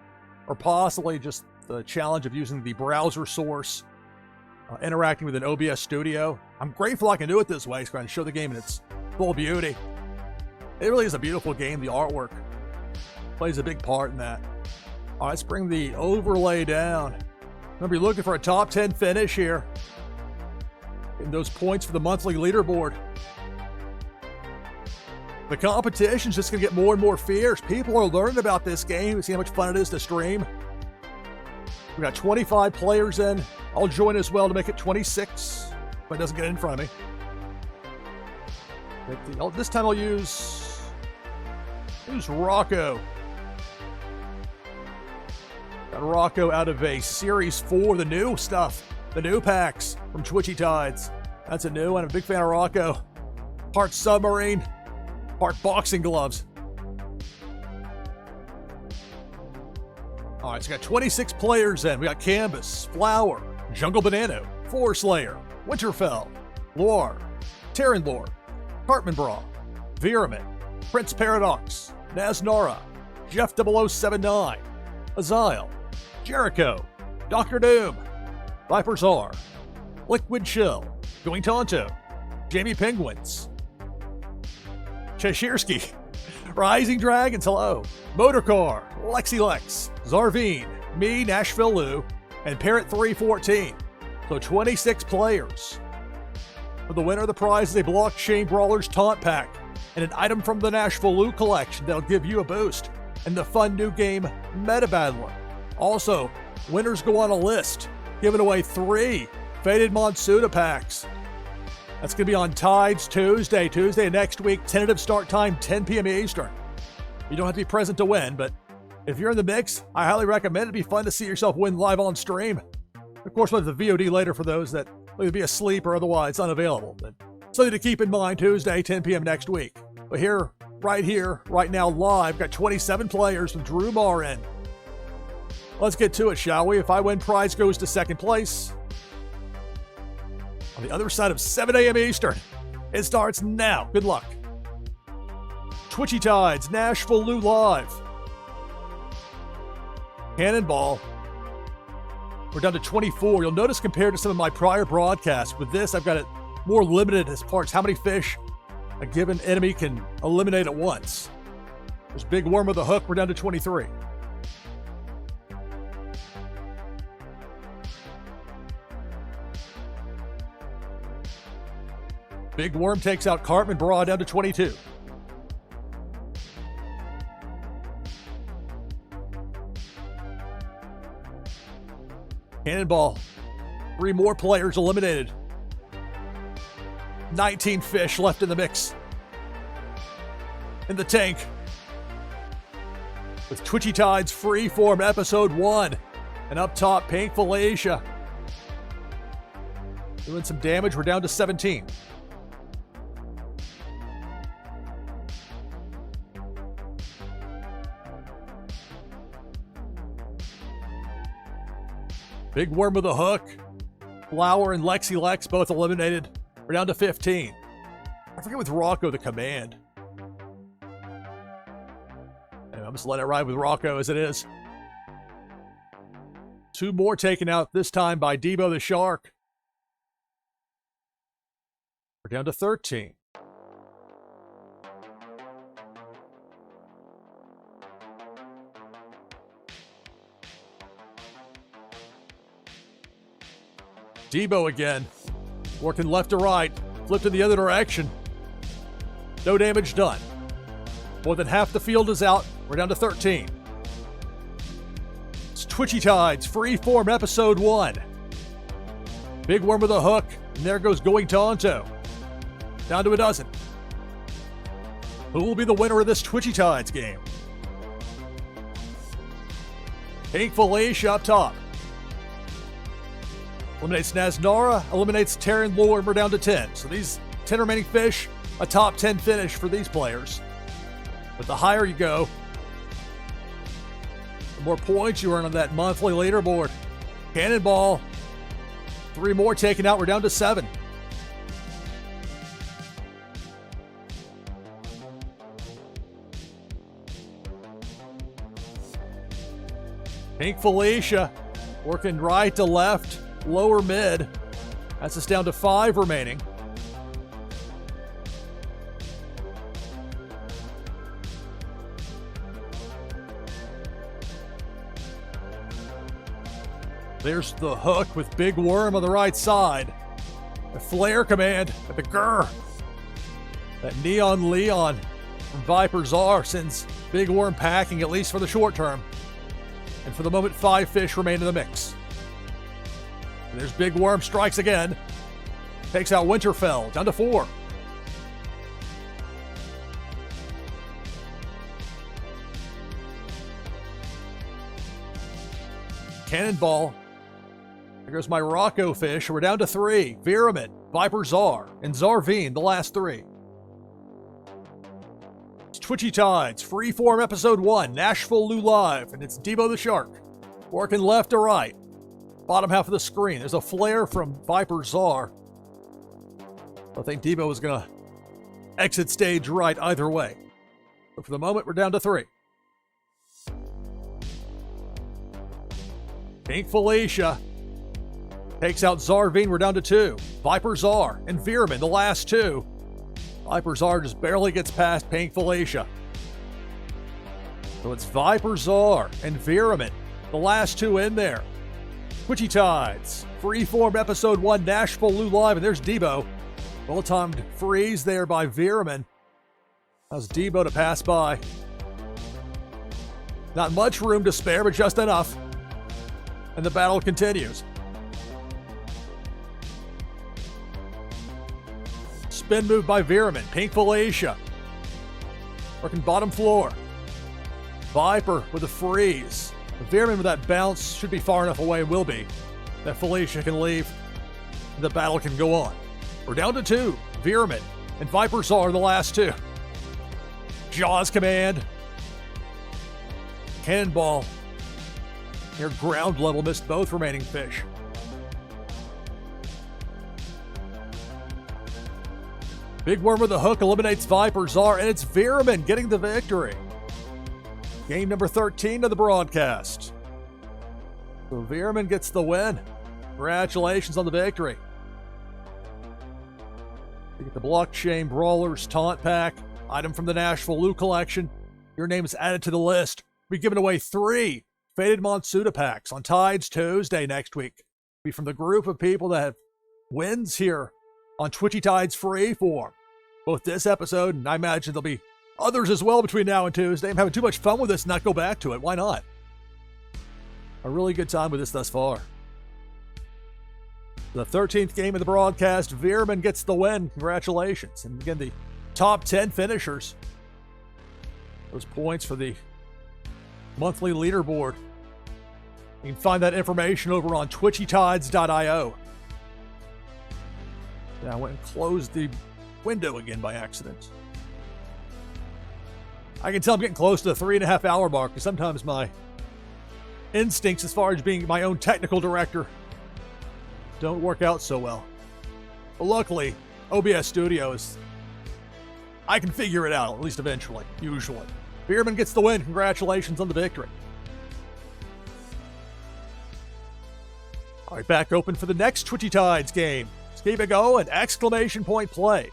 or possibly just the challenge of using the browser source, interacting with an OBS studio. I'm grateful I can do it this way, so I can show the game in its full beauty. It really is a beautiful game. The artwork plays a big part in that. All right, let's bring the overlay down. Remember, you're looking for a top 10 finish here. Getting those points for the monthly leaderboard. The competition's just going to get more and more fierce. People are learning about this game. See how much fun it is to stream. We got 25 players in. I'll join as well to make it 26. If it doesn't get in front of me. This time I'll use Rocco. Got Rocco out of a Series 4, the new stuff. The new packs from Twitchy Tides. That's a new one. I'm a big fan of Rocco. Part submarine, part boxing gloves. All right, so we got 26 players in. We got Canvas, Flower, Jungle Banana, Forest Layer, Winterfell, Loire, Terran Lore, Cartman Bra, Viramin, Prince Paradox, Naznara, Jeff 0079, Aziel, Jericho, Dr. Doom, Viper's R, Liquid Chill, Going Tonto, Jamie Penguins, Cheshirsky, Rising Dragons, hello, Motorcar, Lexi Lex, Zarvine, me, NashvilleLou, and Parrot314. So 26 players. For the winner of the prize is a Blockchain Brawlers Taunt Pack and an item from the NashvilleLou collection that'll give you a boost in the fun new game Meta Battler. Also, winners go on a list, giving away 3 Faded Monsuda packs. That's going to be on Tides Tuesday next week, tentative start time 10 p.m. Eastern. You don't have to be present to win, but if you're in the mix, I highly recommend it. It'd be fun to see yourself win live on stream. Of course, we'll have the VOD later for those that will be asleep or otherwise unavailable. But something to keep in mind, Tuesday, 10 p.m. next week. But right now, live, got 27 players with Drew Marr in. Let's get to it, shall we? If I win, prize goes to second place. On the other side of 7 a.m. Eastern. It starts now. Good luck. Twitchy Tides, NashvilleLou Live. Cannonball. We're down to 24. You'll notice compared to some of my prior broadcasts, with this, I've got it more limited as far as how many fish a given enemy can eliminate at once. There's Big Worm with a hook. We're down to 23. Big Worm takes out Cartman Bra, down to 22. Cannonball. 3 more players eliminated. 19 fish left in the mix. In the tank. With Twitchy Tides Freeform Episode 1. And up top, Pink Felicia. Doing some damage. We're down to 17. Big Worm with a hook. Flower and Lexi Lex both eliminated. We're down to 15. I forget with Rocco the command. Anyway, I'm just letting it ride with Rocco as it is. 2 more taken out, this time by Debo the Shark. We're down to 13. Debo again, working left to right, flipped in the other direction. No damage done. More than half the field is out. We're down to 13. It's Twitchy Tides Freeform Episode 1. Big Worm with a hook, and there goes Going Tonto. Down to a dozen. Who will be the winner of this Twitchy Tides game? Pink Felicia up top. Eliminates Naznara, eliminates Taryn Lure, and we're down to 10. So these 10 remaining fish, a top 10 finish for these players. But the higher you go, the more points you earn on that monthly leaderboard. Cannonball. 3 more taken out. We're down to 7. Pink Felicia working right to left, lower mid. That's us down to 5 remaining. There's the hook with Big Worm on the right side. The flare command at the grr. That Neon Leon from Viper Czar sends Big Worm packing, at least for the short term. And for the moment, 5 fish remain in the mix. And there's Big Worm, strikes again. Takes out Winterfell, down to 4. Cannonball. There goes my Rocco fish. We're down to 3. Viramin, Viper Czar, and Zarveen, the last 3. It's Twitchy Tides, Freeform Episode 1, NashvilleLou Live, and it's Debo the Shark. Working left to right. Bottom half of the screen. There's a flare from Viper Czar. I think Debo was going to exit stage right either way. But for the moment, we're down to 3. Pink Felicia takes out Zarveen. We're down to 2. Viper Czar and Viramin, the last 2. Viper Czar just barely gets past Pink Felicia. So it's Viper Czar and Viramin, the last 2 in there. Twitchy Tides, Freeform Episode 1, NashvilleLou Live, and there's Debo. Well-timed freeze there by Viramin. How's Debo to pass by? Not much room to spare, but just enough. And the battle continues. Spin move by Viramin. Pink Felicia. Working bottom floor. Viper with a freeze. Viramin with that bounce should be far enough away, will be, that Felicia can leave. The battle can go on. We're down to 2. Viramin and Viper Czar are the last 2. Jaws command. Cannonball. Near ground level, missed both remaining fish. Big Worm with a hook eliminates Viper Czar, and it's Viramin getting the victory. Game number 13 of the broadcast. So Viramin gets the win. Congratulations on the victory. You get the Blockchain Brawlers Taunt Pack, item from the NashvilleLou collection. Your name is added to the list. We'll be giving away 3 Faded Monsuda packs on Tides Tuesday next week. Be from the group of people that have wins here on Twitchy Tides Freeform. Both this episode, and I imagine there'll be others as well between now and Tuesday. I'm having too much fun with this and not go back to it. Why not? A really good time with this thus far. The 13th game of the broadcast, Viramin gets the win. Congratulations. And again, the top 10 finishers. Those points for the monthly leaderboard. You can find that information over on twitchytides.io. Yeah, I went and closed the window again by accident. I can tell I'm getting close to the 3.5 hour mark, because sometimes my instincts as far as being my own technical director don't work out so well. But luckily, OBS Studio I can figure it out, at least eventually, usually. Viramin gets the win. Congratulations on the victory. All right, back open for the next Twitchy Tides game. Let's keep it going. Exclamation point play.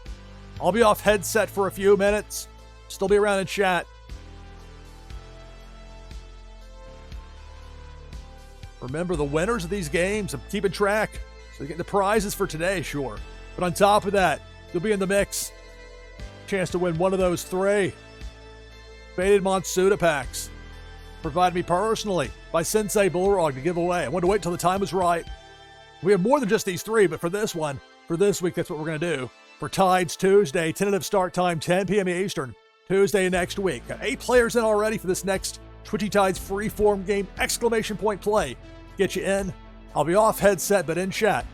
I'll be off headset for a few minutes. Still be around in chat. Remember, the winners of these games, I'm keeping track. So you get the prizes for today, sure. But on top of that, you'll be in the mix. Chance to win one of those 3 Faded Monsuda packs. Provided me personally by Sensei Bullrog to give away. I wanted to wait till the time was right. We have more than just these 3, but for this one, for this week, that's what we're going to do. For Tides Tuesday, tentative start time 10 p.m. Eastern, Tuesday next week. Got 8 players in already for this next Twitchy Tides Freeform game! Exclamation point play. Get you in. I'll be off headset, but in chat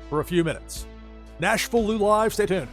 for a few minutes. NashvilleLou Live. Stay tuned.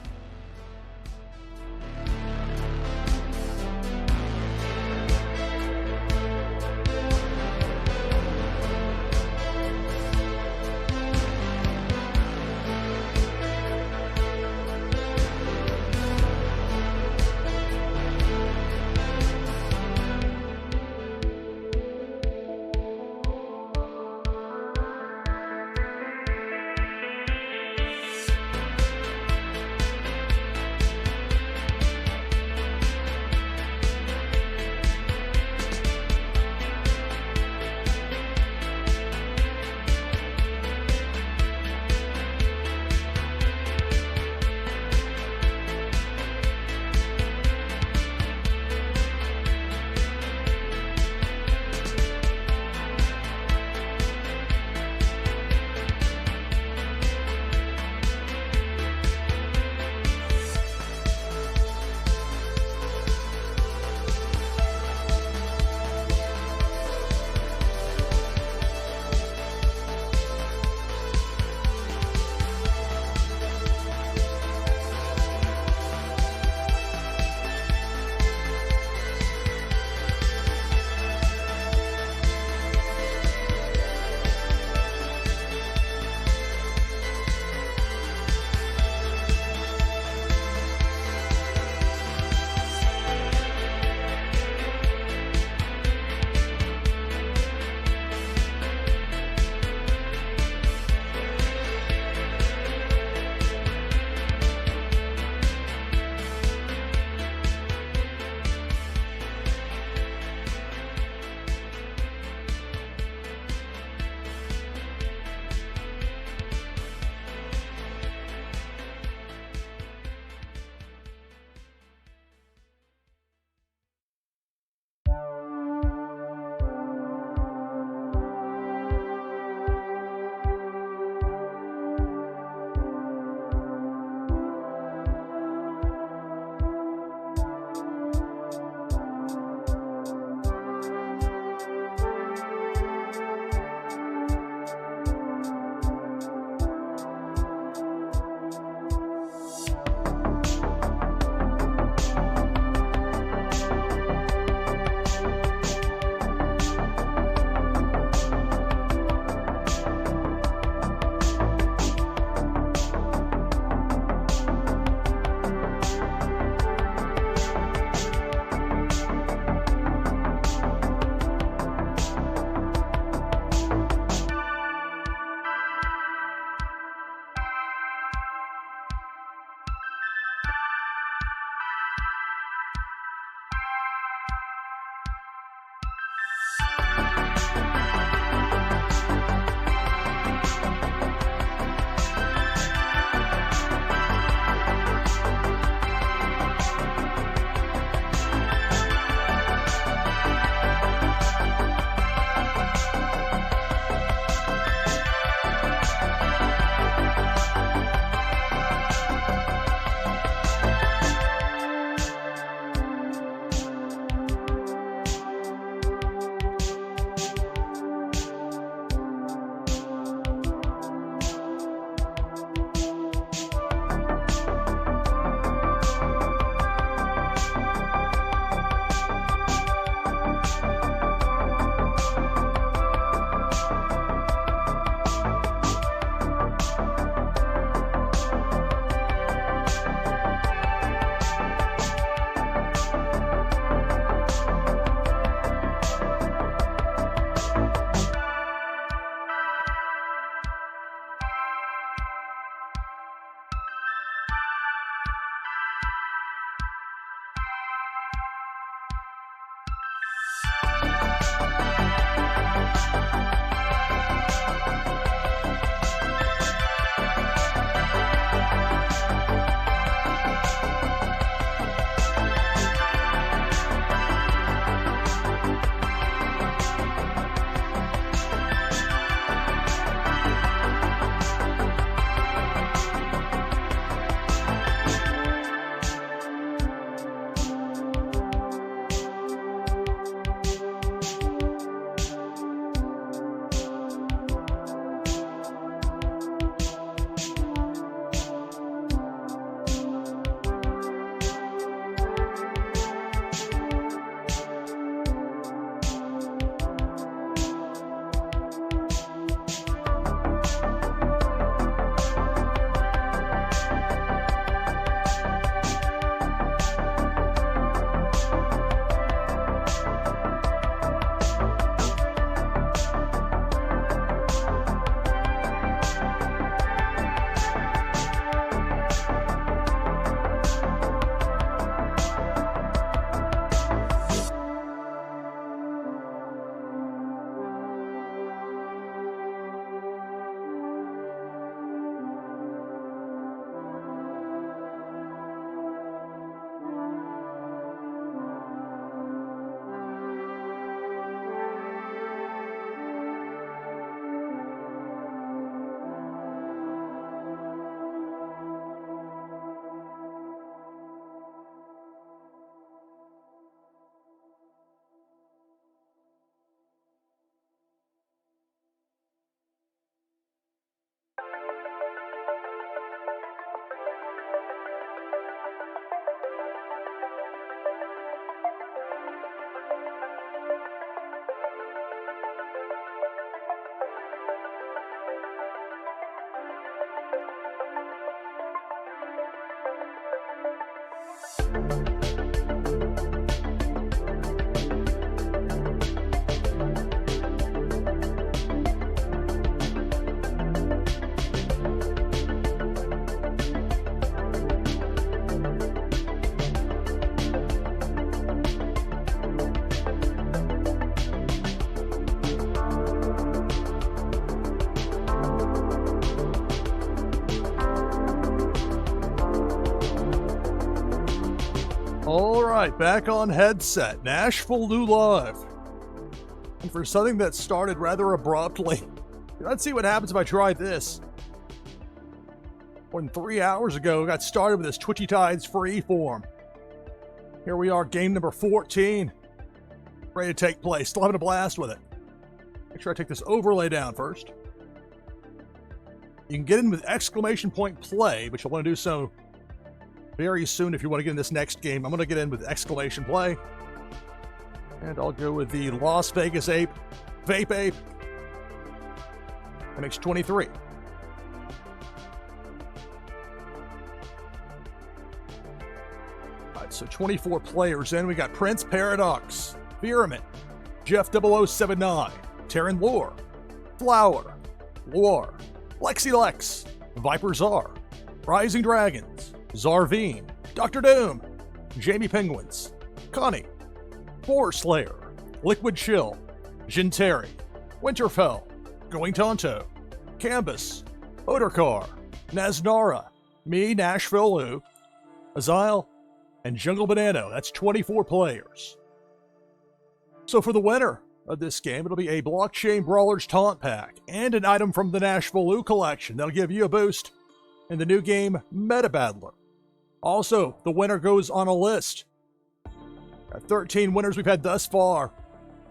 All right, back on headset, NashvilleLou Live. And for something that started rather abruptly, let's see what happens if I try this. More than 3 hours ago, got started with this Twitchy Tides Freeform. Here we are, game number 14. Ready to take place. Still having a blast with it. Make sure I take this overlay down first. You can get in with exclamation point play, but you'll want to do so very soon if you want to get in this next game. I'm going to get in with exclamation play. And I'll go with the Las Vegas Ape, Vape Ape, MX23. Alright, so 24 players in. We got Prince Paradox, Pyramid, Jeff 0079, Terran Lore, Flower, Lore, Lexi Lex, Viper Czar, Rising Dragons, Zarveen, Dr. Doom, Jamie Penguins, Connie, Boar Slayer, Liquid Chill, Jinteri, Winterfell, Going Tonto, Canvas, Odorcar, Naznara, me, NashvilleLou, Azile, and Jungle Banano. That's 24 players. So for the winner of this game, it'll be a Blockchain Brawlers Taunt Pack and an item from the NashvilleLou collection that'll give you a boost in the new game Meta Battler. Also, the winner goes on a list. Got 13 winners we've had thus far.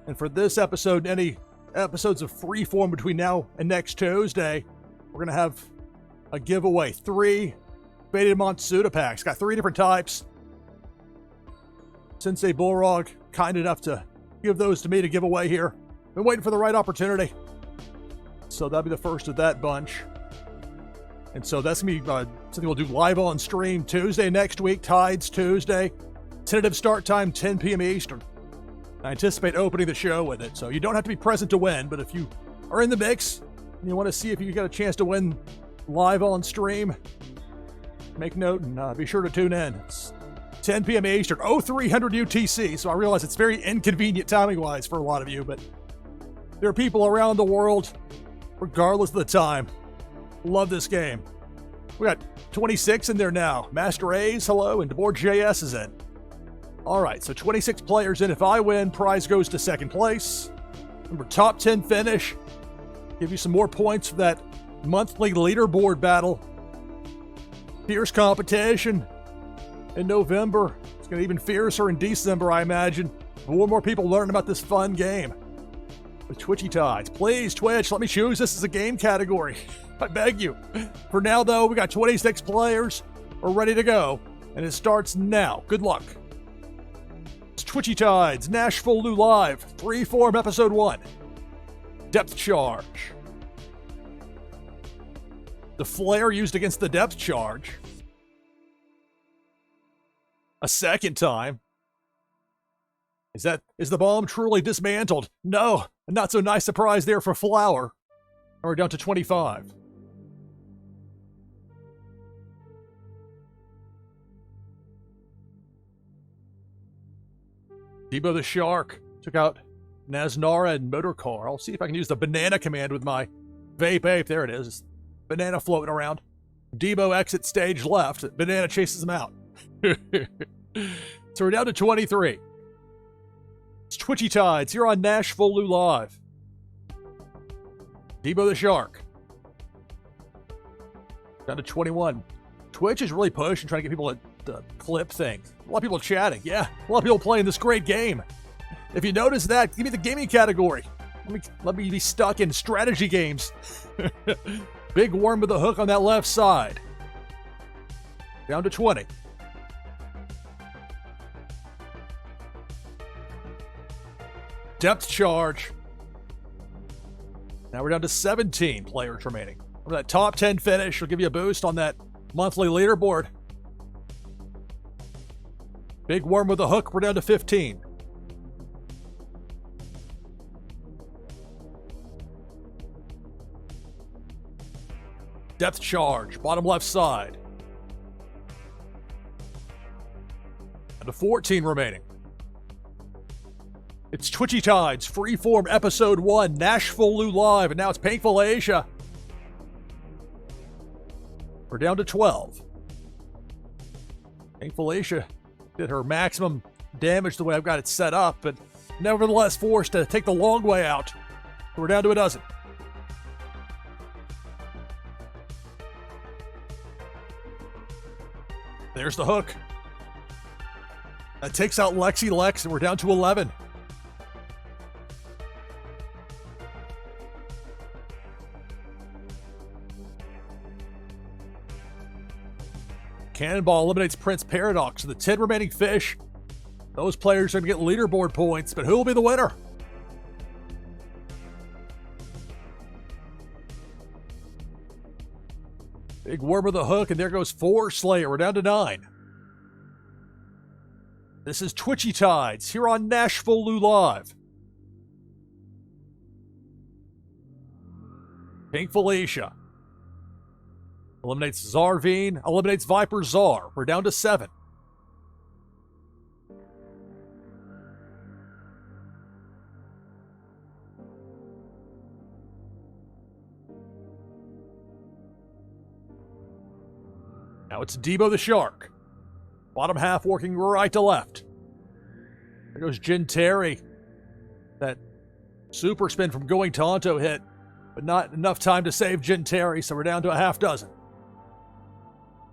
And for this episode, any episodes of Freeform between now and next Tuesday, we're going to have a giveaway. 3 Faded Monsuda packs. Got 3 different types. Sensei Bullrog, kind enough to give those to me to give away here. Been waiting for the right opportunity. So that'll be the first of that bunch. And so that's going to be something we'll do live on stream Tuesday next week, Tides Tuesday. Tentative start time, 10 p.m. Eastern. I anticipate opening the show with it, so you don't have to be present to win, but if you are in the mix and you want to see if you get a chance to win live on stream, make note and be sure to tune in. It's 10 p.m. Eastern, 0300 UTC, so I realize it's very inconvenient timing-wise for a lot of you, but there are people around the world, regardless of the time, love this game. We got 26 in there now. Master A's, hello, and DeBoer JS is in. All right, so 26 players in. If I win, prize goes to second place. Remember, top 10 finish. Give you some more points for that monthly leaderboard battle. Fierce competition in November. It's going to be even fiercer in December, I imagine. More and more people learn about this fun game. With Twitchy Tides. Please, Twitch, let me choose this as a game category. I beg you. For now, though, we got 26 players. We're ready to go. And it starts now. Good luck. It's Twitchy Tides, NashvilleLou Live, Freeform Episode 1. Depth Charge. The flare used against the depth charge. A second time. Is the bomb truly dismantled? No, a not so nice surprise there for Flower. We're down to 25. Debo the Shark took out Naznara and Motorcar. I'll see if I can use the banana command with my Vape Ape. There it is. Banana floating around. Debo exits stage left. Banana chases him out. So we're down to 23. It's Twitchy Tides here on NashvilleLou Live. Debo the Shark. Down to 21. Twitch is really pushing, trying to get people to clip things. A lot of people chatting. Yeah, a lot of people playing this great game. If you notice that, give me the gaming category. Let me be stuck in strategy games. Big worm with a hook on that left side. Down to 20. Depth charge. Now we're down to 17 players remaining. For that top 10 finish will give you a boost on that monthly leaderboard. Big worm with a hook, we're down to 15. Depth charge, bottom left side. Down to 14 remaining. It's Twitchy Tides, Freeform Episode 1, NashvilleLou Live, and now it's Painful Asia. We're down to 12. Painful Asia did her maximum damage the way I've got it set up, but nevertheless forced to take the long way out. We're down to a dozen. There's the hook. That takes out Lexi Lex, and we're down to 11. Cannonball eliminates Prince Paradox. So the 10 remaining fish, those players are going to get leaderboard points, but who will be the winner? Big worm with a hook, and there goes 4 Slayer. We're down to 9. This is Twitchy Tides here on NashvilleLou Live. Pink Felicia eliminates Zarvine, eliminates Viper Czar. We're down to 7. Now it's Debo the Shark. Bottom half working right to left. There goes Jin Terry. That super spin from Going Tonto hit, but not enough time to save Jin Terry, so we're down to a half dozen.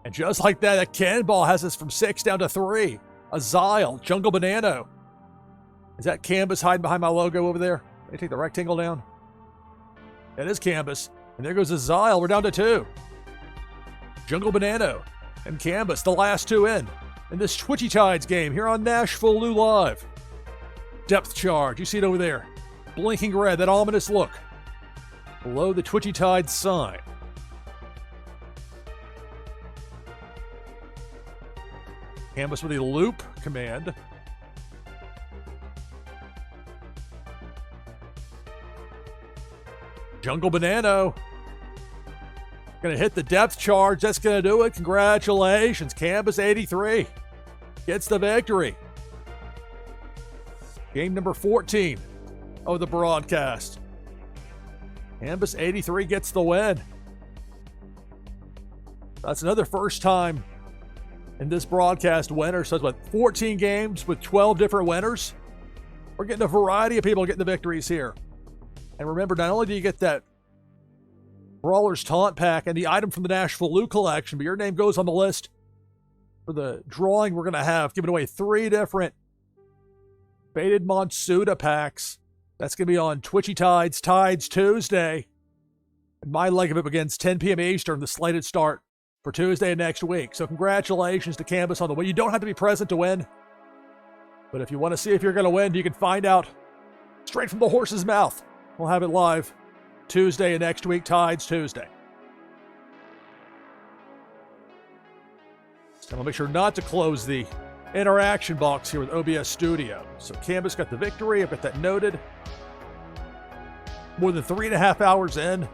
And just like that, that cannonball has us from 6 down to 3. Azile, Jungle Banano. Is that Canvas hiding behind my logo over there? Let me take the rectangle down. That is Canvas. And there goes Azile. We're down to 2. Jungle Banano and Canvas, the last 2 in this Twitchy Tides game here on NashvilleLou Live. Depth charge. You see it over there. Blinking red, that ominous look. Below the Twitchy Tides sign. Canvas with a loop command. Jungle Banano. Gonna hit the depth charge. That's gonna do it. Congratulations. Canvas 83 gets the victory. Game number 14 of the broadcast. Canvas 83 gets the win. That's another first time in this broadcast winner. So it's what, 14 games with 12 different winners? We're getting a variety of people getting the victories here. And remember, not only do you get that Brawler's Taunt Pack and the item from the NashvilleLou collection, but your name goes on the list for the drawing we're going to have, giving away 3 different Baited Monsuda packs. That's going to be on Twitchy Tides Tuesday. And my leg of it begins 10 p.m. Eastern, the slated start for Tuesday of next week. So congratulations to Canvas on the win. You don't have to be present to win. But if you want to see if you're going to win, you can find out straight from the horse's mouth. We'll have it live Tuesday of next week, Tides Tuesday. So I'll make sure not to close the interaction box here with OBS Studio. So Canvas got the victory. I've got that noted. More than 3.5 hours in.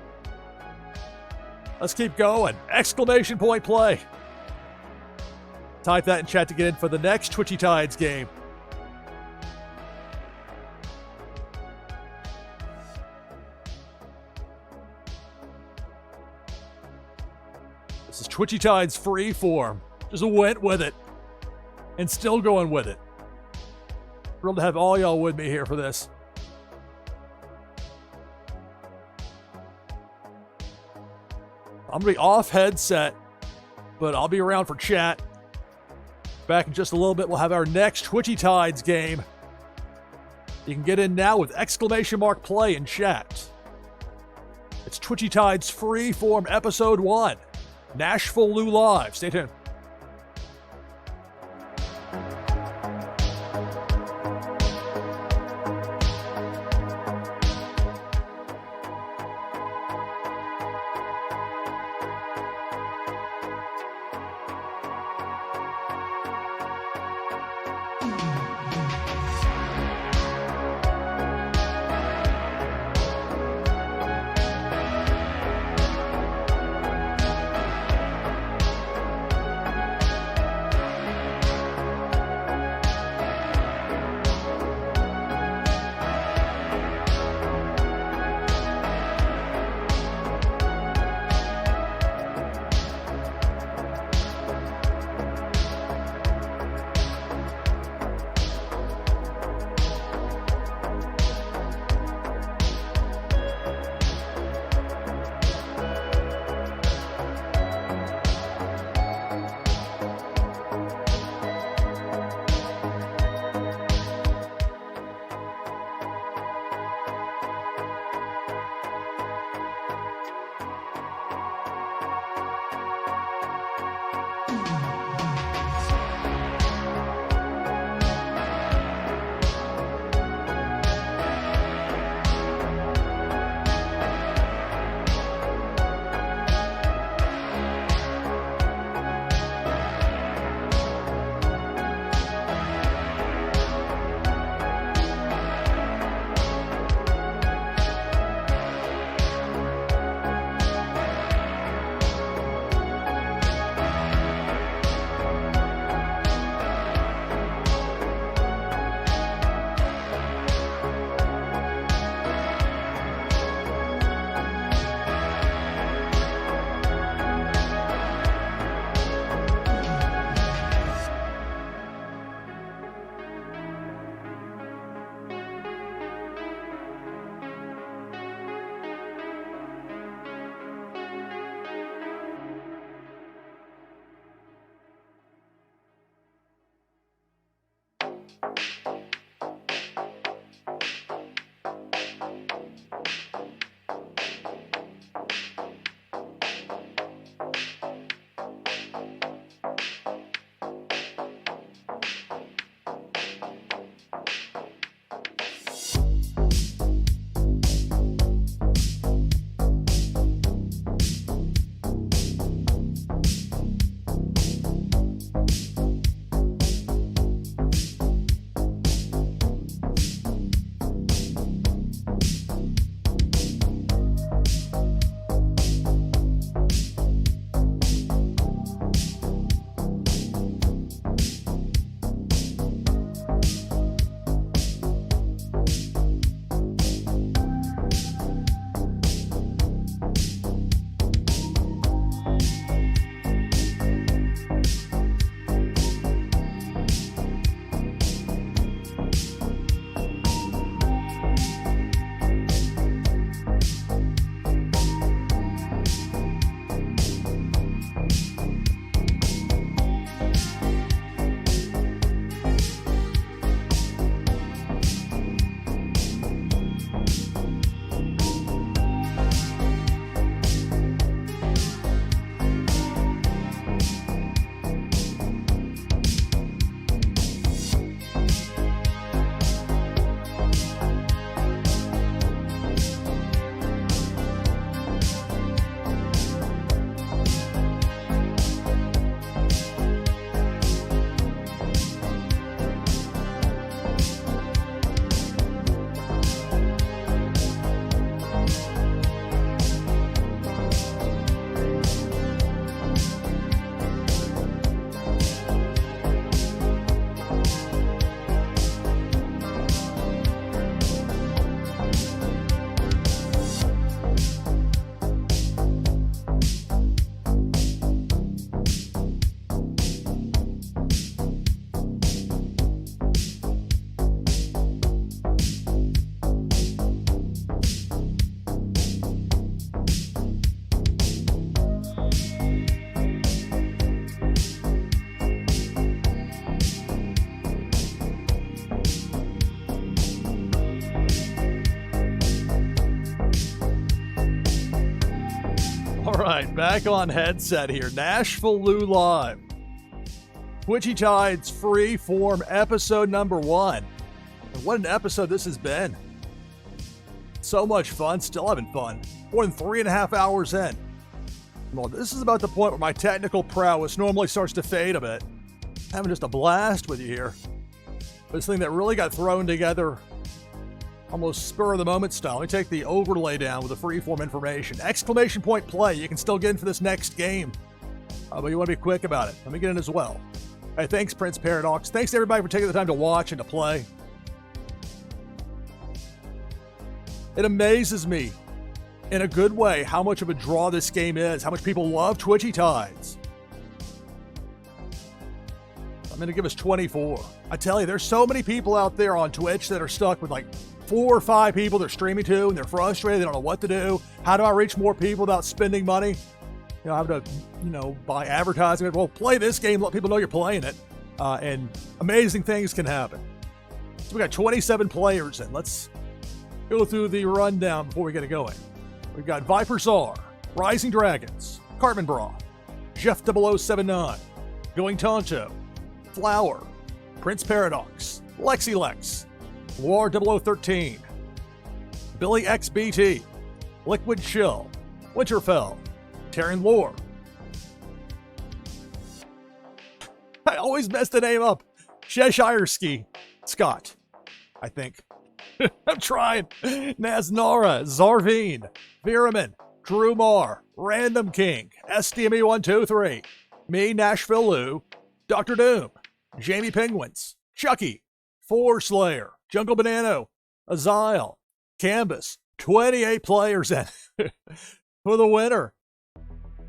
Let's keep going. Exclamation point play. Type that in chat to get in for the next Twitchy Tides game. This is Twitchy Tides Freeform. Just went with it. And still going with it. Thrilled to have all y'all with me here for this. I'm going to be off headset, but I'll be around for chat. Back in just a little bit, we'll have our next Twitchy Tides game. You can get in now with exclamation mark play in chat. It's Twitchy Tides Freeform Episode 1. NashvilleLou Live. Stay tuned. Back on headset here. NashvilleLou Live. Twitchy Tides Freeform episode number 1. And what an episode this has been. So much fun. Still having fun. More than 3.5 hours in. Well, this is about the point where my technical prowess normally starts to fade a bit. Having just a blast with you here. This thing that really got thrown together almost spur of the moment style. Let me take the overlay down with the freeform information. Exclamation point play. You can still get in for this next game. But you want to be quick about it. Let me get in as well. Hey, thanks, Prince Paradox. Thanks to everybody for taking the time to watch and to play. It amazes me in a good way how much of a draw this game is, how much people love Twitchy Tides. I'm going to give us 24. I tell you, there's so many people out there on Twitch that are stuck with like 4 or 5 people they're streaming to, and they're frustrated. They don't know what to do. How do I reach more people without spending money? You know, having to, buy advertising. Well, play this game, let people know you're playing it, and amazing things can happen. So we got 27 players in. Let's go through the rundown before we get it going. We've got Viper Czar, Rising Dragons, Cartman Bra, Jeff 0079, Going Tonto, Flower, Prince Paradox, Lexi Lex, War 0013, Billy XBT, Liquid Chill, Winterfell, Terran Lore. I always mess the name up. Cheshire Ski, Scott, I think. I'm trying. Naznara, Zarveen, Viraman, Drew Marr, Random King, SDME123, me, NashvilleLou, Dr. Doom, Jamie Penguins, Chucky, Four Slayer, Jungle Banano, Azile, Canvas, 28 players in. For the winner,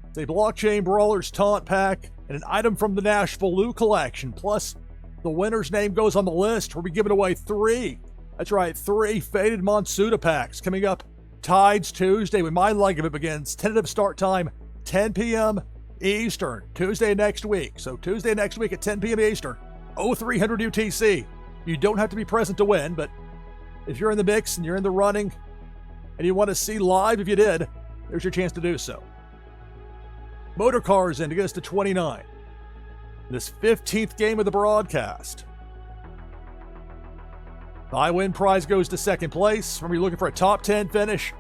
it's a Blockchain Brawlers taunt pack and an item from the NashvilleLou collection. Plus, the winner's name goes on the list. We'll be giving away 3. That's right, 3 Faded Monsuda packs coming up Tides Tuesday when my leg of it begins. Tentative start time, 10 p.m. Eastern, Tuesday next week. So Tuesday next week at 10 p.m. Eastern, 0300 UTC. You don't have to be present to win, but if you're in the mix and you're in the running and you want to see live, if you did, there's your chance to do so. Motor cars in to get us to 29. This 15th game of the broadcast. My win prize goes to second place. Remember, you're looking for a top 10 finish.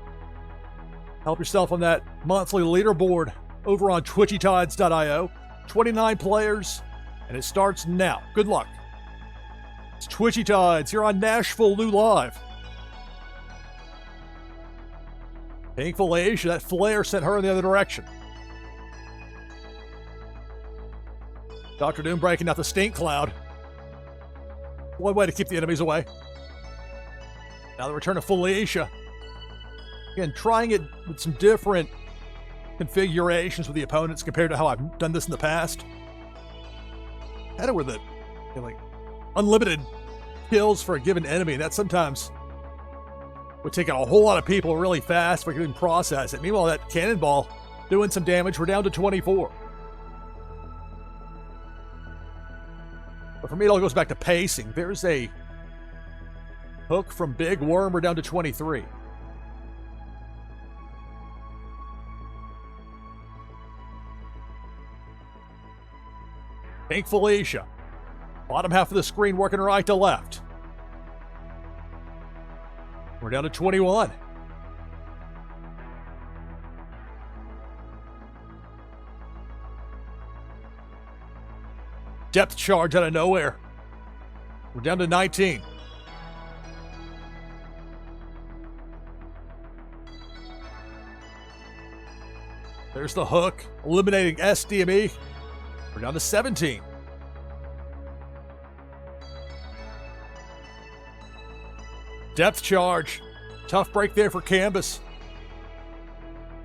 Help yourself on that monthly leaderboard over on twitchytides.io. 29 players, and it starts now. Good luck. It's Twitchy Tides here on NashvilleLou Live. Painful Asia, that flare sent her in the other direction. Dr. Doom breaking out the stink cloud. One way to keep the enemies away. Now the return of Felicia. Again, trying it with some different configurations with the opponents compared to how I've done this in the past. Had it with it, like unlimited kills for a given enemy. That sometimes would take out a whole lot of people really fast if we couldn't process it. Meanwhile, that cannonball doing some damage. We're down to 24. But for me, it all goes back to pacing. There's a hook from Big Worm. We're down to 23. Pink Felicia. Bottom half of the screen working right to left. We're down to 21. Depth charge out of nowhere. We're down to 19. There's the hook, eliminating SDME. We're down to 17. Depth charge. Tough break there for Canvas.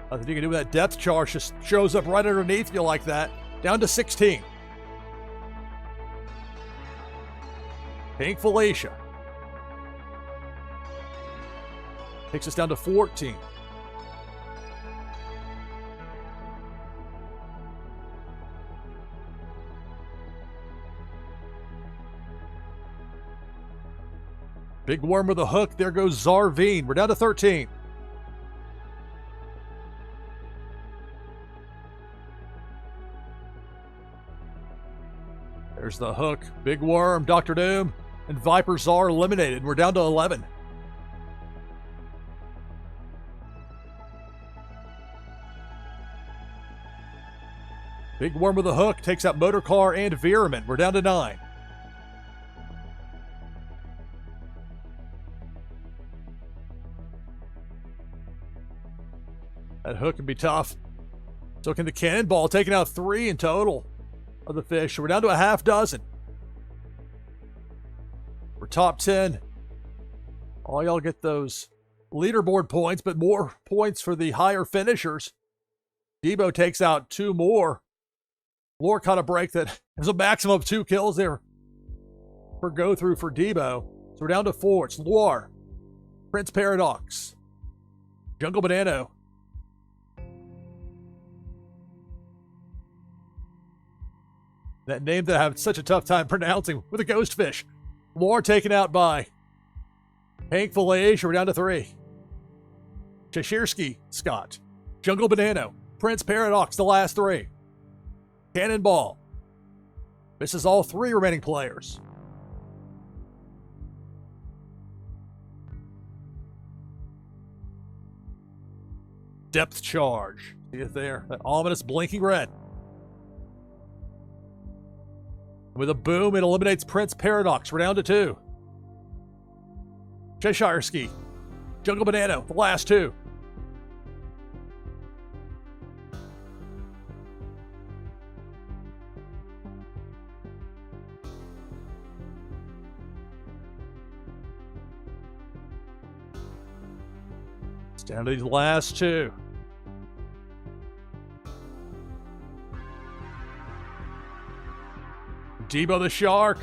Nothing you can do with that depth charge. Just shows up right underneath you like that. Down to 16. Pink Felicia. Takes us down to 14. Big Worm with a hook. There goes Zarveen. We're down to 13. There's the Hook, Big Worm, Dr. Doom, and Viper Czar eliminated. We're down to 11. Big Worm with a Hook takes out Motor Car and Veerman. We're down to 9. That Hook can be tough. So can the Cannonball, taking out 3 in total of the fish. We're down to a half dozen. We're top 10. All y'all get those leaderboard points, but more points for the higher finishers. Debo takes out 2 more. Lore caught a break that has a maximum of 2 kills there per go through for Debo. So we're down to 4. It's Lore, Prince Paradox, Jungle Banana, that name that I have such a tough time pronouncing, with a ghost fish. Lore taken out by Hank Fillage. We're down to 3. Cheshirsky Scott, Jungle Banana, Prince Paradox, the last 3. Cannonball. This is all 3 remaining players. Depth charge. See it there? That ominous blinking red. With a boom, it eliminates Prince Paradox. We're down to 2. Cheshire Ski, Jungle Banana, the last 2. It's down to these last 2. Debo the Shark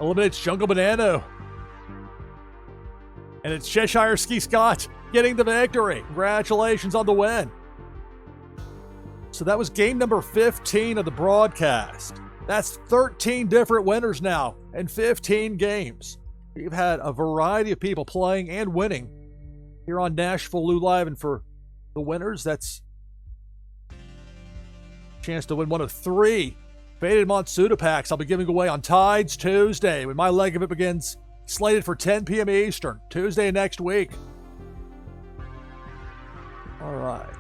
eliminates Jungle Banana. And it's Cheshire Ski Scott getting the victory. Congratulations on the win. So that was game number 15 of the broadcast. That's 13 different winners now in 15 games. We've had a variety of people playing and winning here on NashvilleLou Live. And for the winners, that's a chance to win one of 3 Faded Monsuda packs I'll be giving away on Tides Tuesday, when my leg of it begins, slated for 10 p.m. Eastern, Tuesday next week. All right.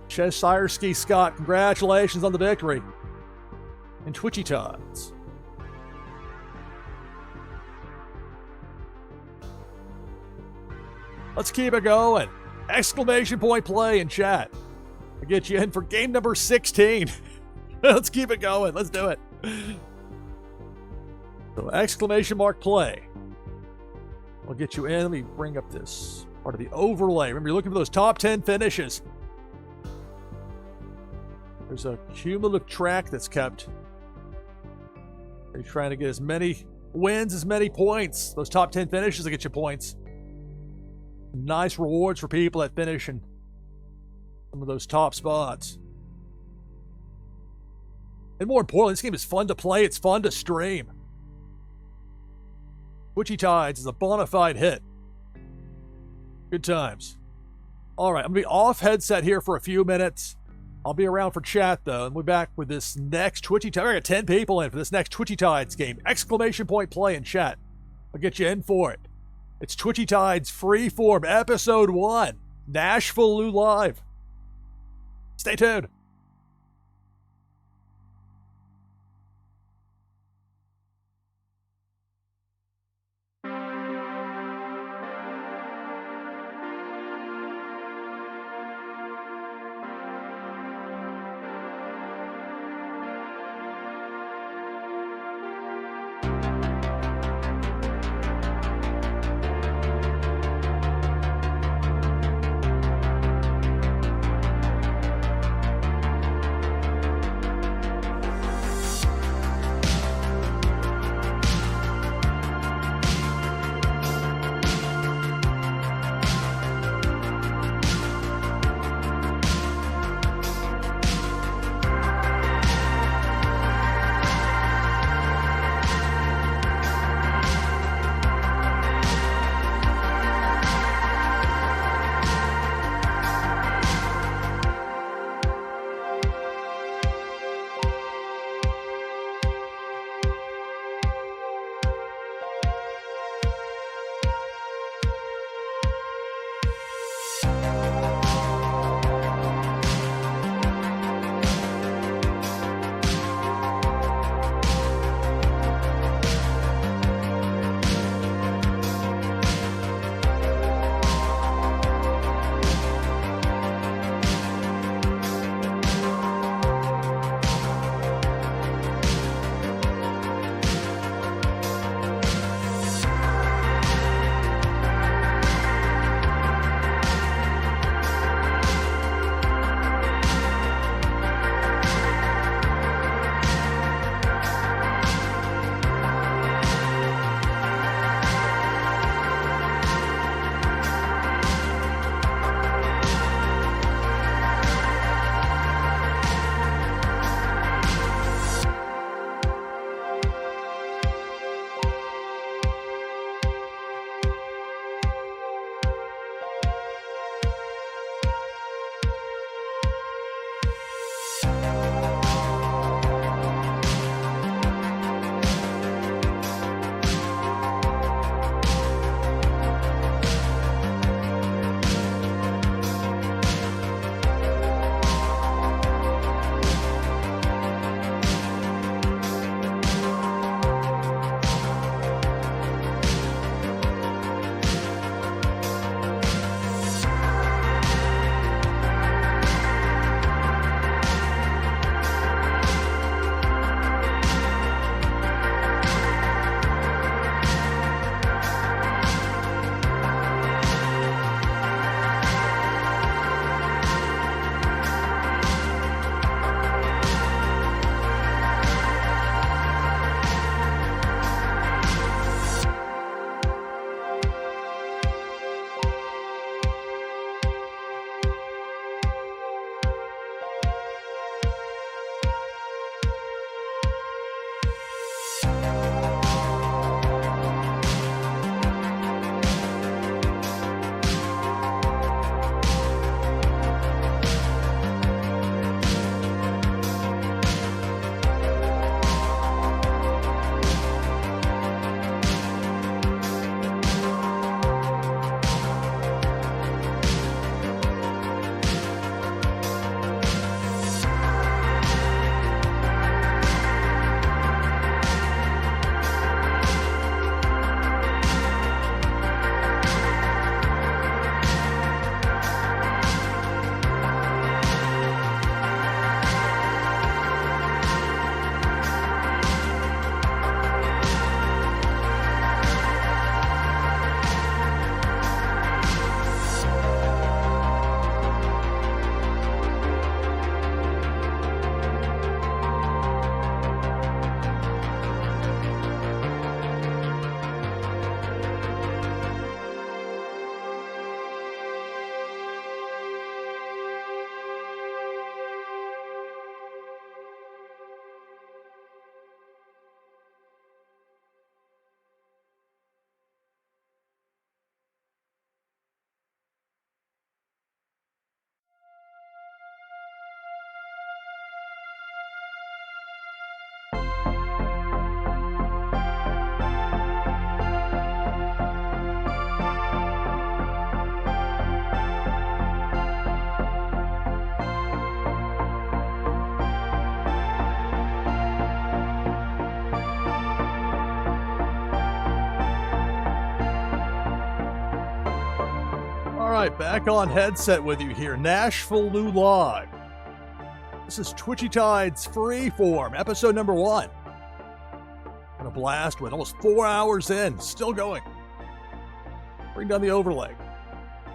Cheshire Ski Scott, congratulations on the victory. And Twitchy Tides. Let's keep it going. Exclamation point play in chat. I'll get you in for game number 16. Let's keep it going. Let's do it. So exclamation mark play. I'll get you in. Let me bring up this part of the overlay. Remember, you're looking for those top 10 finishes. There's a cumulative track that's kept. You're trying to get as many wins, as many points. Those top 10 finishes will get you points. Nice rewards for people that finish in some of those top spots. And more importantly, this game is fun to play. It's fun to stream. Twitchy Tides is a bona fide hit. Good times. All right, I'm going to be off headset here for a few minutes. I'll be around for chat, though, and we'll be back with this next Twitchy Tides. I got 10 people in for this next Twitchy Tides game. Exclamation point play in chat. I'll get you in for it. It's Twitchy Tides Freeform Episode 1. NashvilleLou Live. Stay tuned. right, back on headset with you here, NashvilleLou Live. This is Twitchy Tide's Freeform, episode number 1. And a blast with almost 4 hours in, still going. Bring down the overlay.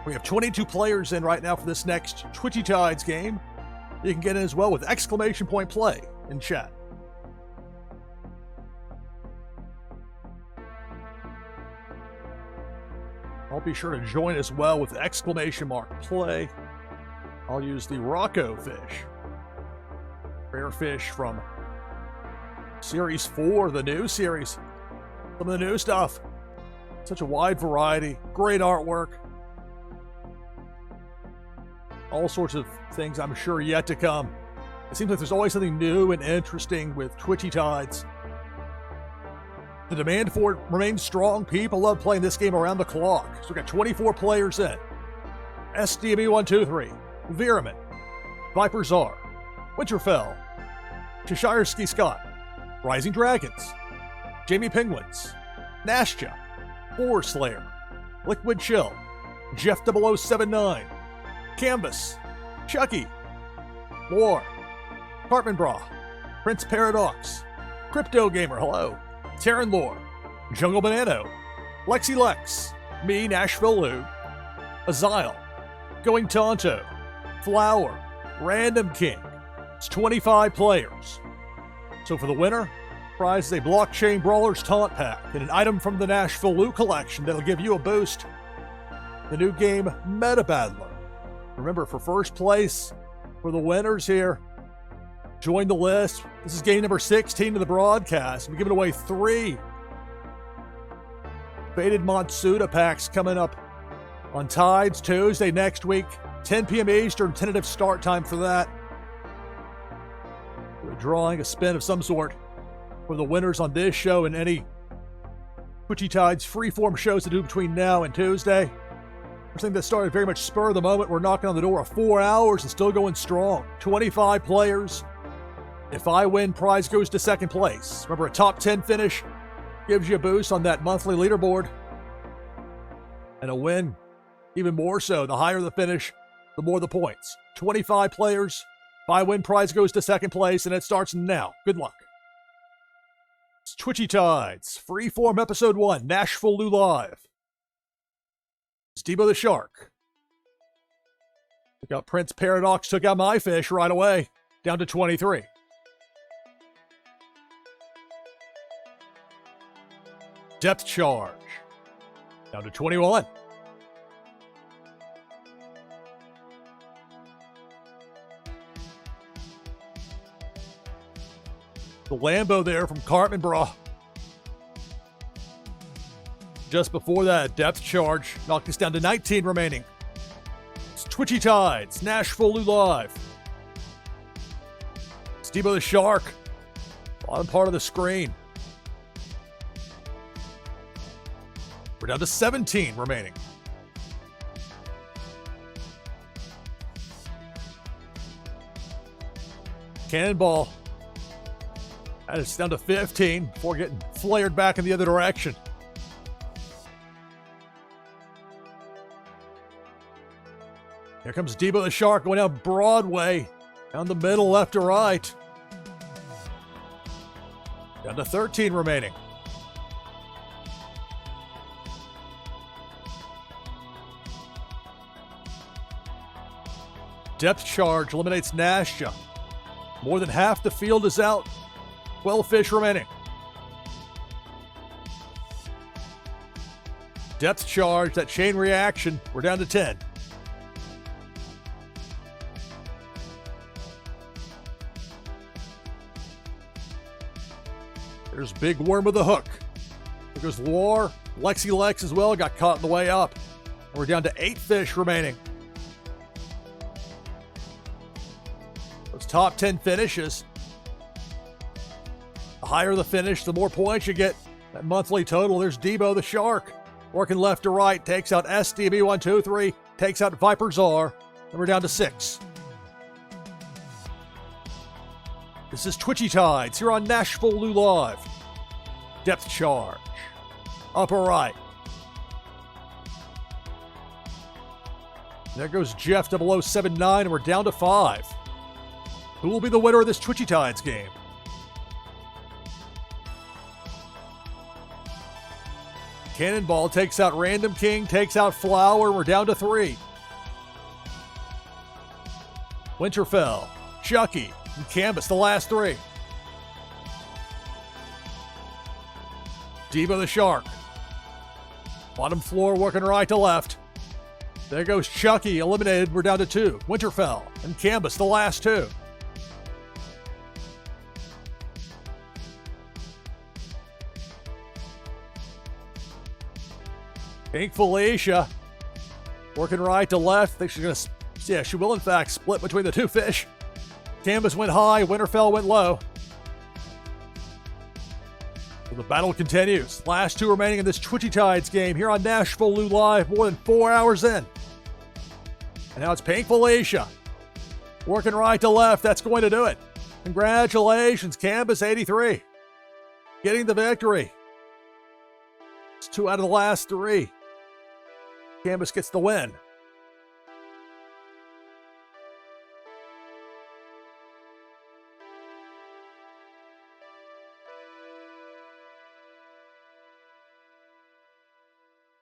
We have 22 players in right now for this next Twitchy Tides game. You can get in as well with exclamation point play in chat. I'll be sure to join as well with exclamation mark play. I'll use the Rocco fish. Rare fish from Series 4, the new series. Some of the new stuff. Such a wide variety. Great artwork. All sorts of things I'm sure yet to come. It seems like there's always something new and interesting with Twitchy Tides. The demand for it remains strong. People love playing this game around the clock. So we've got 24 players in. SDME123, Viraman, Viper Czar, Winterfell, Cheshireski Scott, Rising Dragons, Jamie Penguins, Nashja, Horror Slayer, Liquid Chill, Jeff 0079, Canvas, Chucky, War, Cartman Bra, Prince Paradox, Crypto Gamer, hello, Terran Lore, Jungle Banano, Lexi Lex, me, NashvilleLou, Azile, Going Tonto, Flower, Random King. It's 25 players. So for the winner, prize is a Blockchain Brawlers Taunt Pack and an item from the NashvilleLou collection that'll give you a boost. The new game, Meta Battler. Remember, for first place, for the winners here, join the list. This is game number 16 of the broadcast. We're giving away 3 Faded Matsuda packs coming up on Tides Tuesday next week, 10 p.m. Eastern, tentative start time for that. We're drawing a spin of some sort for the winners on this show and any Twitchy Tides Freeform shows to do between now and Tuesday. We're saying that started very much spur of the moment. We're knocking on the door of 4 hours and still going strong. 25 players. If I win, prize goes to second place. Remember, a top 10 finish gives you a boost on that monthly leaderboard. And a win, even more so. The higher the finish, the more the points. 25 players. If I win, prize goes to second place, and it starts now. Good luck. It's Twitchy Tides, Freeform Episode 1, NashvilleLou Live. It's Debo the Shark. Took out Prince Paradox, took out my fish right away. Down to 23. Depth Charge. Down to 21. The Lambo there from Cartman Bra. Just before that, Depth Charge knocked us down to 19 remaining. It's Twitchy Tides, NashvilleLou Live. It's Debo the Shark. Bottom part of the screen. We're down to 17 remaining. Cannonball. That is down to 15 before getting flared back in the other direction. Here comes Debo the Shark going down Broadway. Down the middle, left to right. Down to 13 remaining. Depth Charge eliminates Nashja. More than half the field is out. 12 fish remaining. Depth Charge, that chain reaction, we're down to 10. There's Big Worm with a hook. There goes War. Lexi Lex as well, got caught on the way up. And we're down to 8 fish remaining. Those top 10 finishes. The higher the finish, the more points you get. That monthly total, there's Debo the Shark. Working left to right, takes out SDB123, takes out Viper Czar, and we're down to 6. This is Twitchy Tides here on NashvilleLou Live. Depth Charge. Upper right. There goes Jeff 0079, and we're down to 5. Who will be the winner of this Twitchy Tides game? Cannonball takes out Random King, takes out Flower, and we're down to 3. Winterfell, Chucky, and Canvas, the last 3. Devo the Shark. Bottom floor working right to left. There goes Chucky, eliminated. We're down to 2. Winterfell and Canvas, the last 2. Pink Felicia working right to left. I think she's going to, yeah, she will in fact split between the 2 fish. Canvas went high, Winterfell went low. So the battle continues. Last 2 remaining in this Twitchy Tides game here on NashvilleLou Live, more than 4 hours in. And now it's Pink Felicia working right to left. That's going to do it. Congratulations, Canvas 83. Getting the victory. It's 2 out of the last 3. Canvas gets the win.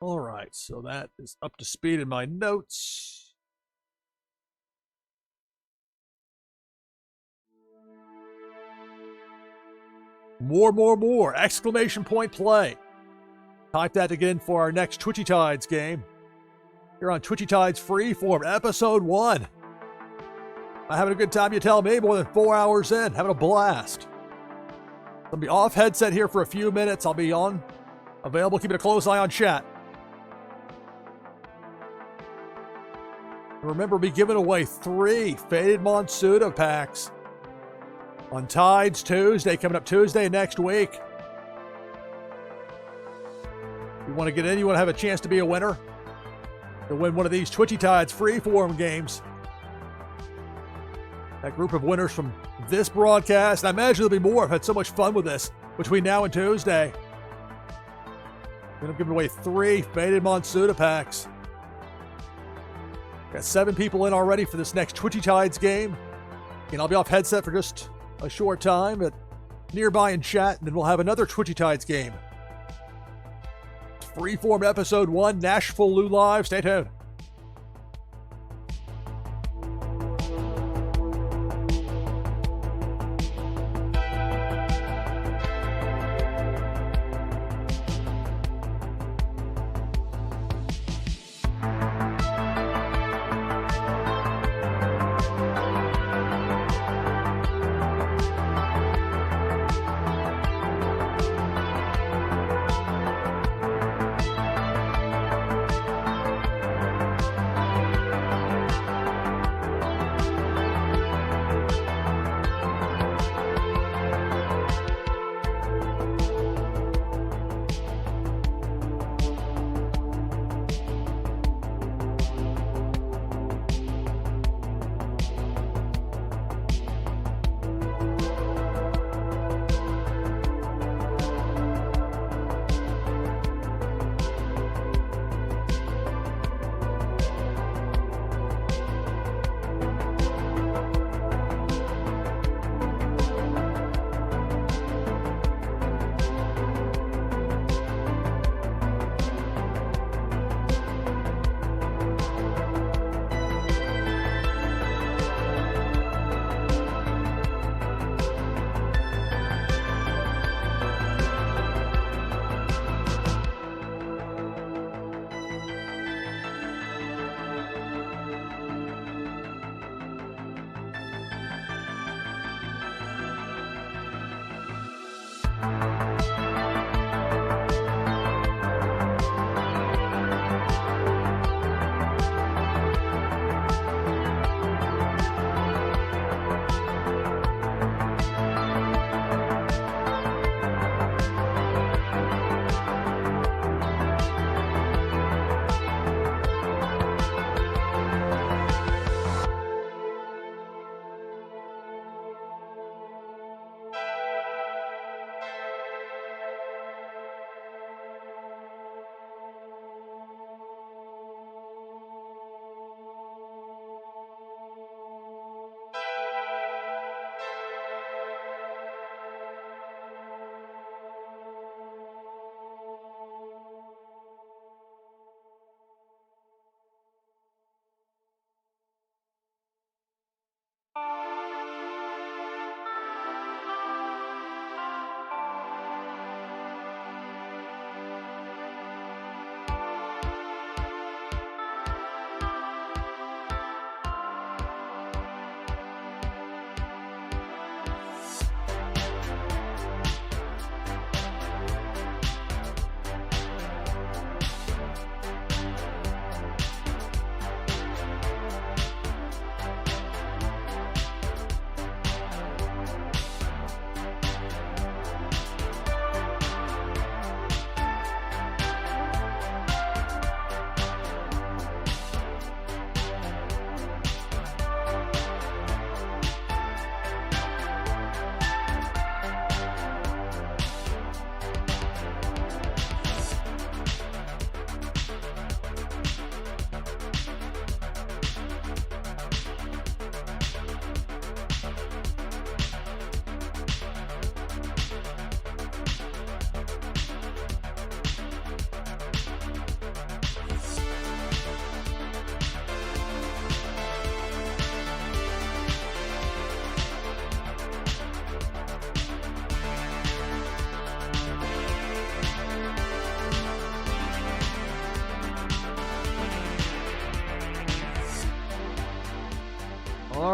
All right, so that is up to speed in my notes. More! Exclamation point play. Type that to get in for our next Twitchy Tides game. Here on Twitchy Tides Freeform, Episode 1. I'm having a good time, you tell me, more than 4 hours in, having a blast. I'll be off headset here for a few minutes. I'll be on, available, keeping a close eye on chat. Remember, we'll be giving away 3 Faded Monsuda packs on Tides Tuesday, coming up Tuesday next week. If you want to get in, you want to have a chance to be a winner, to win one of these Twitchy Tides Freeform games. That group of winners from this broadcast, I imagine there'll be more. I've had so much fun with this between now and Tuesday. I'm giving away 3 Faded Monsuda packs. Got 7 people in already for this next Twitchy Tides game. And I'll be off headset for just a short time, but nearby in chat, and then we'll have another Twitchy Tides game. Freeform Episode 1, NashvilleLou Live. Stay tuned.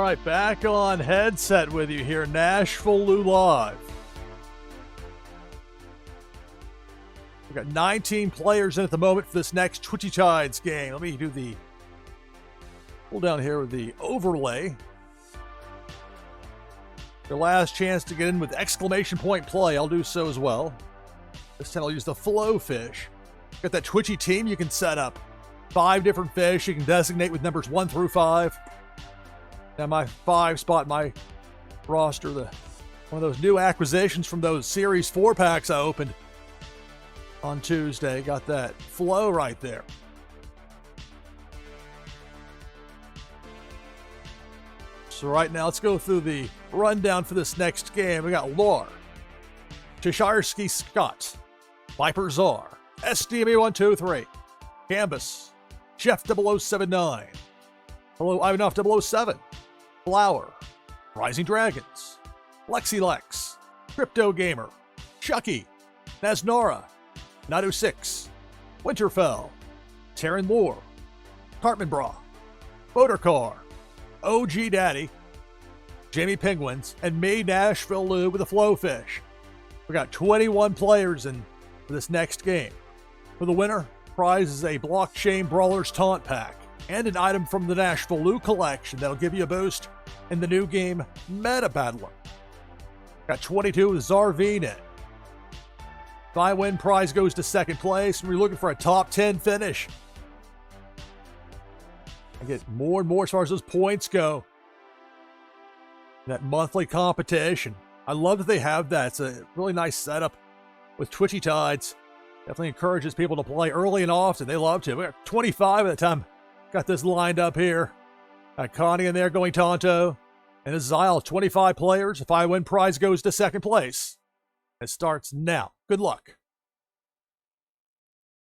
right, back on headset with you here, NashvilleLou Live. We've got 19 players in at the moment for this next Twitchy Tides game. Let me do the pull down here with the overlay. Your last chance to get in with exclamation point play. I'll do so as well. This time I'll use the flow fish. Got that Twitchy team you can set up. 5 different fish you can designate with numbers 1 through 5. Now my 5 spot, my roster, one of those new acquisitions from those Series 4 packs I opened on Tuesday. Got that flow right there. So right now, let's go through the rundown for this next game. We got Lore, Cheshireski Scott, Viper Czar, SDME123, Canvas, Chef 0079, Hello Ivanov 007, Flower, Rising Dragons, LexiLex, Crypto Gamer, Chucky, Naznora, Nadu6, Winterfell, Terran Lore, Cartman Bra, Motorcar, OG Daddy, Jamie Penguins, and me, NashvilleLou, with a Flowfish. We got 21 players in for this next game. For the winner, prize is a Blockchain Brawlers Taunt Pack and an item from the NashvilleLou collection that'll give you a boost in the new game Meta Battler. Got 22 with Zarveen in. If I win, prize goes to second place. We're looking for a top 10 finish. I get more and more as far as those points go. That monthly competition. I love that they have that. It's a really nice setup with Twitchy Tides. Definitely encourages people to play early and often. They love to. We got 25 at the time. Got this lined up here. Got Connie in there going Tonto. And a Xyle, 25 players. If I win, prize goes to second place. It starts now. Good luck.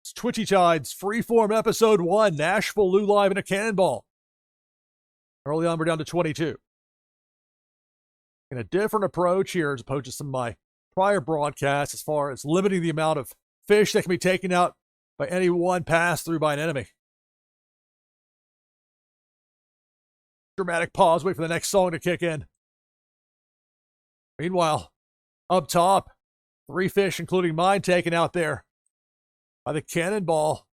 It's Twitchy Tides Freeform Episode 1. NashvilleLou Live in a Cannonball. Early on, we're down to 22. In a different approach here as opposed to some of my prior broadcasts as far as limiting the amount of fish that can be taken out by any one pass through by an enemy. Dramatic pause, wait for the next song to kick in. Meanwhile, up top, 3 fish, including mine, taken out there by the Cannonball.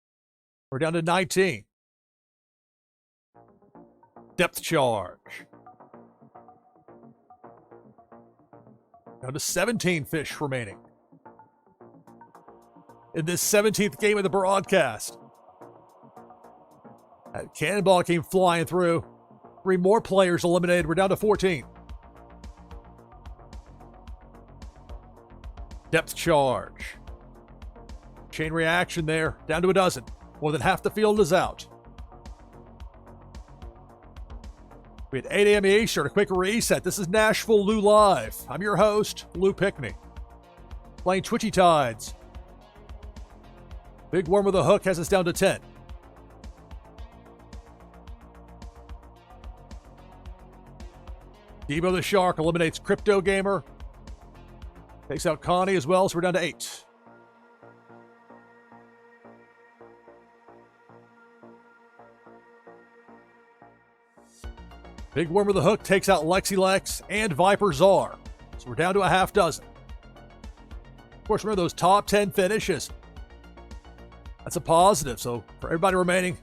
We're down to 19. Depth charge. Down to 17 fish remaining. In this 17th game of the broadcast. That Cannonball came flying through. 3 more players eliminated. We're down to 14. Depth charge. Chain reaction there. Down to a dozen. More than half the field is out. We had 8 a.m. Eastern, a quick reset. This is NashvilleLou Live. I'm your host, Lou Pickney. Playing Twitchy Tides. Big Worm with a Hook has us down to 10. Debo the Shark eliminates Crypto Gamer. Takes out Connie as well, so we're down to 8. Big Worm with a Hook takes out LexiLex and Viper Czar. So we're down to a half dozen. Of course, remember those top 10 finishes. That's a positive. So for everybody remaining,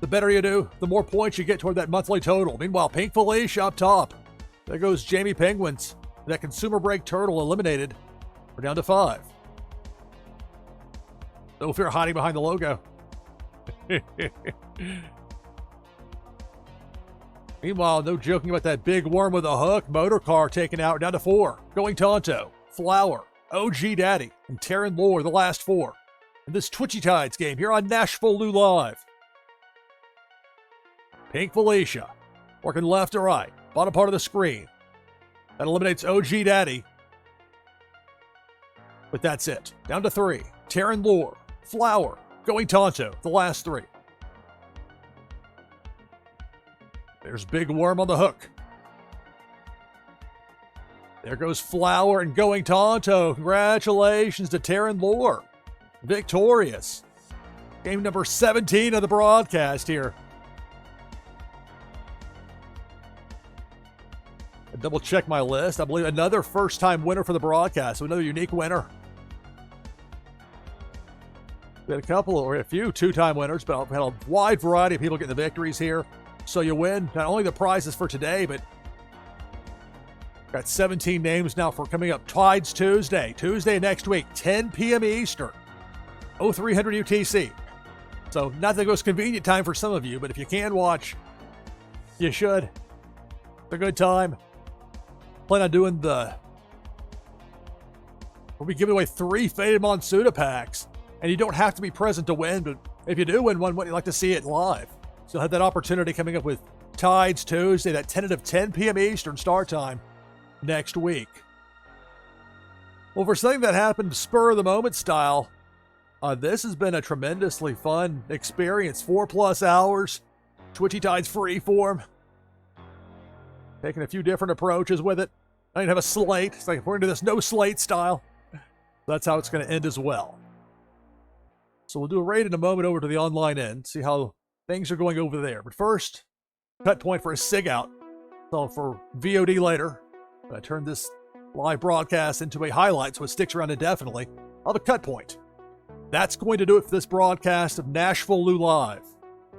the better you do, the more points you get toward that monthly total. Meanwhile, Pink Felicia up top. There goes Jamie Penguins. That Consumer Break Turtle eliminated. We're down to 5. No fear hiding behind the logo. Meanwhile, no joking about that Big Worm with a Hook. Motorcar taken out. We're down to 4. Going Tonto, Flower, OG Daddy, and Terran Lore, the last 4. In this Twitchy Tides game here on NashvilleLou Live. Pink Felicia, working left to right. Bottom part of the screen. That eliminates OG Daddy. But that's it. Down to 3. Terran Lore, Flower, going Tonto, the last 3. There's Big Worm on the hook. There goes Flower and going Tonto. Congratulations to Terran Lore. Victorious. Game number 17 of the broadcast here. double check my list. I believe another first-time winner for the broadcast, so another unique winner. We had a few two-time winners, but I've had a wide variety of people getting the victories here. So you win not only the prizes for today, but got 17 names now for coming up Tides Tuesday. Tuesday next week, 10 p.m. Eastern, 0300 UTC. So not the most convenient time for some of you, but if you can watch, you should. It's a good time. Plan on doing we'll be giving away 3 Faded Monsuda packs. And you don't have to be present to win, but if you do win one, wouldn't you like to see it live? So you'll have that opportunity coming up with Tides Tuesday, that tentative 10 p.m. Eastern start time next week. Well, for something that happened spur of the moment style, this has been a tremendously fun experience. 4+ hours, Twitchy Tides Freeform. Taking a few different approaches with it. I didn't have a slate. It's like according to this no slate style. That's how it's going to end as well. So we'll do a raid in a moment over to the online end, see how things are going over there. But first, cut point for a SIG out. So for VOD later, I turn this live broadcast into a highlight so it sticks around indefinitely. I'll have a cut point. That's going to do it for this broadcast of NashvilleLou Live.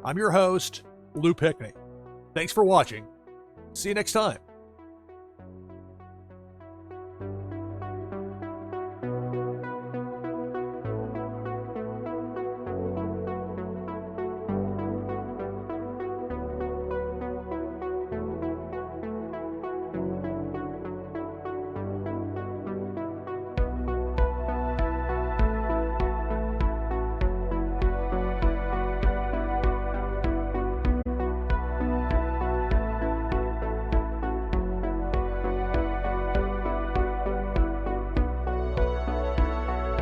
I'm your host, Lou Pickney. Thanks for watching. See you next time.